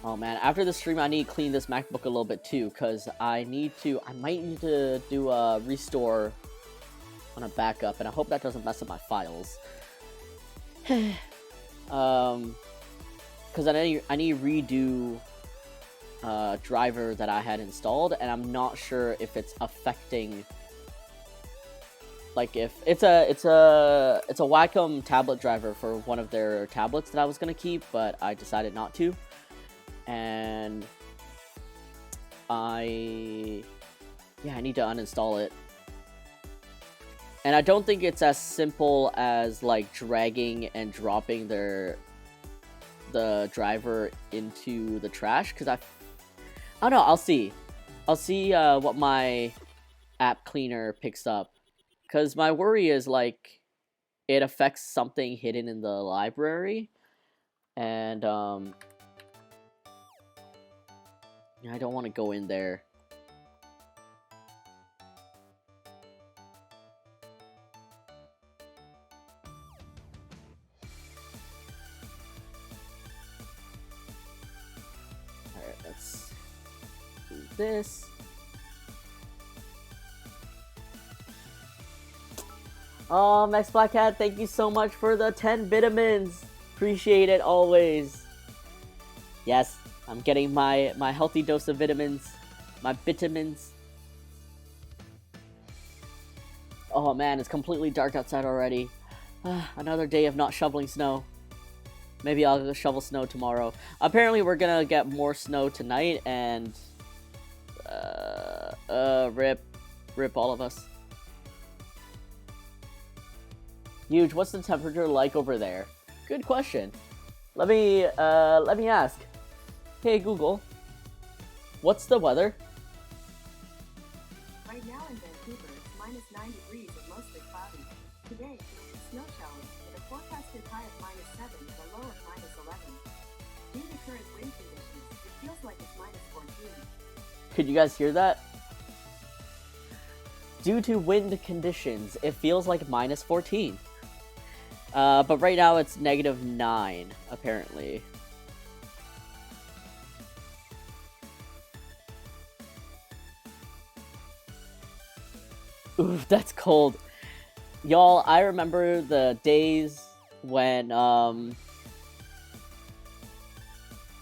Oh man, after the stream I need to clean this MacBook a little bit too, because I might need to do a restore on a backup, and I hope that doesn't mess up my files. Because I need to redo driver that I had installed, and I'm not sure if it's affecting. Like, if it's a Wacom tablet driver for one of their tablets that I was gonna keep, but I decided not to, and I need to uninstall it. And I don't think it's as simple as, like, dragging and dropping the driver into the trash, because I don't know, I'll see what my app cleaner picks up, because my worry is, like, it affects something hidden in the library, and I don't want to go in there. This. Oh, Max Black Hat, thank you so much for the 10 vitamins. Appreciate it always. Yes, I'm getting my healthy dose of vitamins. My vitamins. Oh man, it's completely dark outside already. Another day of not shoveling snow. Maybe I'll go shovel snow tomorrow. Apparently we're gonna get more snow tonight, and rip all of us. Huge, what's the temperature like over there? Good question. Let me ask. Hey Google, what's the weather? Right now in Vancouver, it's minus 9 degrees and mostly cloudy. Today, there will be snow showers with a forecasted high of minus 7 and a low of minus 11. Due to current wind conditions, it feels like it's minus 14. Could you guys hear that? Due to wind conditions, it feels like minus 14. But right now it's negative 9, apparently. Oof, that's cold. Y'all, I remember the days when,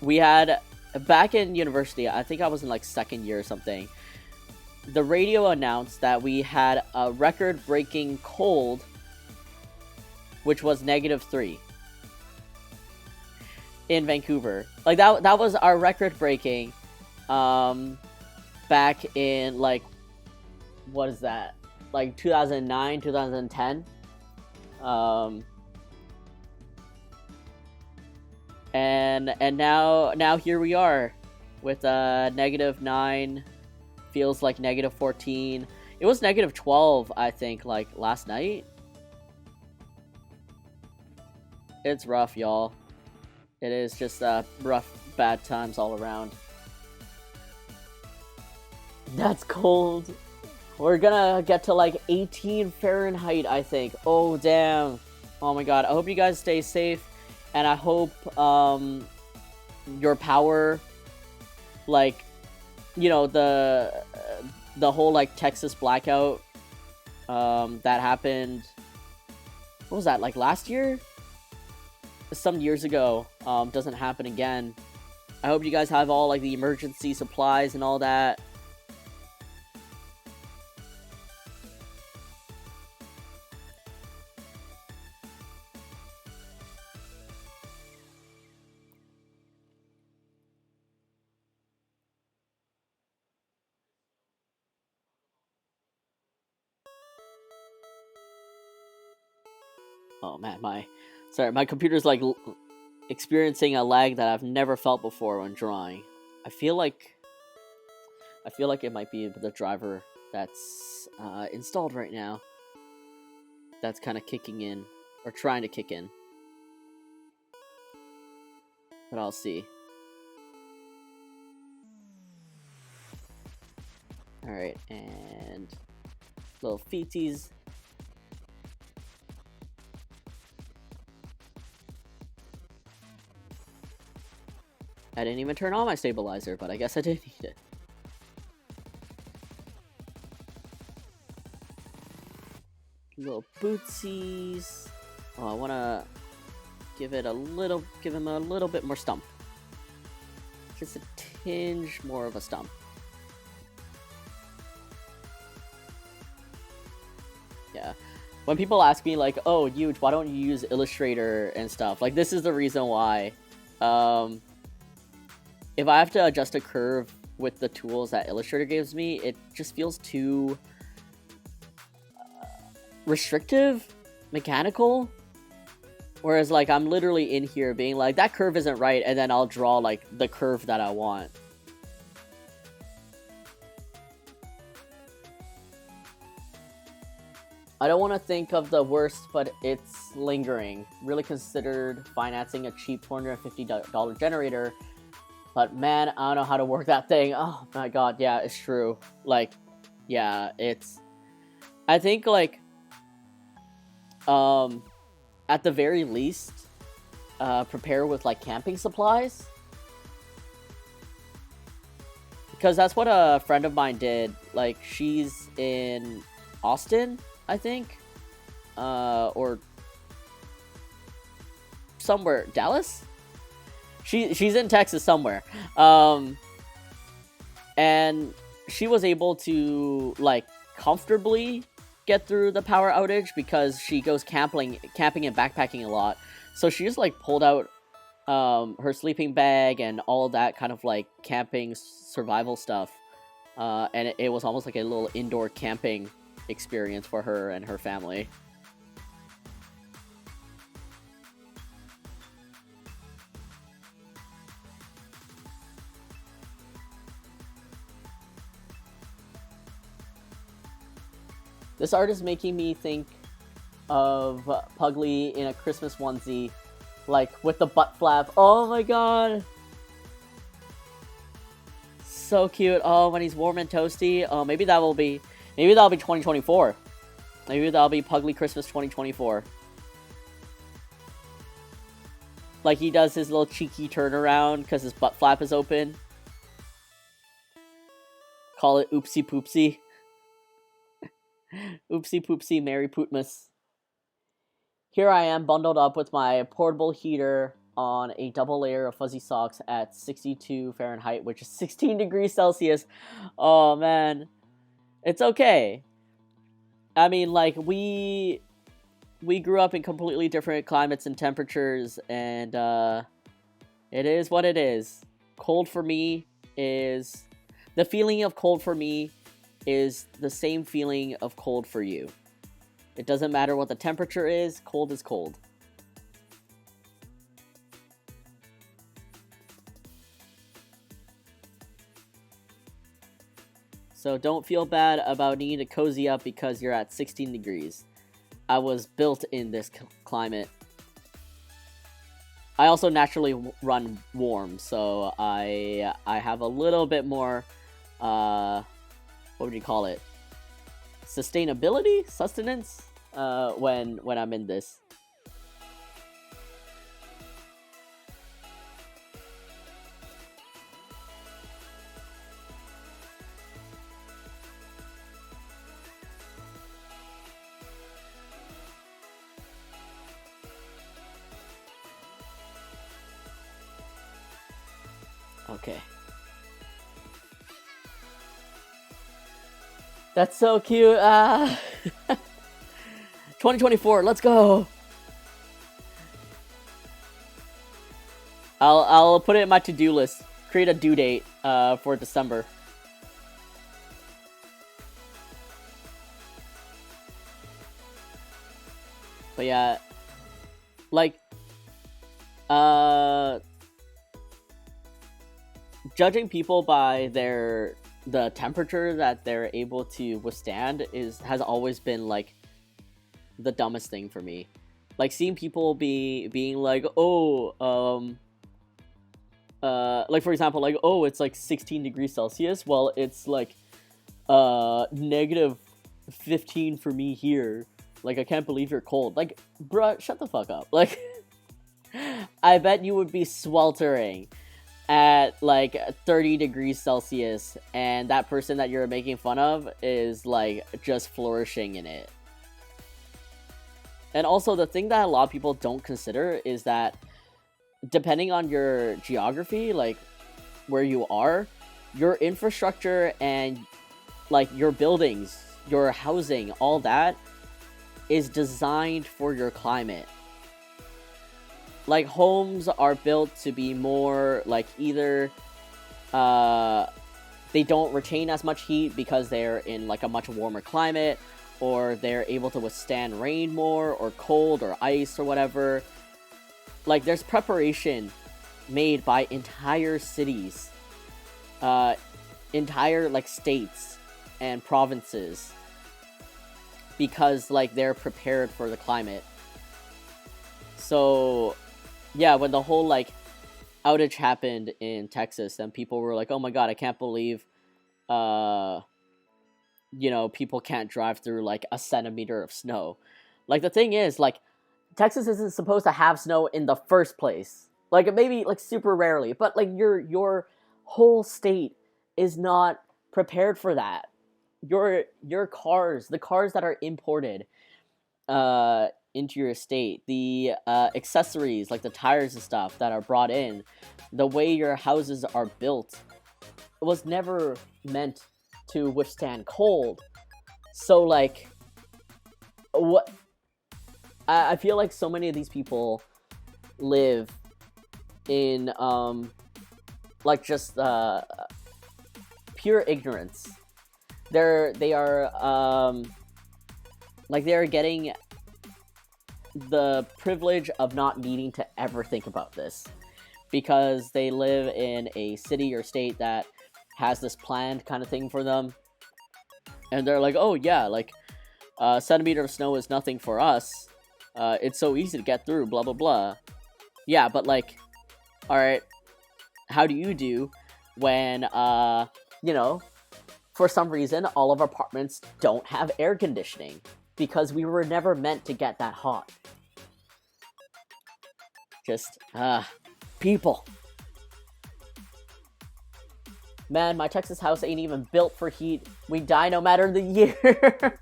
we had back in university, I think I was in like second year or something. The radio announced that we had a record-breaking cold, which was -3 in Vancouver. Like that was our record-breaking. Back in like, what is that? Like 2009, 2010. And now here we are with -9, feels like -14. It was -12, I think, like last night. It's rough, y'all. It is just rough, bad times all around. That's cold. We're gonna get to like 18 Fahrenheit, I think. Oh, damn. Oh my god. I hope you guys stay safe. And I hope your power, like, you know, the whole like Texas blackout that happened. What was that, like last year? Some years ago, doesn't happen again. I hope you guys have all like the emergency supplies and all that. Oh man, my computer's like experiencing a lag that I've never felt before when drawing. I feel like it might be the driver that's installed right now that's kind of kicking in, or trying to kick in. But I'll see. Alright, and little feeties. I didn't even turn on my stabilizer, but I guess I did need it. Little bootsies. Oh, I want to give him a little bit more stump. Just a tinge more of a stump. Yeah. When people ask me like, "Oh, Huge, why don't you use Illustrator and stuff?" Like, this is the reason why. If I have to adjust a curve with the tools that Illustrator gives me, it just feels too restrictive, mechanical. Whereas, like, I'm literally in here being like, that curve isn't right, and then I'll draw, like, the curve that I want. I don't want to think of the worst, but it's lingering. Really considered financing a cheap $450 generator. But man, I don't know how to work that thing. Oh my god, yeah, it's true. Like, yeah, it's... I think, like, at the very least, prepare with, like, camping supplies. Because that's what a friend of mine did. Like, she's in Austin, I think. Or somewhere. Dallas? She's in Texas somewhere. And she was able to, like, comfortably get through the power outage because she goes camping and backpacking a lot. So she just, like, pulled out her sleeping bag and all that kind of, like, camping survival stuff. And it was almost like a little indoor camping experience for her and her family. This art is making me think of Puglie in a Christmas onesie, like with the butt flap. Oh my god! So cute. Oh, when he's warm and toasty. Oh, maybe that'll be 2024. Maybe that'll be Puglie Christmas 2024. Like he does his little cheeky turnaround because his butt flap is open. Call it oopsie poopsie. Oopsie poopsie Merry Pootmas. Here I am bundled up with my portable heater, on a double layer of fuzzy socks at 62 Fahrenheit, which is 16 degrees Celsius. Oh man, it's okay. I mean, like, we grew up in completely different climates and temperatures, and it is what it is. Cold for me is... The feeling of cold for me is the same feeling of cold for you. It doesn't matter what the temperature is, cold is cold. So don't feel bad about needing to cozy up because you're at 16 degrees. I was built in this climate. I also naturally run warm, so I have a little bit more, what would you call it? Sustainability? Sustenance? When I'm in this. Okay. That's so cute. 2024, let's go. I'll put it in my to-do list. Create a due date for December. But yeah, like judging people by the temperature that they're able to withstand has always been like the dumbest thing for me. Like seeing people being like, oh, like for example, like, oh, it's like 16 degrees Celsius. Well, it's like negative 15 for me here. Like, I can't believe you're cold. Like, bruh, shut the fuck up. Like, I bet you would be sweltering at like 30 degrees Celsius, and that person that you're making fun of is like just flourishing in it. And also, the thing that a lot of people don't consider is that depending on your geography, like where you are, your infrastructure and like your buildings, your housing, all that is designed for your climate. Like, homes are built to be more, like, either, they don't retain as much heat because they're in, like, a much warmer climate, or they're able to withstand rain more, or cold, or ice, or whatever. Like, there's preparation made by entire cities, entire, like, states and provinces, because, like, they're prepared for the climate. So yeah, when the whole, like, outage happened in Texas, and people were like, oh my god, I can't believe, you know, people can't drive through, like, a centimeter of snow. Like, the thing is, like, Texas isn't supposed to have snow in the first place. Like, maybe, like, super rarely, but, like, your whole state is not prepared for that. Your cars, the cars that are imported, into your state, the accessories like the tires and stuff that are brought in, the way your houses are built, it was never meant to withstand cold. So like, what I feel like so many of these people live in like just pure ignorance. They are like they're getting the privilege of not needing to ever think about this because they live in a city or state that has this planned kind of thing for them, and they're like, oh yeah, like a centimeter of snow is nothing for us, it's so easy to get through, blah blah blah. Yeah, but like, all right, how do you do when you know, for some reason all of our apartments don't have air conditioning because we were never meant to get that hot? Just, people. Man, my Texas house ain't even built for heat. We die no matter the year.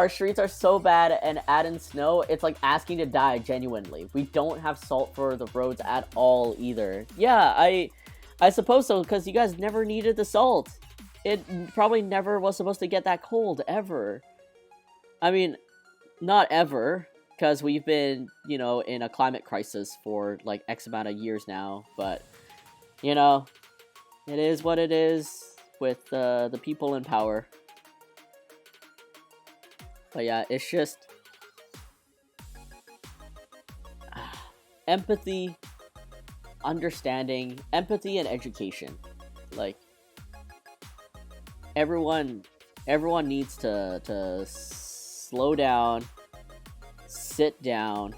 our streets are so bad, and add in snow, it's like asking to die genuinely. We don't have salt for the roads at all either. Yeah, I suppose so, because you guys never needed the salt. It probably never was supposed to get that cold, ever. I mean, not ever, because we've been, you know, in a climate crisis for, like, X amount of years now, but, you know, it is what it is with the people in power. But yeah, it's just empathy, understanding, empathy and education. Like, everyone needs to slow down, sit down,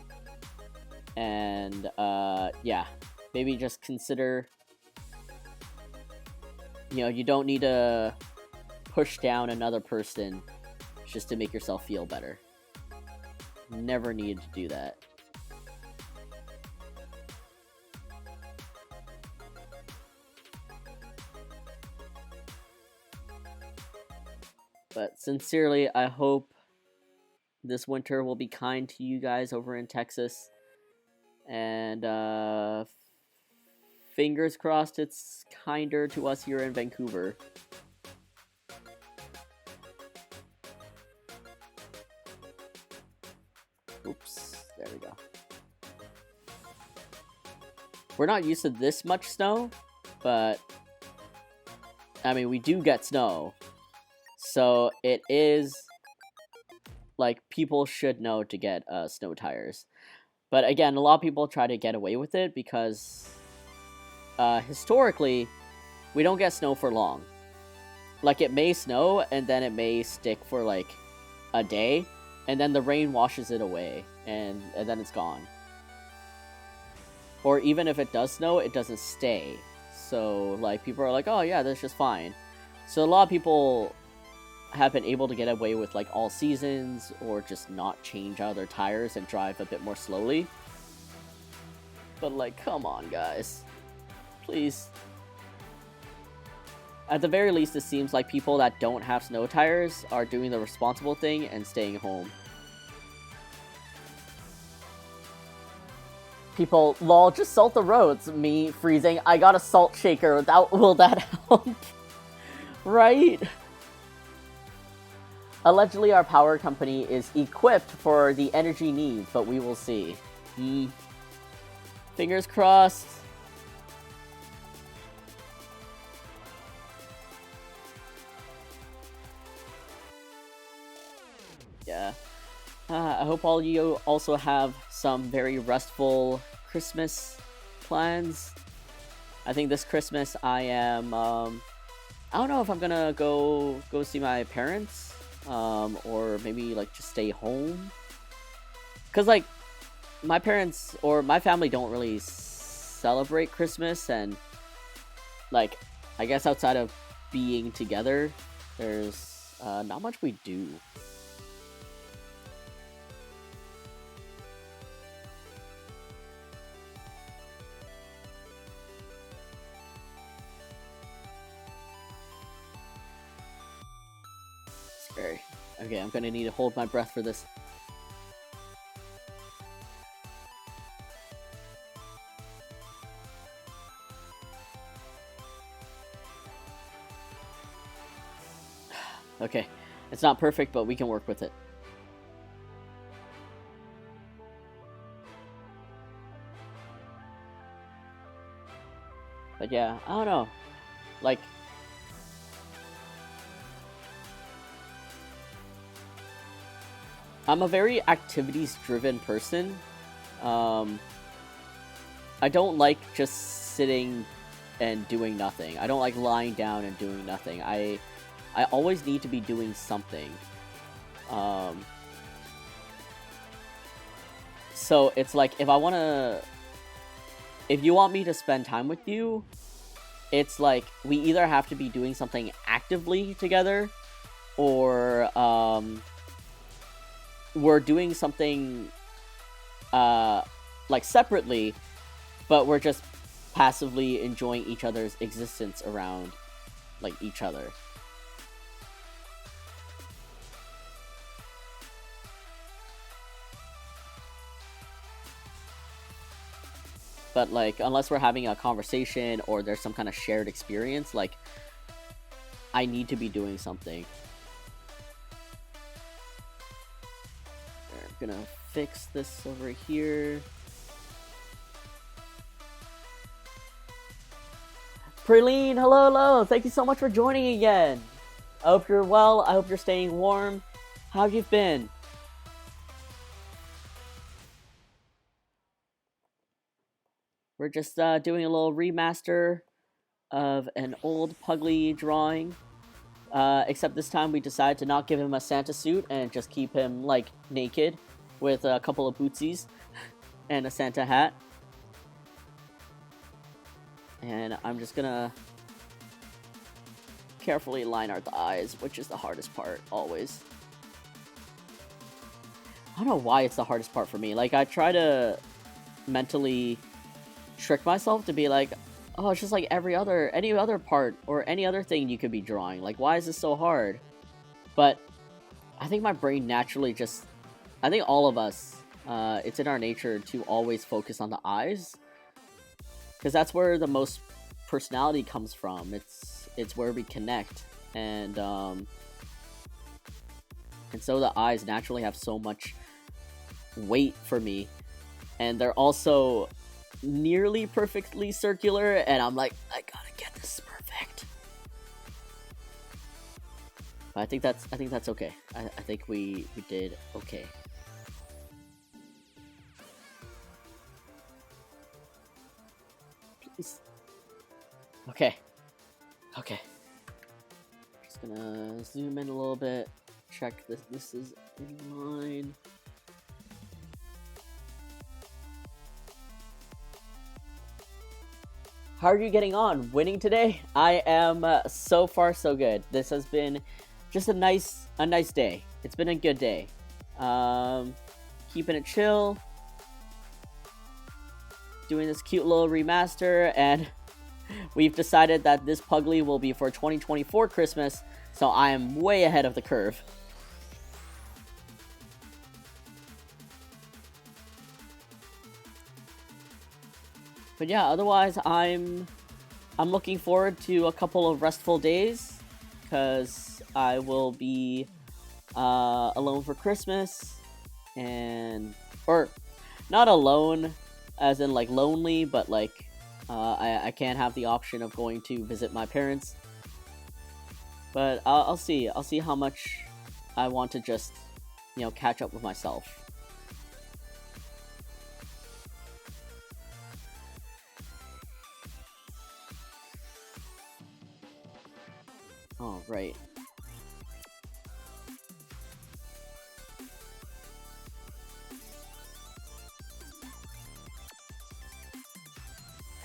and yeah, maybe just consider, you know, you don't need to push down another person just to make yourself feel better. Never need to do that. But sincerely, I hope this winter will be kind to you guys over in Texas. And fingers crossed it's kinder to us here in Vancouver. Oops, there we go. We're not used to this much snow, but I mean, we do get snow. So it is, like, people should know to get snow tires. But again, a lot of people try to get away with it because historically, we don't get snow for long. Like, it may snow and then it may stick for like a day, and then the rain washes it away, and then it's gone. Or even if it does snow, it doesn't stay. So, like, people are like, oh yeah, that's just fine. So a lot of people have been able to get away with, like, all seasons, or just not change out their tires and drive a bit more slowly. But, like, come on, guys. Please. At the very least, it seems like people that don't have snow tires are doing the responsible thing and staying home. People, lol, just salt the roads. Me freezing, I got a salt shaker. Will that help? Right? Allegedly, our power company is equipped for the energy needs, but we will see. Fingers crossed. Yeah. I hope all you also have some very restful Christmas plans. I think this Christmas I am, I don't know if I'm gonna go see my parents, or maybe, like, just stay home. Cause, like, my parents or my family don't really celebrate Christmas, and, like, I guess outside of being together, there's not much we do. Scary. Okay, I'm gonna need to hold my breath for this. Okay, it's not perfect, but we can work with it. But yeah, I don't know. Like, I'm a very activities-driven person. I don't like just sitting and doing nothing. I don't like lying down and doing nothing. I always need to be doing something. So it's like, if you want me to spend time with you, it's like we either have to be doing something actively together, or we're doing something like separately, but we're just passively enjoying each other's existence around, like, each other. But like, unless we're having a conversation or there's some kind of shared experience, like, I need to be doing something. I'm gonna fix this over here. Praline, hello. Thank you so much for joining again. I hope you're well. I hope you're staying warm. How have you been? We're just doing a little remaster of an old Pugly drawing. Except this time we decided to not give him a Santa suit and just keep him, like, naked with a couple of bootsies and a Santa hat. And I'm just gonna carefully line out the eyes, which is the hardest part, always. I don't know why it's the hardest part for me. Like, I try to mentally trick myself to be like, oh, it's just like any other part or any other thing you could be drawing. Like, why is this so hard? But I think my brain naturally just, I think all of us, it's in our nature to always focus on the eyes, because that's where the most personality comes from. It's where we connect, and so the eyes naturally have so much weight for me, and they're also nearly perfectly circular, and I'm like, I gotta get this perfect. But I think that's okay. I think we did okay. Please. Okay. Just gonna zoom in a little bit. Check this is in line. How are you getting on? Winning today? I am so far so good. This has been just a nice day. It's been a good day. Keeping it chill. Doing this cute little remaster, and we've decided that this Pugly will be for 2024 Christmas, so I am way ahead of the curve. But yeah, otherwise I'm looking forward to a couple of restful days, because I will be alone for Christmas, or not alone as in like lonely, but like I can't have the option of going to visit my parents. But I'll see how much I want to just, catch up with myself. Oh, right.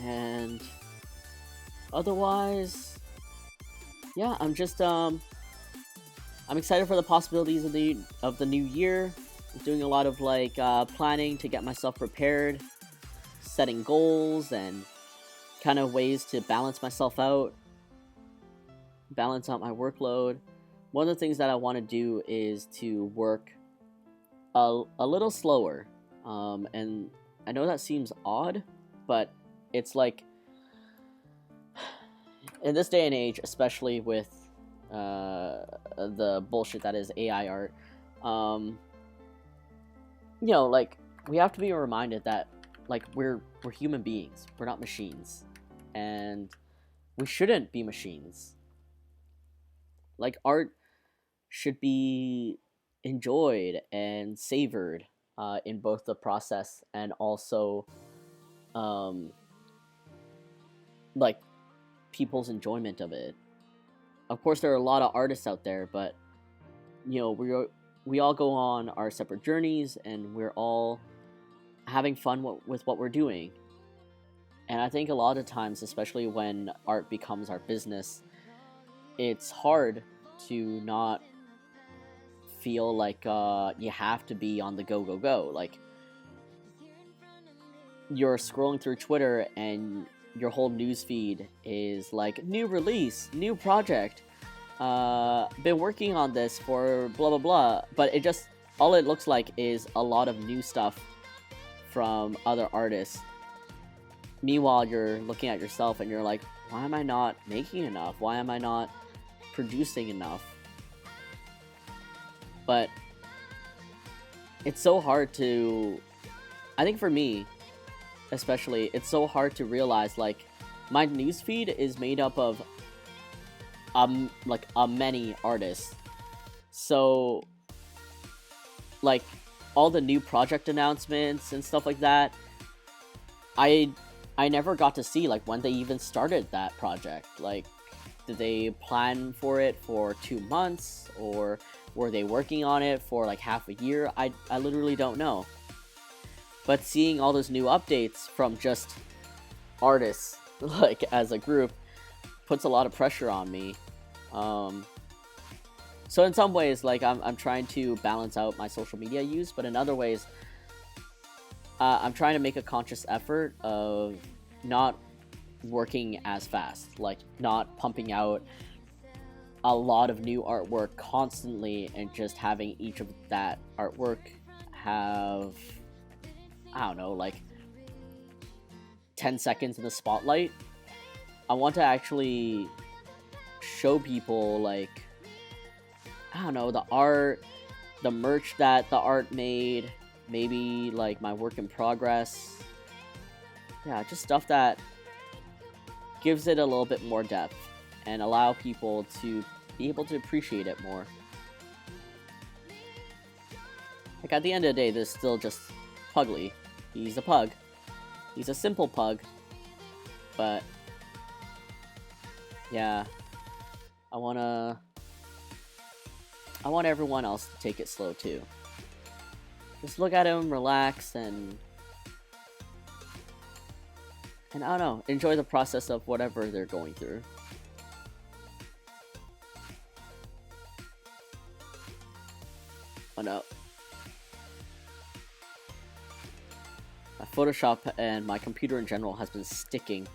And otherwise, yeah, I'm just I'm excited for the possibilities of the new year. I'm doing a lot of like planning to get myself prepared, setting goals, and kind of ways to balance myself out, balance out my workload. One of the things that I want to do is to work a little slower, and I know that seems odd, but it's like, in this day and age, especially with the bullshit that is AI art, like, we have to be reminded that, like, we're human beings, we're not machines, and we shouldn't be machines. Like, art should be enjoyed and savored in both the process and also like people's enjoyment of it. Of course, there are a lot of artists out there, but we all go on our separate journeys, and we're all having fun with what we're doing. And I think a lot of times, especially when art becomes our business, it's hard to not feel like you have to be on the go. Like, you're scrolling through Twitter and your whole newsfeed is like, new release, new project, been working on this for blah blah blah, but all it looks like is a lot of new stuff from other artists. meanwhile, you're looking at yourself and you're like, why am I not making enough? Why am I not producing enough? But it's so hard to, I think for me, especially, it's so hard to realize, like, my newsfeed is made up of, many artists. So, like, all the new project announcements and stuff like that, I never got to see, like, when they even started that project. Like, did they plan for it for 2 months, or were they working on it for, like, half a year? I literally don't know. But seeing all those new updates from just artists, like, as a group, puts a lot of pressure on me. So in some ways, like, I'm trying to balance out my social media use, but in other ways, I'm trying to make a conscious effort of not working as fast, like, not pumping out a lot of new artwork constantly and just having each of that artwork have, I don't know, like 10 seconds in the spotlight. I want to actually show people, like, I don't know, the art, the merch that the art made, maybe like my work in progress. Yeah, just stuff that gives it a little bit more depth and allow people to be able to appreciate it more. Like, at the end of the day, this is still just Pugly. He's a pug. He's a simple pug. But yeah, I want everyone else to take it slow too. Just look at him, relax, and I don't know, enjoy the process of whatever they're going through. Oh no. My Photoshop and my computer in general has been sticking.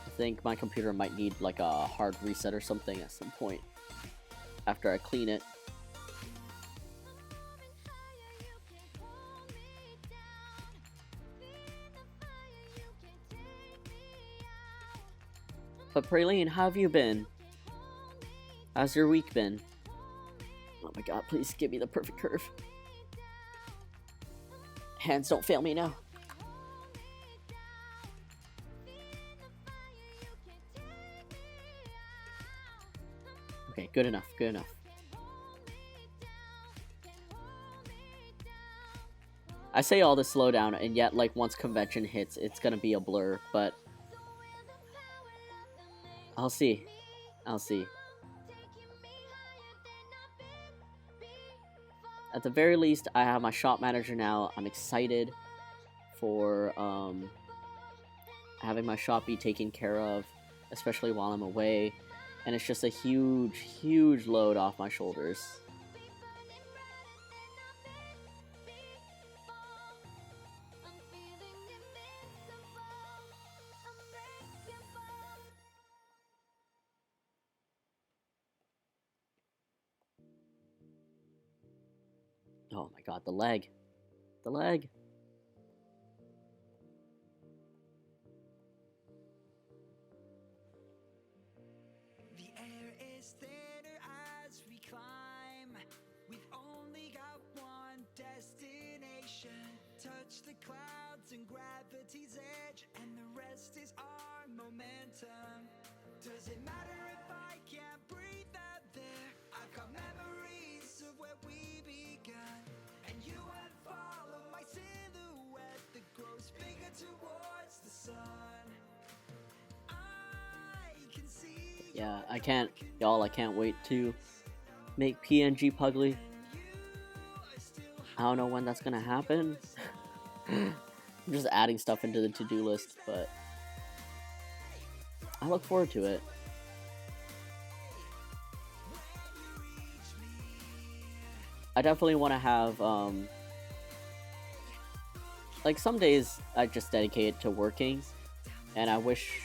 I think my computer might need like a hard reset or something at some point after I clean it. But Praline, how have you been? How's your week been? Oh my god, please give me the perfect curve. Hands don't fail me now. Okay, good enough, good enough. I say all this slow down, and yet, like, once convention hits, it's gonna be a blur, but I'll see. I'll see. At the very least, I have my shop manager now. I'm excited for having my shop be taken care of, especially while I'm away. And it's just a huge, huge load off my shoulders. Oh my god, the leg. The leg. The air is thinner as we climb. We've only got one destination. Touch the clouds and gravity's edge, and the rest is our momentum. Does it matter if I can't breathe out there? I've got memories of where we began, and you unfollow my silhouette that grows bigger towards the sun. I can see. Yeah, I can't, y'all, I can't wait to make PNG Pugly. I don't know when that's gonna happen. I'm just adding stuff into the to-do list, but I look forward to it. I definitely want to have, like, some days I just dedicate to working, and I wish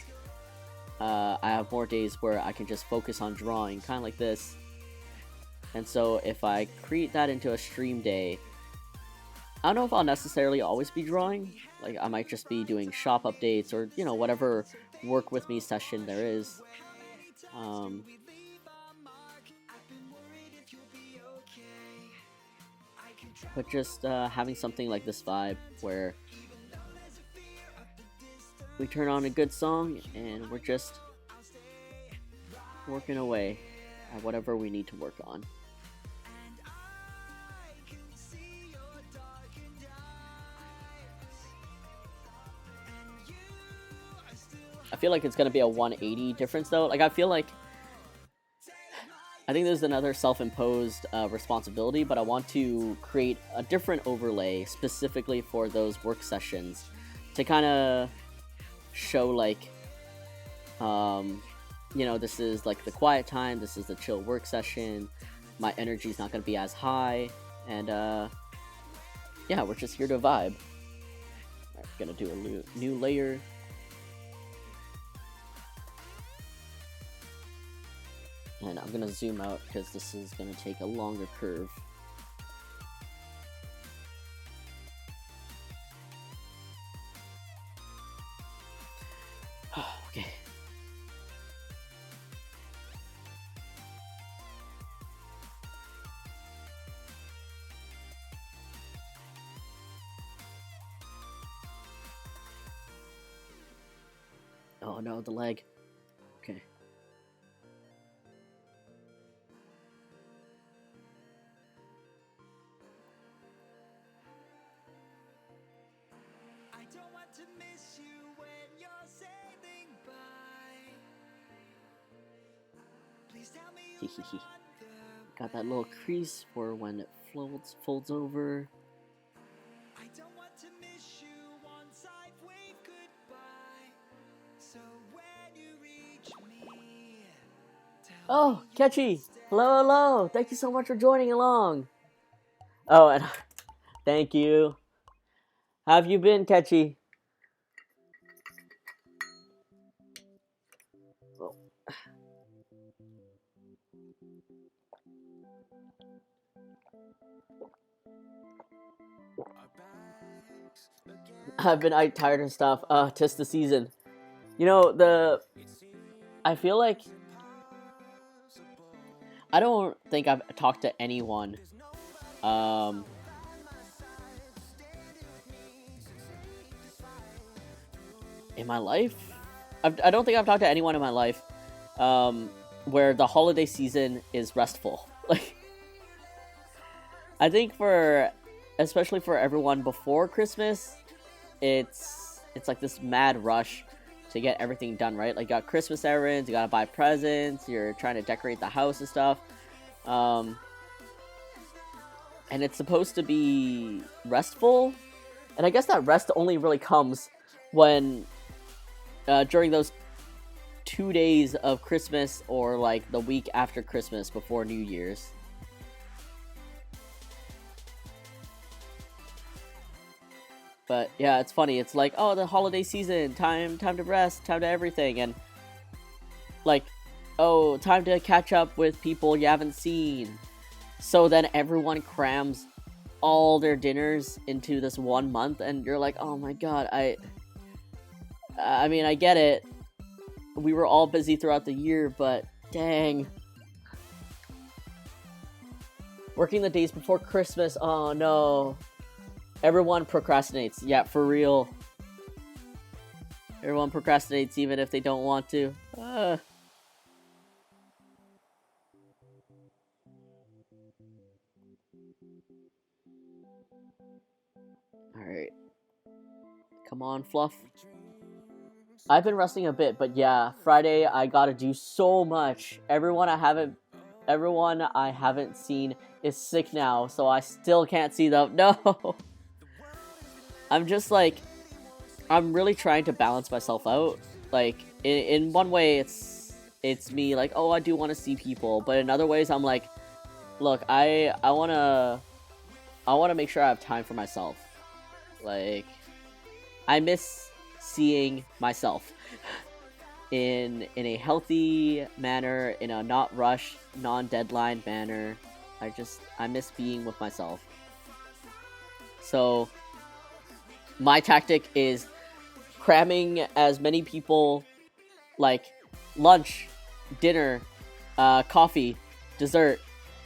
I have more days where I can just focus on drawing, kind of like this. And so if I create that into a stream day, I don't know if I'll necessarily always be drawing. Like, I might just be doing shop updates or, you know, whatever work with me session there is. But just having something like this vibe where we turn on a good song and we're just working away at whatever we need to work on. I feel like it's gonna be a 180 difference though. Like, I think there's another self-imposed responsibility, but I want to create a different overlay specifically for those work sessions to kind of show, like, you know, this is like the quiet time, this is the chill work session, my energy's not gonna be as high, and yeah, we're just here to vibe. Alright, gonna do a new layer. And I'm gonna zoom out because this is gonna take a longer curve. Okay. Oh no, the leg. Okay. To miss you when you're sailing by. Please tell me you Got that little crease for when it folds over. I don't want to miss you once I've waved goodbye. So when you reach me, Oh, Catchy! Hello, hello! Thank you so much for joining along! Oh, and thank you. How have you been, Catchy? Oh. I've been tired of stuff. Tis the season. You know, I feel like I don't think I've talked to anyone in my life. I don't think I've talked to anyone in my life where the holiday season is restful. Like, I think especially for everyone before Christmas, it's like this mad rush to get everything done, right? Like, you got Christmas errands, you gotta buy presents, you're trying to decorate the house and stuff. And it's supposed to be restful, and I guess that rest only really comes when during those 2 days of Christmas, or like the week after Christmas before New Year's. But yeah, it's funny. It's like, oh, the holiday season, time to rest, time to everything, and like, oh, time to catch up with people you haven't seen. So then everyone crams all their dinners into this 1 month, and you're like, oh my god, I mean, I get it. We were all busy throughout the year, but dang. Working the days before Christmas, oh no. Everyone procrastinates. Yeah, for real. Everyone procrastinates even if they don't want to. Alright. Come on, Fluff. I've been resting a bit, but yeah, Friday I gotta do so much. Everyone I haven't seen is sick now, so I still can't see them. No! I'm just like, I'm really trying to balance myself out. Like, in one way, it's me like, oh, I do want to see people, but in other ways, I'm like, look, I wanna make sure I have time for myself. Like, I miss seeing myself in a healthy manner, in a not rushed, non-deadline manner. I miss being with myself. So my tactic is cramming as many people, like lunch, dinner, coffee, dessert,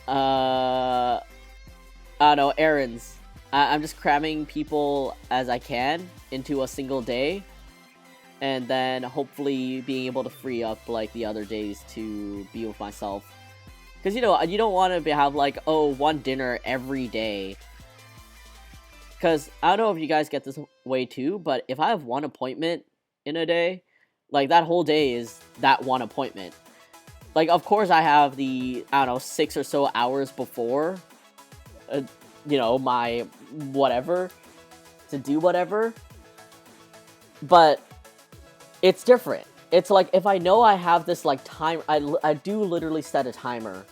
I don't know, errands. I'm just cramming people as I can into a single day, and then hopefully being able to free up like the other days to be with myself. Because you don't want to have like, oh, one dinner every day. Because I don't know if you guys get this way too, but if I have one appointment in a day, like that whole day is that one appointment. Like, of course I have the, I don't know, 6 or so hours before, my whatever, to do whatever. But it's different. It's like, if I know I have this, like, time, I do literally set a timer,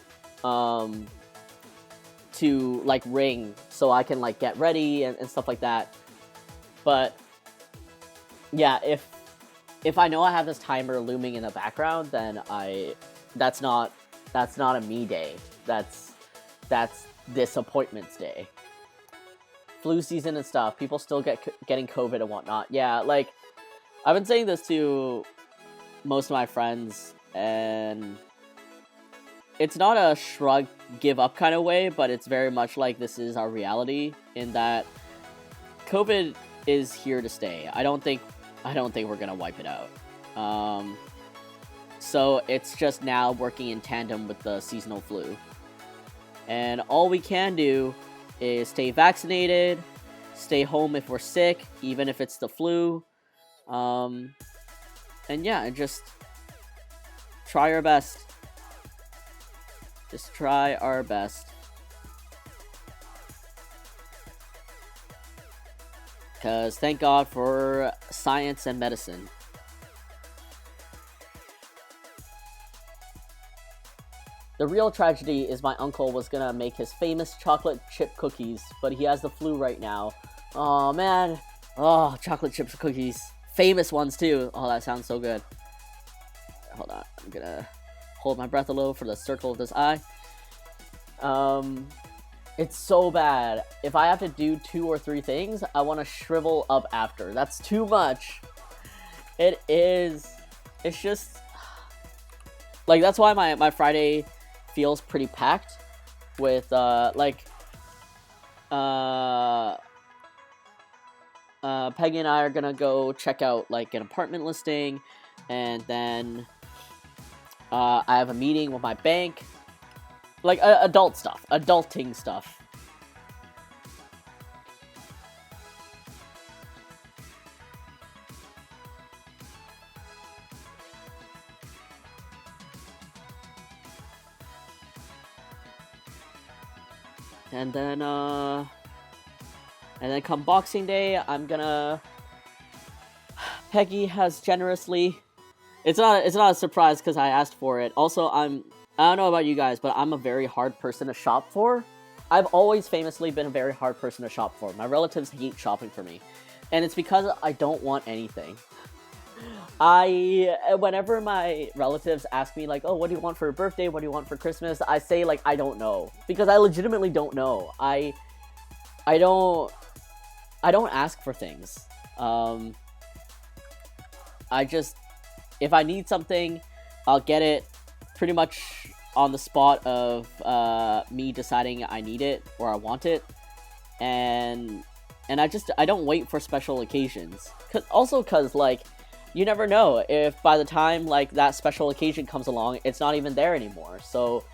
to, like, ring, so I can, like, get ready and stuff like that. But, yeah, if I know I have this timer looming in the background, then that's not a me day. That's disappointments day. Flu season and stuff, people still getting COVID and whatnot. Yeah, like, I've been saying this to most of my friends, and it's not a shrug, give up kind of way, but it's very much like this is our reality, in that COVID is here to stay. I don't think we're gonna wipe it out. So it's just now working in tandem with the seasonal flu. And all we can do is stay vaccinated, stay home if we're sick, even if it's the flu. And yeah, and just try our best. Just try our best. Because thank God for science and medicine. The real tragedy is my uncle was gonna make his famous chocolate chip cookies, but he has the flu right now. Oh man. Oh, chocolate chips cookies. Famous ones too. Oh, that sounds so good. Hold on. I'm gonna hold my breath a little for the circle of this eye. It's so bad. If I have to do 2 or 3 things, I want to shrivel up after. That's too much. It is. It's just, like, that's why my Friday feels pretty packed with, Peggy and I are gonna go check out, like, an apartment listing, and then, I have a meeting with my bank. Like, adulting stuff. And then come Boxing Day, I'm gonna... Peggy has generously... It's not a surprise because I asked for it. Also, I don't know about you guys, but I'm a very hard person to shop for. I've always famously been a very hard person to shop for. My relatives hate shopping for me. And it's because I don't want anything. Whenever my relatives ask me, like, oh, what do you want for your birthday? What do you want for Christmas? I say, like, I don't know. Because I legitimately don't know. I don't ask for things. If I need something, I'll get it pretty much on the spot of me deciding I need it or I want it, and I don't wait for special occasions. Cause like, you never know if by the time like that special occasion comes along, it's not even there anymore. So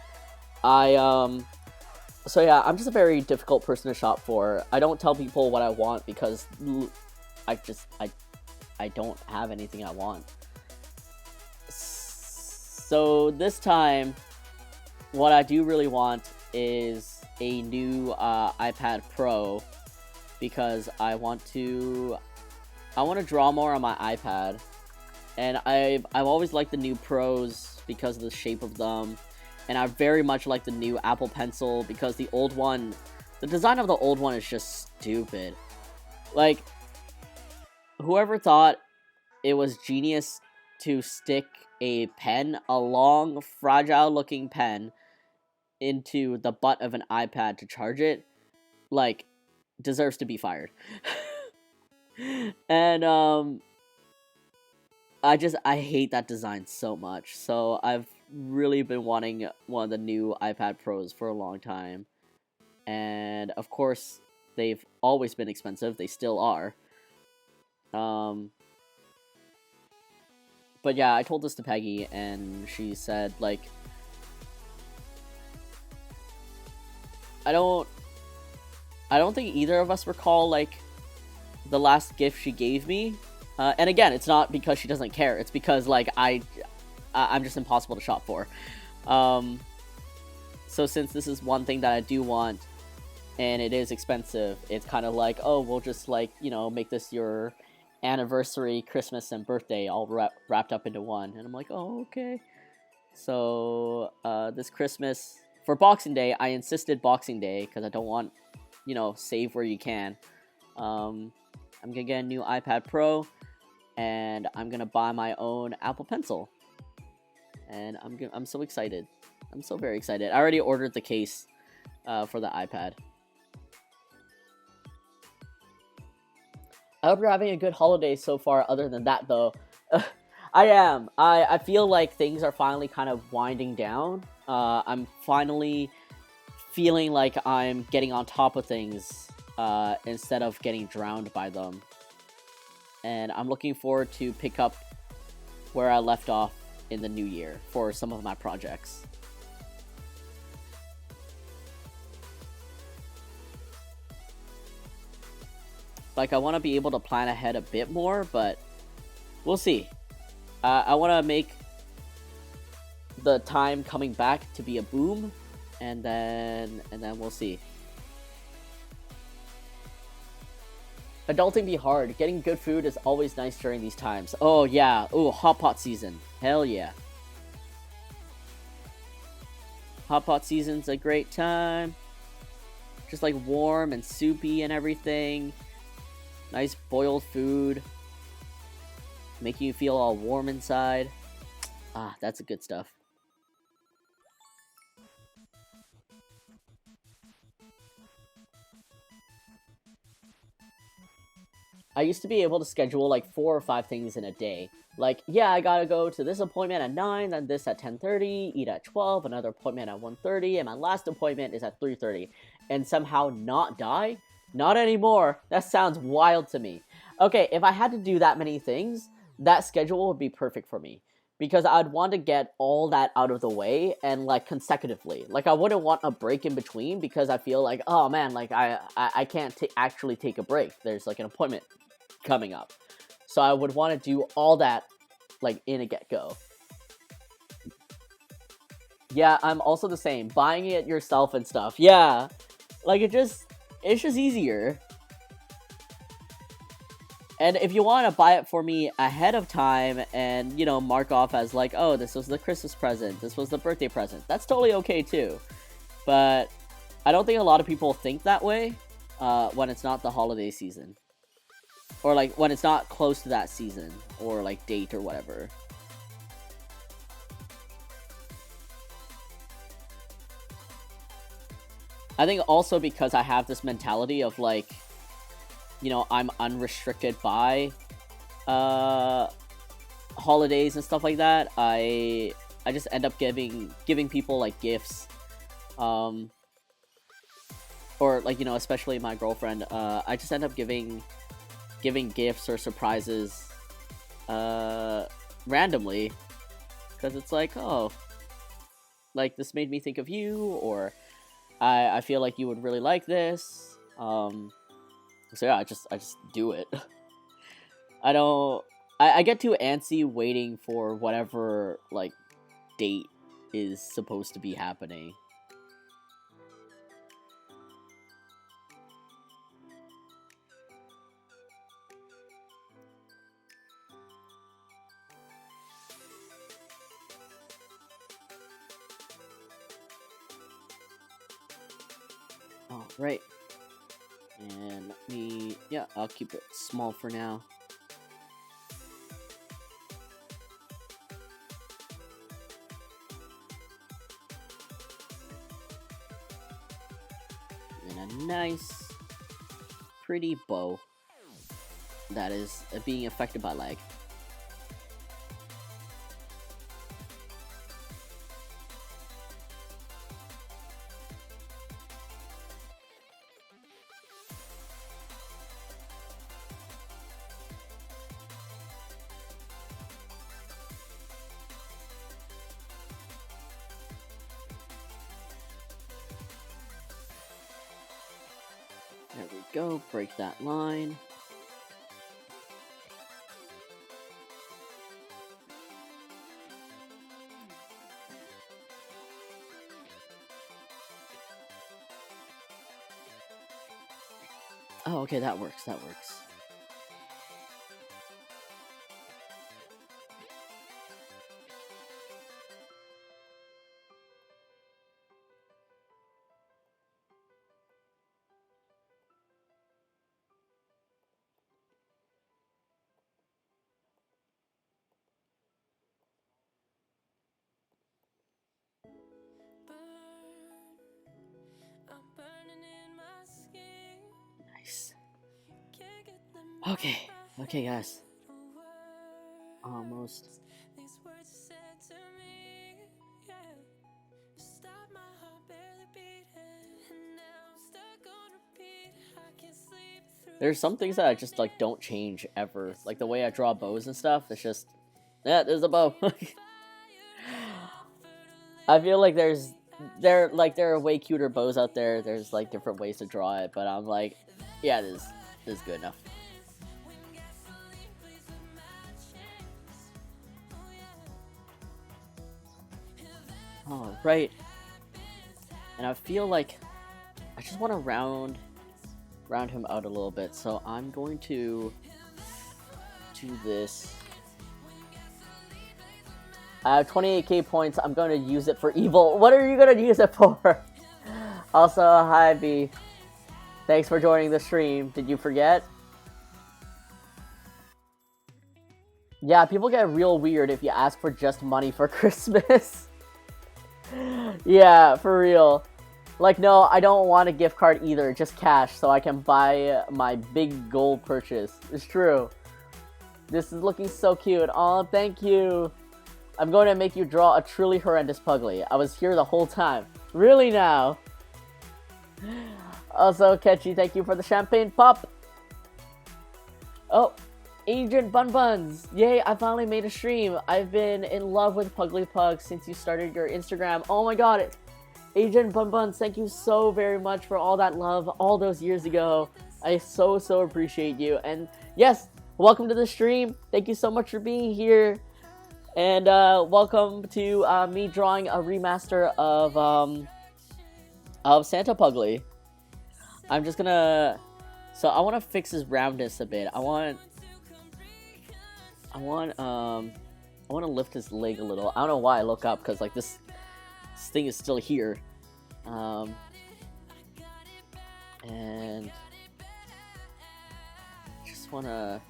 yeah, I'm just a very difficult person to shop for. I don't tell people what I want because I don't have anything I want. So this time, what I do really want is a new iPad Pro, because I want to draw more on my iPad, and I've always liked the new Pros because of the shape of them, and I very much like the new Apple Pencil because the design of the old one is just stupid. Like, whoever thought it was genius to stick a long, fragile-looking pen, into the butt of an iPad to charge it, like, deserves to be fired. And I hate that design so much. So I've really been wanting one of the new iPad Pros for a long time. And of course, they've always been expensive. They still are. But yeah, I told this to Peggy, and she said, like, I don't think either of us recall, like, the last gift she gave me. And again, it's not because she doesn't care. It's because, like, I'm just impossible to shop for. So since this is one thing that I do want, and it is expensive, it's kind of like, oh, we'll just, like, you know, make this your anniversary, Christmas, and birthday all wrapped up into one. And I'm like, oh, okay. So this Christmas, for Boxing Day, I insisted Boxing Day because I don't want, you know, save where you can. I'm gonna get a new iPad Pro, and I'm gonna buy my own Apple Pencil. And I'm so excited. I'm so very excited. I already ordered the case for the iPad. I hope you're having a good holiday so far, other than that, though. I am. I feel like things are finally kind of winding down. I'm finally feeling like I'm getting on top of things instead of getting drowned by them. And I'm looking forward to pick up where I left off in the new year for some of my projects. Like, I want to be able to plan ahead a bit more, but we'll see. I want to make the time coming back to be a boom, and then we'll see. Adulting be hard. Getting good food is always nice during these times. Oh yeah. Ooh, hot pot season. Hell yeah. Hot pot season's a great time. Just like warm and soupy and everything. Nice boiled food. Making you feel all warm inside. Ah, that's the good stuff. I used to be able to schedule like 4 or 5 things in a day. Like, yeah, I gotta go to this appointment at 9, then this at 10:30, eat at 12, another appointment at 1:30, and my last appointment is at 3:30. And somehow not die? Not anymore. That sounds wild to me. Okay, if I had to do that many things, that schedule would be perfect for me. Because I'd want to get all that out of the way and, like, consecutively. Like, I wouldn't want a break in between because I feel like, oh man, like, I can't actually take a break. There's, like, an appointment coming up. So I would want to do all that, like, in a get-go. Yeah, I'm also the same. Buying it yourself and stuff. Yeah. Like, it's just easier. And if you want to buy it for me ahead of time and, you know, mark off as like, oh, this was the Christmas present, this was the birthday present, that's totally okay too. But I don't think a lot of people think that way when it's not the holiday season. Or, like, when it's not close to that season or, like, date or whatever. I think also because I have this mentality of, like, you know, I'm unrestricted by holidays and stuff like that. I just end up giving people, like, gifts, or, like, you know, especially my girlfriend. I just end up giving gifts or surprises randomly, because it's like, oh, like, this made me think of you, or I feel like you would really like this. So yeah, I just do it. I get too antsy waiting for whatever, like, date is supposed to be happening. All right. And let me, yeah, I'll keep it small for now. And a nice pretty bow that is being affected by lag. There we go, break that line. Oh, okay, that works, that works. Nice. Okay, okay, guys. Almost. There's some things that I just like don't change ever. Like the way I draw bows and stuff. It's just, yeah, there's a bow. I feel like there are way cuter bows out there. There's like different ways to draw it, but I'm like, yeah, this is good enough. All right, and I feel like I just want to round him out a little bit, so I'm going to do this. I have 28k points. I'm going to use it for evil. What are you going to use it for? Also, hi B. Thanks for joining the stream. Did you forget? Yeah, people get real weird if you ask for just money for Christmas. Yeah, for real. Like, no, I don't want a gift card either, just cash so I can buy my big goal purchase. It's true. This is looking so cute. Aw, thank you. I'm going to make you draw a truly horrendous Pugly. I was here the whole time. Really now? Also, Ketchy, thank you for the champagne pop. Oh, Agent Bun Buns. Yay, I finally made a stream. I've been in love with Pugly Pug since you started your Instagram. Oh my god. Agent Bun Buns, thank you so very much for all that love all those years ago. I so appreciate you. And yes, welcome to the stream. Thank you so much for being here. And welcome to me drawing a remaster of Santa Puglie. I'm just gonna... So I want to fix his roundness a bit. I want to lift his leg a little. I don't know why I look up, because like this thing is still here. And just want to...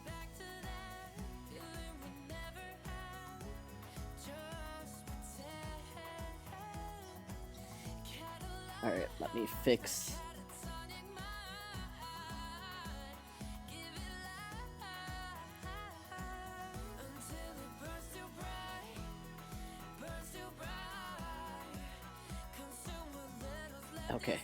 Alright, let me fix... Okay.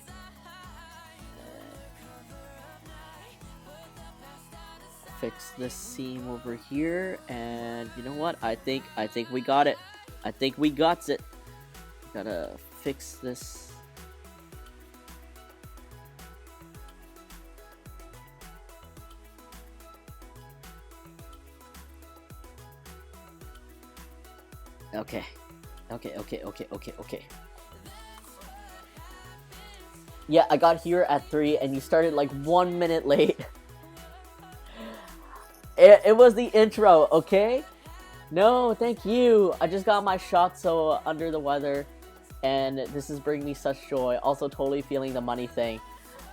Fix this seam over here, and you know what? I think we got it. I think we got it. Gotta fix this. Okay. Okay. Yeah, I got here at 3 and you started like 1 minute late. It was the intro, okay? No, thank you. I just got my shot so under the weather and this is bringing me such joy. Also totally feeling the money thing.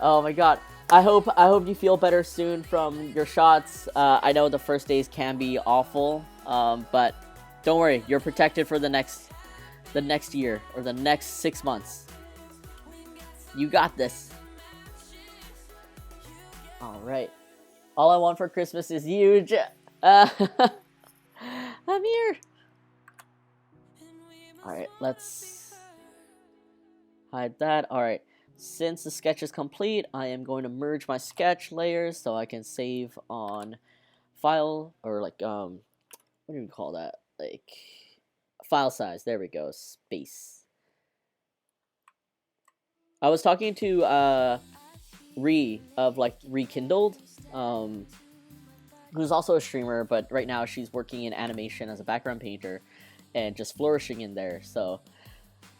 Oh my god. I hope you feel better soon from your shots. I know the first days can be awful, but don't worry, you're protected for the next year or the next 6 months. You got this. Alright. All I want for Christmas is you. I'm here. Alright, let's hide that. Alright. Since the sketch is complete, I am going to merge my sketch layers so I can save on file, or like, what do you call that? Like, file size. There we go. Space. I was talking to, Ree of, like, Rekindled, who's also a streamer, but right now she's working in animation as a background painter and just flourishing in there, so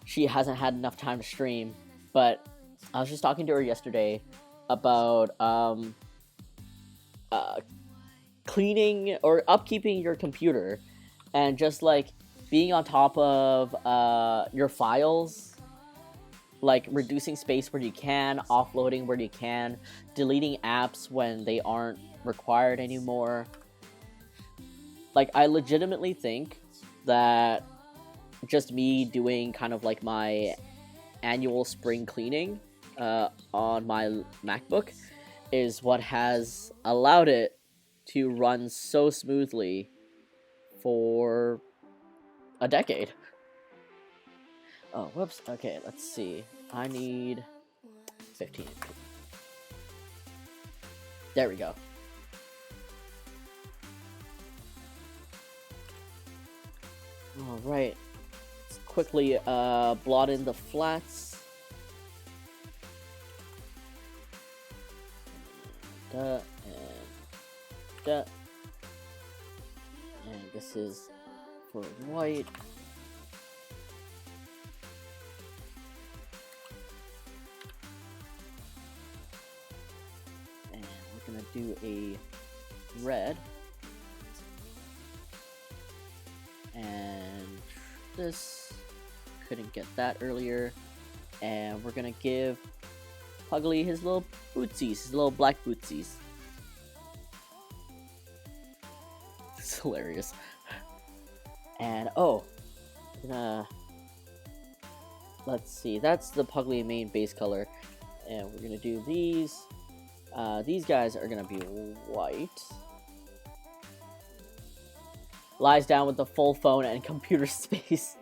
she hasn't had enough time to stream. But I was just talking to her yesterday about cleaning or upkeeping your computer and just like being on top of your files, like reducing space where you can, offloading where you can, deleting apps when they aren't required anymore. Like, I legitimately think that just me doing kind of like my annual spring cleaning on my MacBook is what has allowed it to run so smoothly for a decade. Oh, whoops. Okay, let's see. I need 15. There we go. Alright. Let's quickly blot in the flats. And this is for white. And we're gonna do a red. And this, couldn't get that earlier. And we're gonna give Pugly his little bootsies, his little black bootsies. It's hilarious. And oh, let's see, that's the Pugly main base color. And we're gonna do these. These guys are gonna be white. Lies down with the full phone and computer space.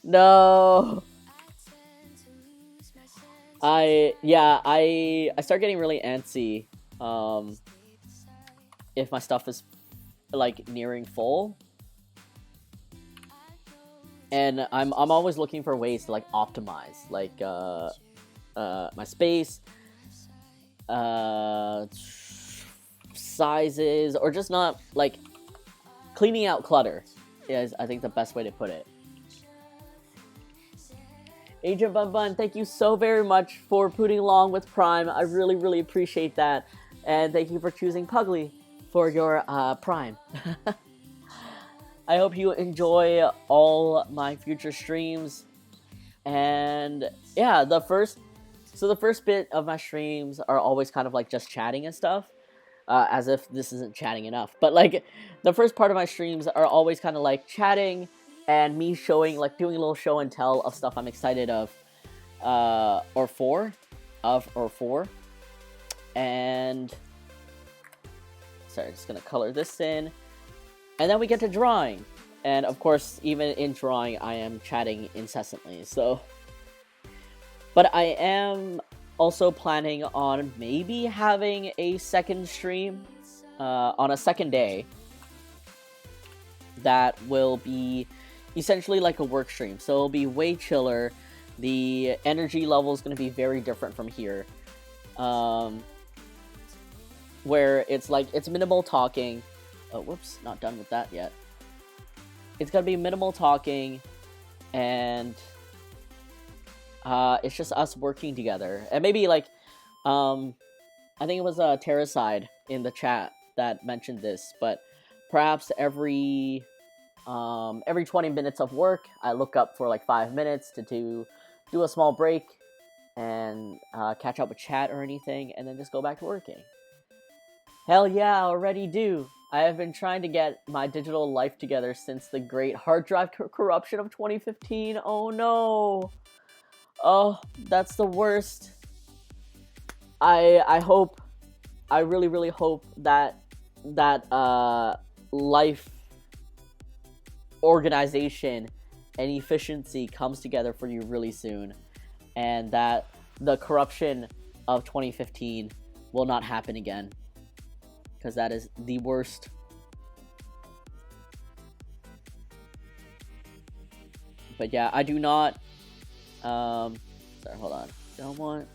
No. I start getting really antsy if my stuff is like nearing full. And I'm always looking for ways to like optimize like my space, sizes, or just not like cleaning out clutter is, I think, the best way to put it. Agent Bun Bun, thank you so very much for putting along with Prime. I really, really appreciate that. And thank you for choosing Pugly for your Prime. I hope you enjoy all my future streams. And yeah, the first bit of my streams are always kind of like just chatting and stuff. As if this isn't chatting enough. But like, the first part of my streams are always kind of like chatting and me showing, like doing a little show and tell of stuff I'm excited of, or for. And, sorry, just gonna color this in. And then we get to drawing. And of course, even in drawing, I am chatting incessantly, so. But I am also planning on maybe having a second stream on a second day that will be essentially like a work stream. So it'll be way chiller. The energy level is going to be very different from here. Where it's like, it's minimal talking. Oh, whoops, not done with that yet. It's going to be minimal talking, and it's just us working together. And maybe like, I think it was Terracide in the chat that mentioned this, but perhaps every 20 minutes of work, I look up for like 5 minutes to do a small break and catch up with chat or anything, and then just go back to working. Hell yeah, I already do. I have been trying to get my digital life together since the great hard drive corruption of 2015. Oh no. Oh, that's the worst. I hope I really, really hope that life organization and efficiency comes together for you really soon, and that the corruption of 2015 will not happen again, because that is the worst. But yeah, I do not sorry, hold on. Don't want,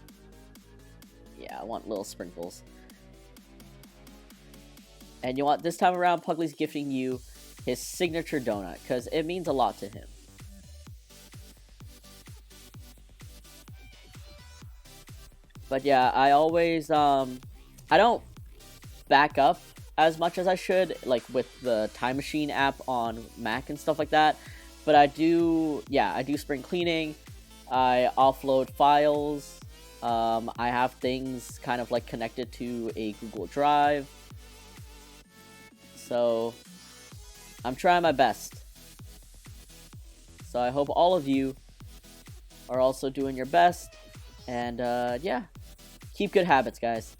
yeah, I want little sprinkles. And you want, this time around, Puglie's gifting you his signature donut, because it means a lot to him. But yeah, I always, I don't back up as much as I should, like with the Time Machine app on Mac and stuff like that. But I do, yeah, I do spring cleaning. I offload files. I have things kind of like connected to a Google Drive. So I'm trying my best. So I hope all of you are also doing your best. And yeah, keep good habits, guys.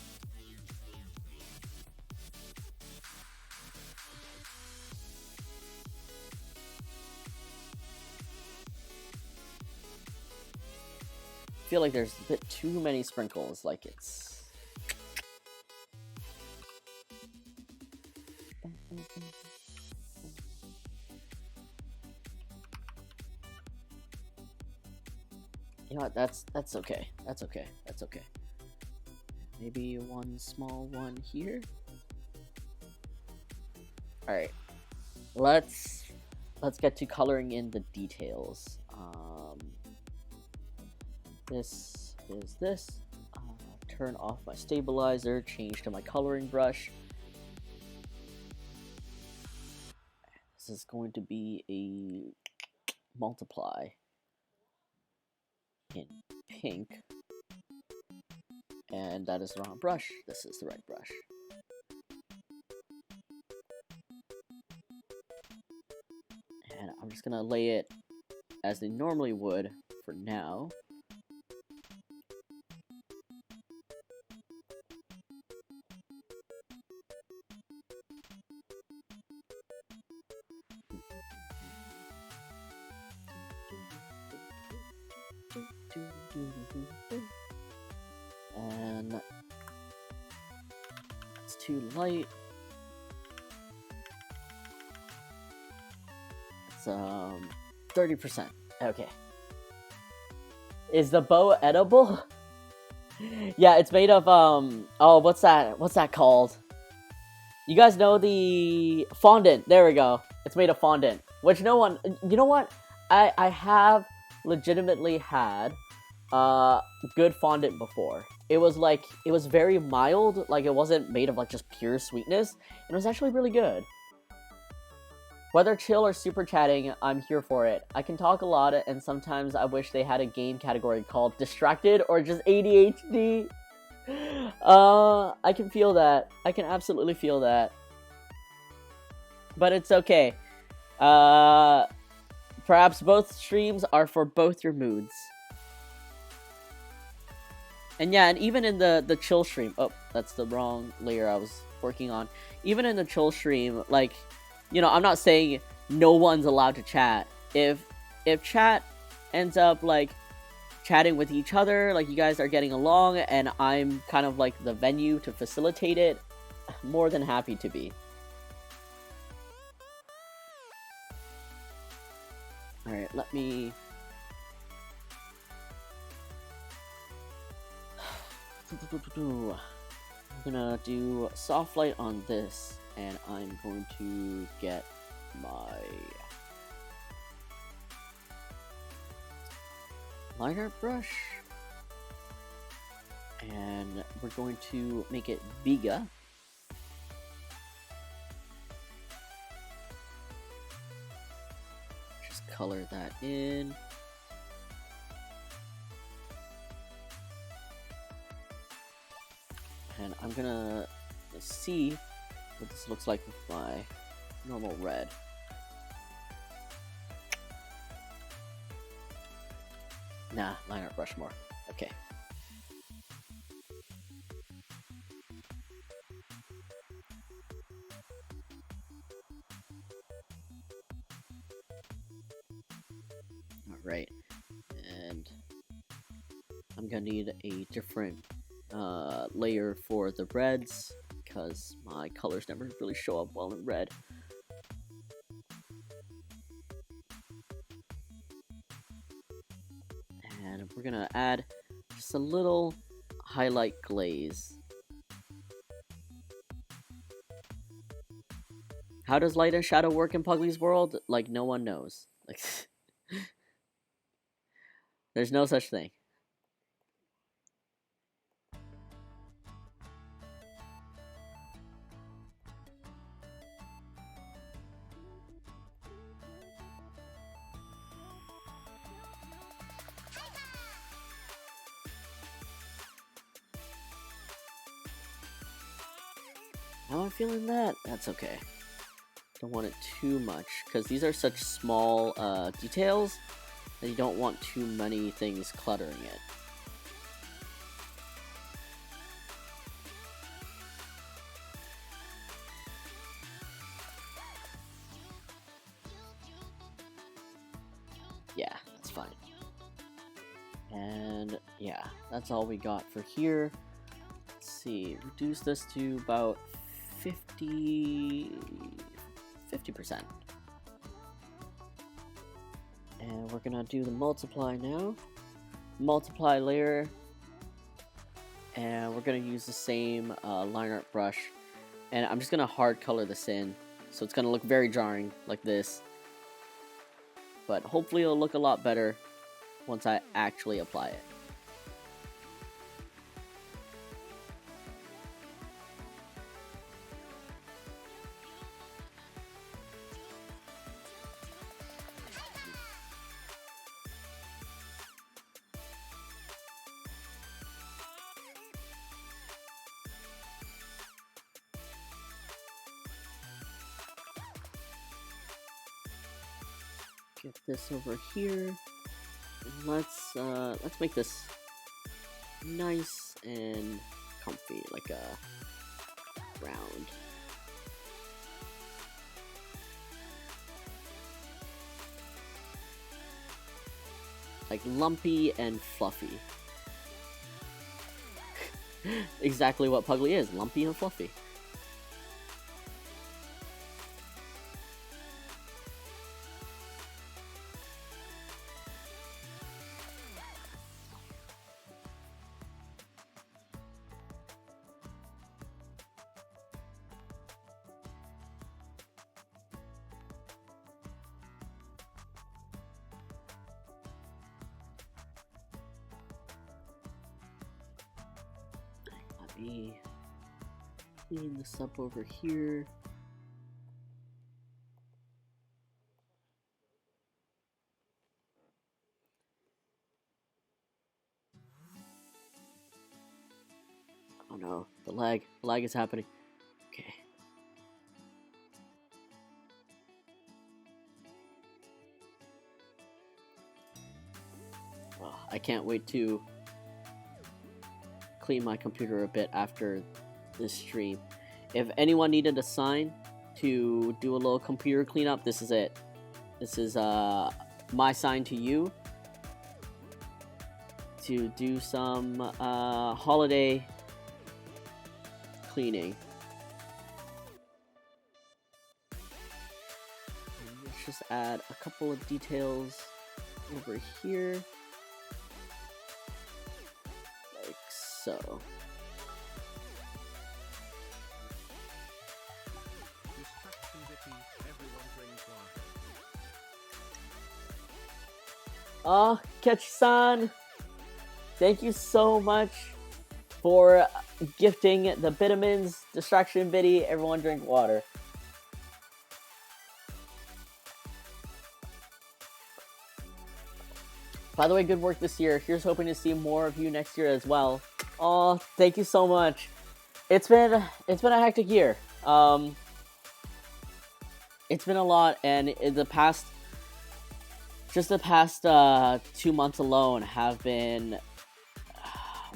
I feel like there's a bit too many sprinkles, like it's... You know what, that's okay. That's okay. That's okay. Maybe one small one here. Alright. Let's get to coloring in the details. This is this. Turn off my stabilizer, change to my coloring brush. This is going to be a multiply in pink. And that is the wrong brush. This is the right brush. And I'm just gonna lay it as they normally would for now. And it's too light. It's 30%. Okay. Is the bow edible? Yeah, it's made of oh, what's that called? You guys know the fondant. There we go. It's made of fondant, which no one, you know what? I have legitimately had good fondant before. It was like, it was very mild, like it wasn't made of like just pure sweetness, and it was actually really good. Whether chill or super chatting, I'm here for it. I can talk a lot, and sometimes I wish they had a game category called distracted or just ADHD. I can feel that. I can absolutely feel that. But it's okay. Perhaps both streams are for both your moods. And yeah, and even in the chill stream, oh, that's the wrong layer I was working on. Even in the chill stream, like, you know, I'm not saying no one's allowed to chat. If chat ends up like chatting with each other, like you guys are getting along, and I'm kind of like the venue to facilitate it, more than happy to be. Alright, let me... I'm gonna do soft light on this, and I'm going to get my liner brush, and we're going to make it Viga. Just color that in. And I'm gonna see what this looks like with my normal red. Nah, line art brush more. Okay. right? And I'm gonna need a different layer for the reds because my colors never really show up well in red. And we're gonna add just a little highlight glaze. How does light and shadow work in Puglie's world? Like, no one knows. Like, there's no such thing. How am I feeling that? That's okay. Don't want it too much, because these are such small details that you don't want too many things cluttering it. Yeah, that's fine. And yeah, that's all we got for here. Let's see, reduce this to about 50%. And we're gonna do the multiply now. Multiply layer. And we're gonna use the same line art brush. And I'm just gonna hard color this in. So it's gonna look very jarring like this. But hopefully it'll look a lot better once I actually apply it. Get this over here. And let's make this nice and comfy, like a round. Like lumpy and fluffy. Exactly what Puglie is, lumpy and fluffy. Let me clean this up over here. Oh no, the lag is happening. Okay. Oh, I can't wait to clean my computer a bit after this stream. If anyone needed a sign to do a little computer cleanup, this is it. This is my sign to you to do some holiday cleaning. And let's just add a couple of details over here. Like so. Oh, Ketch-san, thank you so much for gifting the vitamins, distraction biddy, everyone drink water. By the way, good work this year. Here's hoping to see more of you next year as well. Oh, thank you so much. It's been a hectic year. It's been a lot, and in the past 2 months alone have been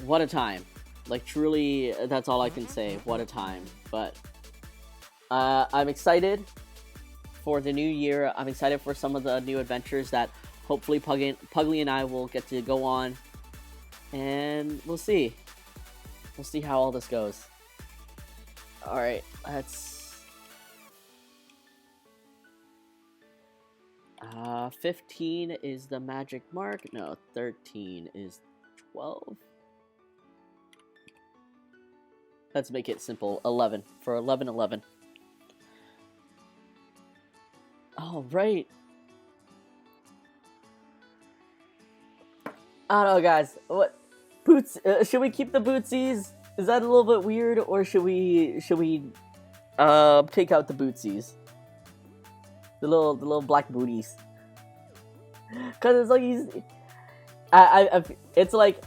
what a time. Like, truly, that's all I can say. What a time. But I'm excited for the new year. I'm excited for some of the new adventures that hopefully Pugly and I will get to go on, and we'll see. We'll see how all this goes. Alright, let's... 15 is the magic mark. No, 13 is 12. Let's make it simple. 11. For 11. Alright. I don't know, guys. What boots? Should we keep the bootsies? Is that a little bit weird, or should we take out the bootsies? The little black booties. Cause it's like it's like,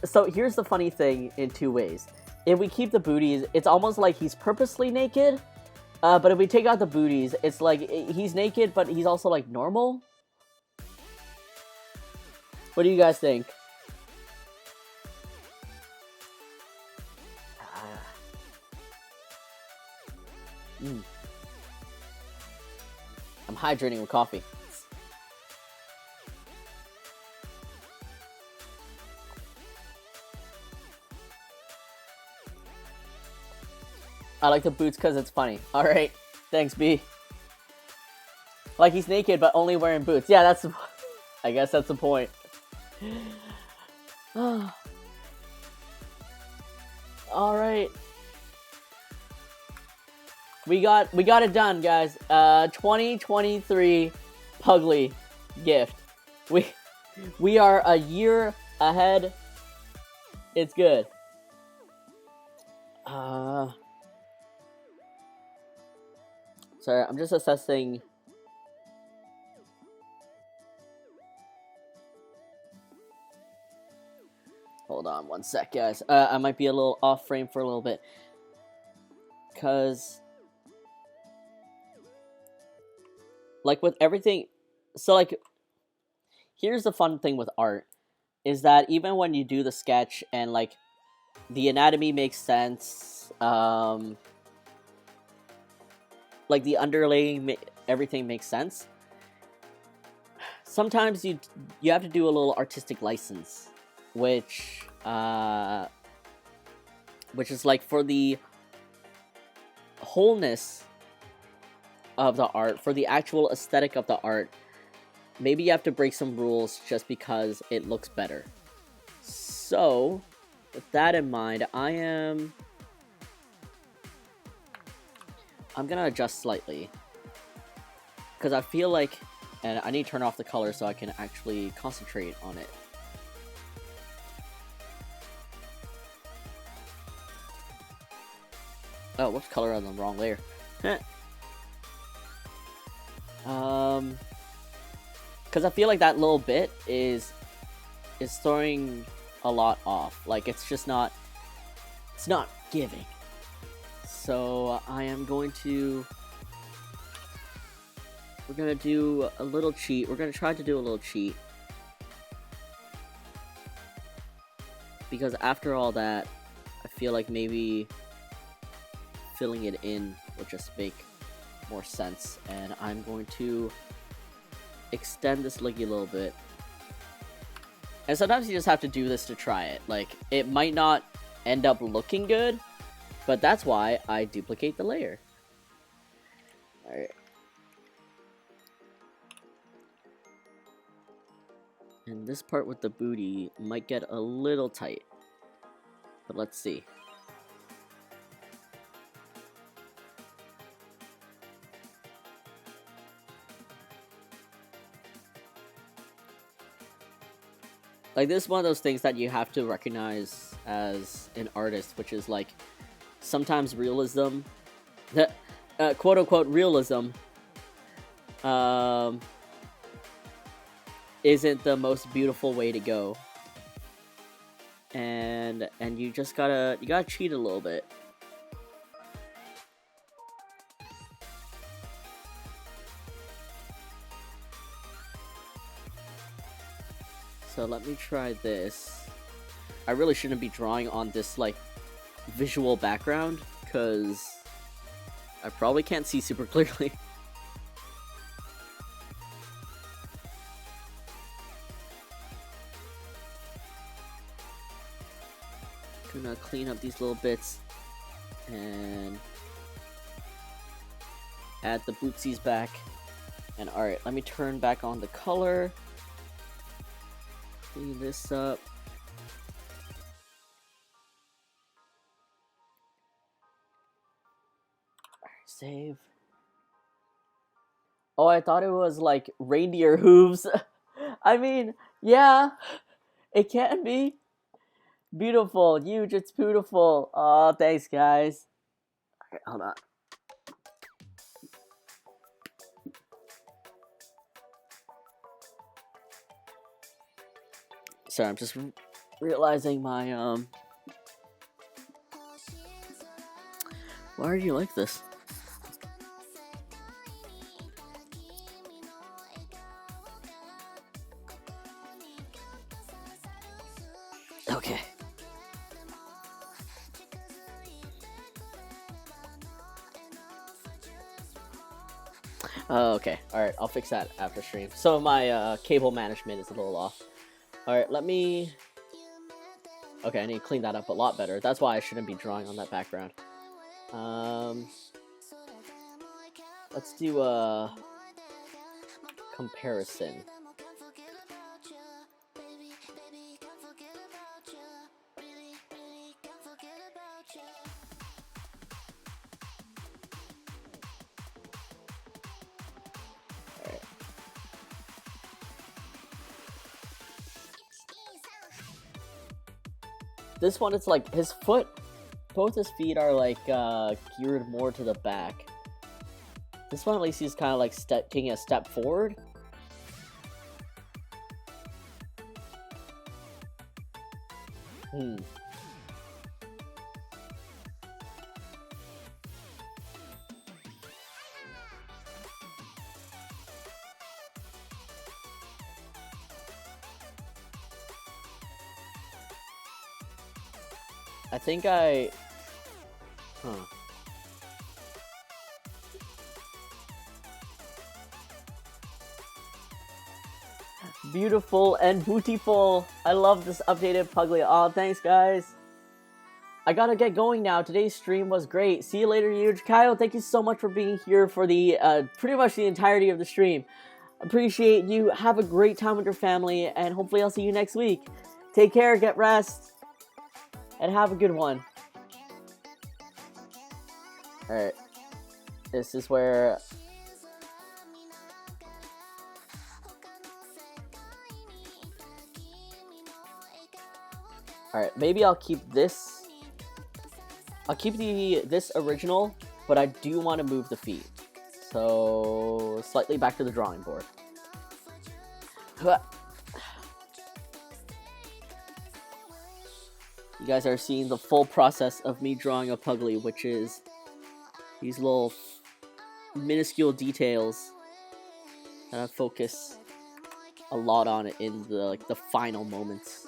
so here's the funny thing in two ways. If we keep the booties, it's almost like he's purposely naked. But if we take out the booties, it's like he's naked, but he's also like normal. What do you guys think? I'm hydrating with coffee. I like the boots because it's funny. Alright, thanks, B. Like he's naked, but only wearing boots. Yeah, that's... I guess that's the point. Alright. We got it done, guys. 2023 Pugly gift. We are a year ahead. It's good. Sorry, I'm just assessing. Hold on one sec, guys. I might be a little off frame for a little bit. Cause like with everything, so like here's the fun thing with art is that even when you do the sketch and like the anatomy makes sense, like the underlaying, everything makes sense. Sometimes you have to do a little artistic license, which is like for the wholeness of the art, for the actual aesthetic of the art, maybe you have to break some rules just because it looks better. So, with that in mind, I'm gonna adjust slightly, because I feel like, and I need to turn off the color so I can actually concentrate on it. Oh, whoops, color on the wrong layer. Because I feel like that little bit is throwing a lot off. Like, it's just not, it's not giving. So I am going to, we're gonna do a little cheat. We're gonna try to do a little cheat. Because after all that, I feel like maybe filling it in will just make more sense. And I'm going to extend this leggy a little bit. And sometimes you just have to do this to try it. Like, it might not end up looking good, but that's why I duplicate the layer. Alright. And this part with the booty might get a little tight. But let's see. Like, this is one of those things that you have to recognize as an artist, which is like, sometimes realism, quote-unquote realism, isn't the most beautiful way to go. And you just gotta cheat a little bit. So let me try this. I really shouldn't be drawing on this, like, visual background, because I probably can't see super clearly. clean up these little bits and add the bootsies back. And alright, let me turn back on the color. Clean this up. Alright, save. Oh, I thought it was like reindeer hooves. I mean, yeah, it can be. Beautiful, huge, it's beautiful. Oh, thanks, guys. Alright, hold on. Sorry, I'm just realizing my, why are you like this? Okay. Okay, alright, I'll fix that after stream. So my cable management is a little off. Alright, let me... Okay, I need to clean that up a lot better. That's why I shouldn't be drawing on that background. Let's do a comparison. This one, it's like his foot, both his feet are like geared more to the back. This one, at least, he's kind of like taking a step forward. I think Beautiful and bootiful. I love this updated Puglie. Oh, thanks, guys. I gotta get going now. Today's stream was great. See you later, huge. Kyle, thank you so much for being here for the pretty much the entirety of the stream. Appreciate you. Have a great time with your family, and hopefully I'll see you next week. Take care, get rest, and have a good one. Alright. This is where... Alright, maybe I'll keep this. I'll keep this original, but I do want to move the feet. So, slightly back to the drawing board. You guys are seeing the full process of me drawing a Puglie, which is these little minuscule details that I focus a lot on it in the final moments.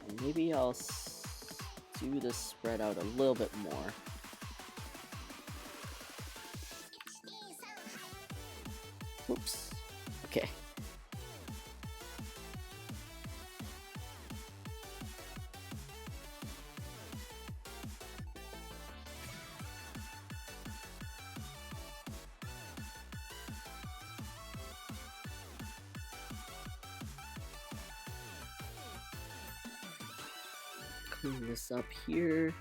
And maybe I'll do this spread out a little bit more. Oops. Okay. Clean this up here.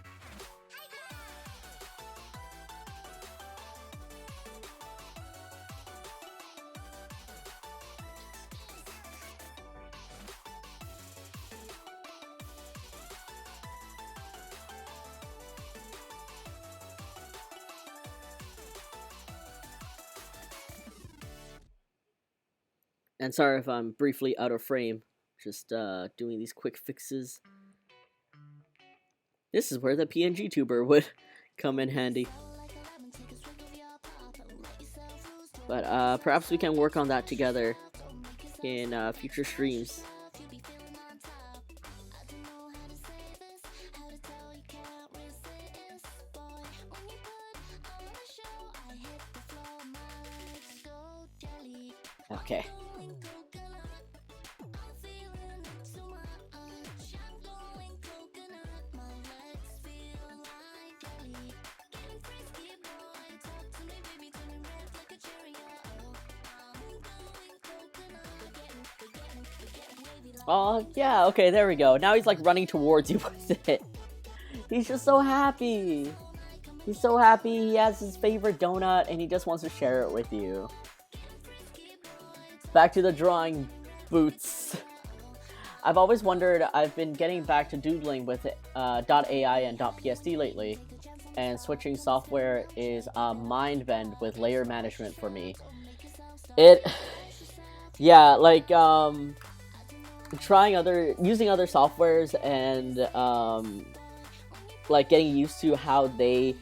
And sorry if I'm briefly out of frame, just doing these quick fixes. This is where the PNG tuber would come in handy. But perhaps we can work on that together in future streams. Okay. Oh, yeah, okay, there we go. Now he's like running towards you with it. He's just so happy. He's so happy he has his favorite donut and he just wants to share it with you. Back to the drawing, Boots. I've always wondered, I've been getting back to doodling with .ai and .psd lately, and switching software is a mind bend with layer management for me. Yeah, like, using other softwares and, like, getting used to how they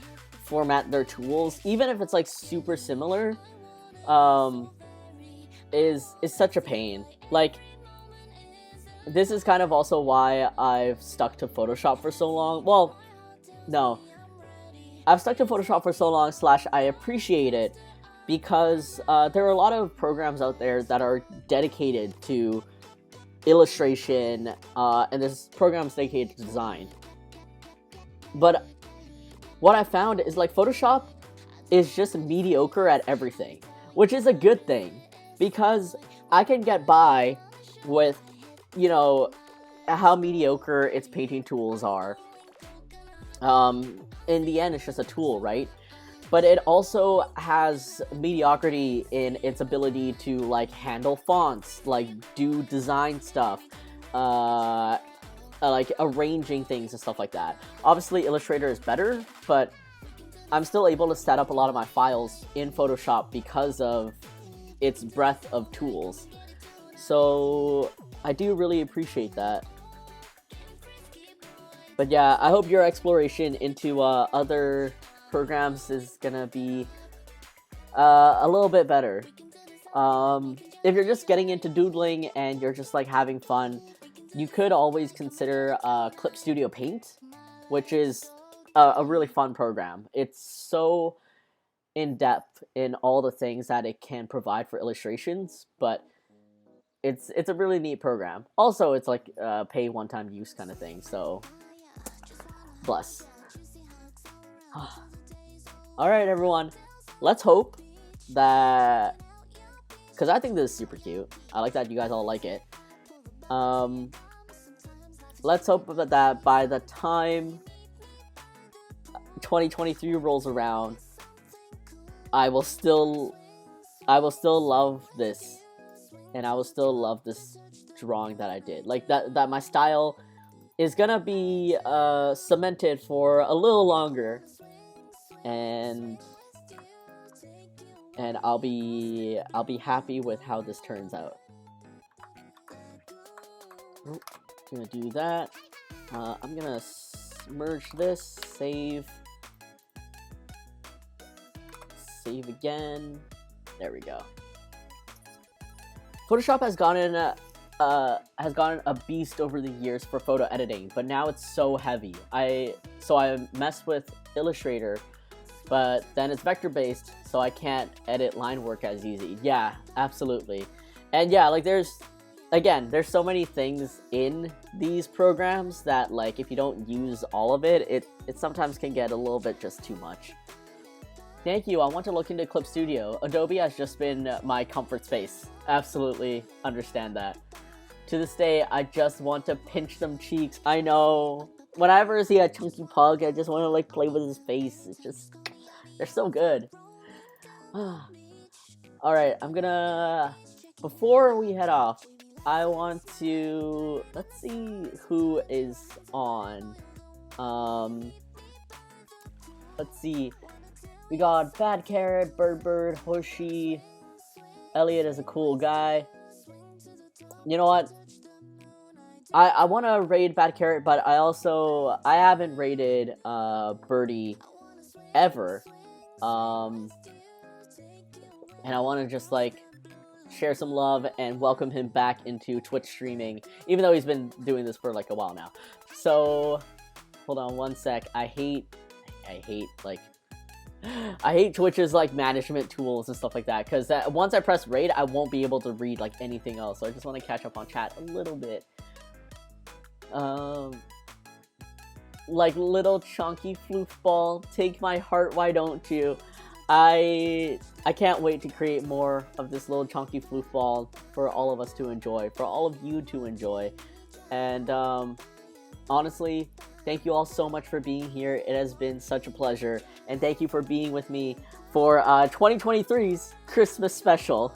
format their tools, even if it's, like, super similar, is such a pain. Like, this is kind of also why I've stuck to Photoshop for so long. Well, no. I've stuck to Photoshop for so long / I appreciate it because there are a lot of programs out there that are dedicated to illustration, and there's programs dedicated to design. But what I found is, like, Photoshop is just mediocre at everything, which is a good thing because I can get by with, you know, how mediocre its painting tools are. In the end, it's just a tool, right? But it also has mediocrity in its ability to, like, handle fonts, like, do design stuff, like, arranging things and stuff like that. Obviously, Illustrator is better, but I'm still able to set up a lot of my files in Photoshop because of its breadth of tools. So I do really appreciate that. But yeah, I hope your exploration into other programs is gonna be a little bit better. If you're just getting into doodling and you're just, like, having fun, you could always consider Clip Studio Paint, which is a really fun program. It's so in-depth in all the things that it can provide for illustrations, but it's a really neat program. Also, it's like pay one-time use kind of thing, so bless. Alright, everyone. Let's hope that... because I think this is super cute. I like that you guys all like it. Let's hope that by the time 2023 rolls around, I will still love this. And I will still love this drawing that I did. Like, that my style is gonna be cemented for a little longer. And I'll be happy with how this turns out. Oh, gonna do that. I'm gonna merge this, save again. There we go. Photoshop has gotten a beast over the years for photo editing, but now it's so heavy. So I messed with Illustrator, but then it's vector based, so I can't edit line work as easy. Yeah, absolutely. And yeah, like, there's so many things in these programs that, like, if you don't use all of it, it sometimes can get a little bit just too much. Thank you, I want to look into Clip Studio. Adobe has just been my comfort space. Absolutely understand that. To this day, I just want to pinch them cheeks. I know. Whenever I see a chunky pug, I just want to, like, play with his face. It's just... they're so good. Alright, I'm gonna... before we head off, I want to... let's see who is on. Let's see. We got Bad Carrot, Bird, Hoshi. Elliot is a cool guy. You know what? I want to raid Bad Carrot, but I haven't raided Birdie ever. And I want to just, like, share some love and welcome him back into Twitch streaming, even though he's been doing this for, like, a while now. So, hold on one sec. I hate, like, I hate Twitch's like management tools and stuff like that, because once I press raid, I won't be able to read like anything else. So I just want to catch up on chat a little bit. Like little chunky floofball, take my heart, why don't you? I can't wait to create more of this little chunky floofball for all of us to enjoy, for all of you to enjoy. And honestly, thank you all so much for being here. It has been such a pleasure. And thank you for being with me for 2023's Christmas special.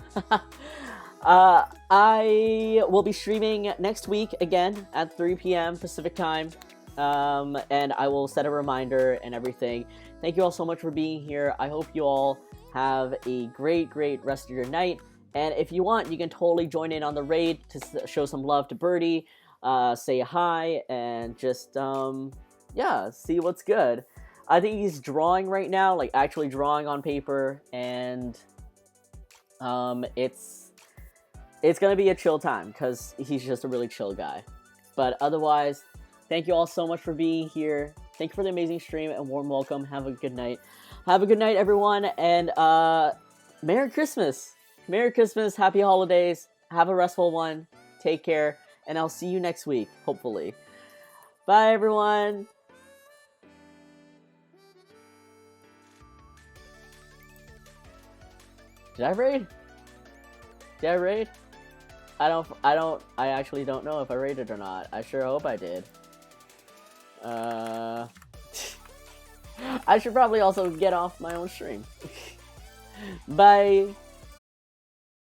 I will be streaming next week again at 3 p.m. Pacific time. And I will set a reminder and everything. Thank you all so much for being here. I hope you all have a great rest of your night. And if you want, you can totally join in on the raid to show some love to Birdie. Say hi, and just, yeah, see what's good. I think he's drawing right now, like actually drawing on paper, and it's gonna be a chill time, because he's just a really chill guy. But otherwise, thank you all so much for being here. Thank you for the amazing stream, and warm welcome. Have a good night. Have a good night, everyone, and Merry Christmas. Merry Christmas, Happy Holidays. Have a restful one. Take care. And I'll see you next week, hopefully. Bye, everyone! Did I raid? Did I raid? I actually don't know if I raided or not. I sure hope I did. I should probably also get off my own stream. Bye!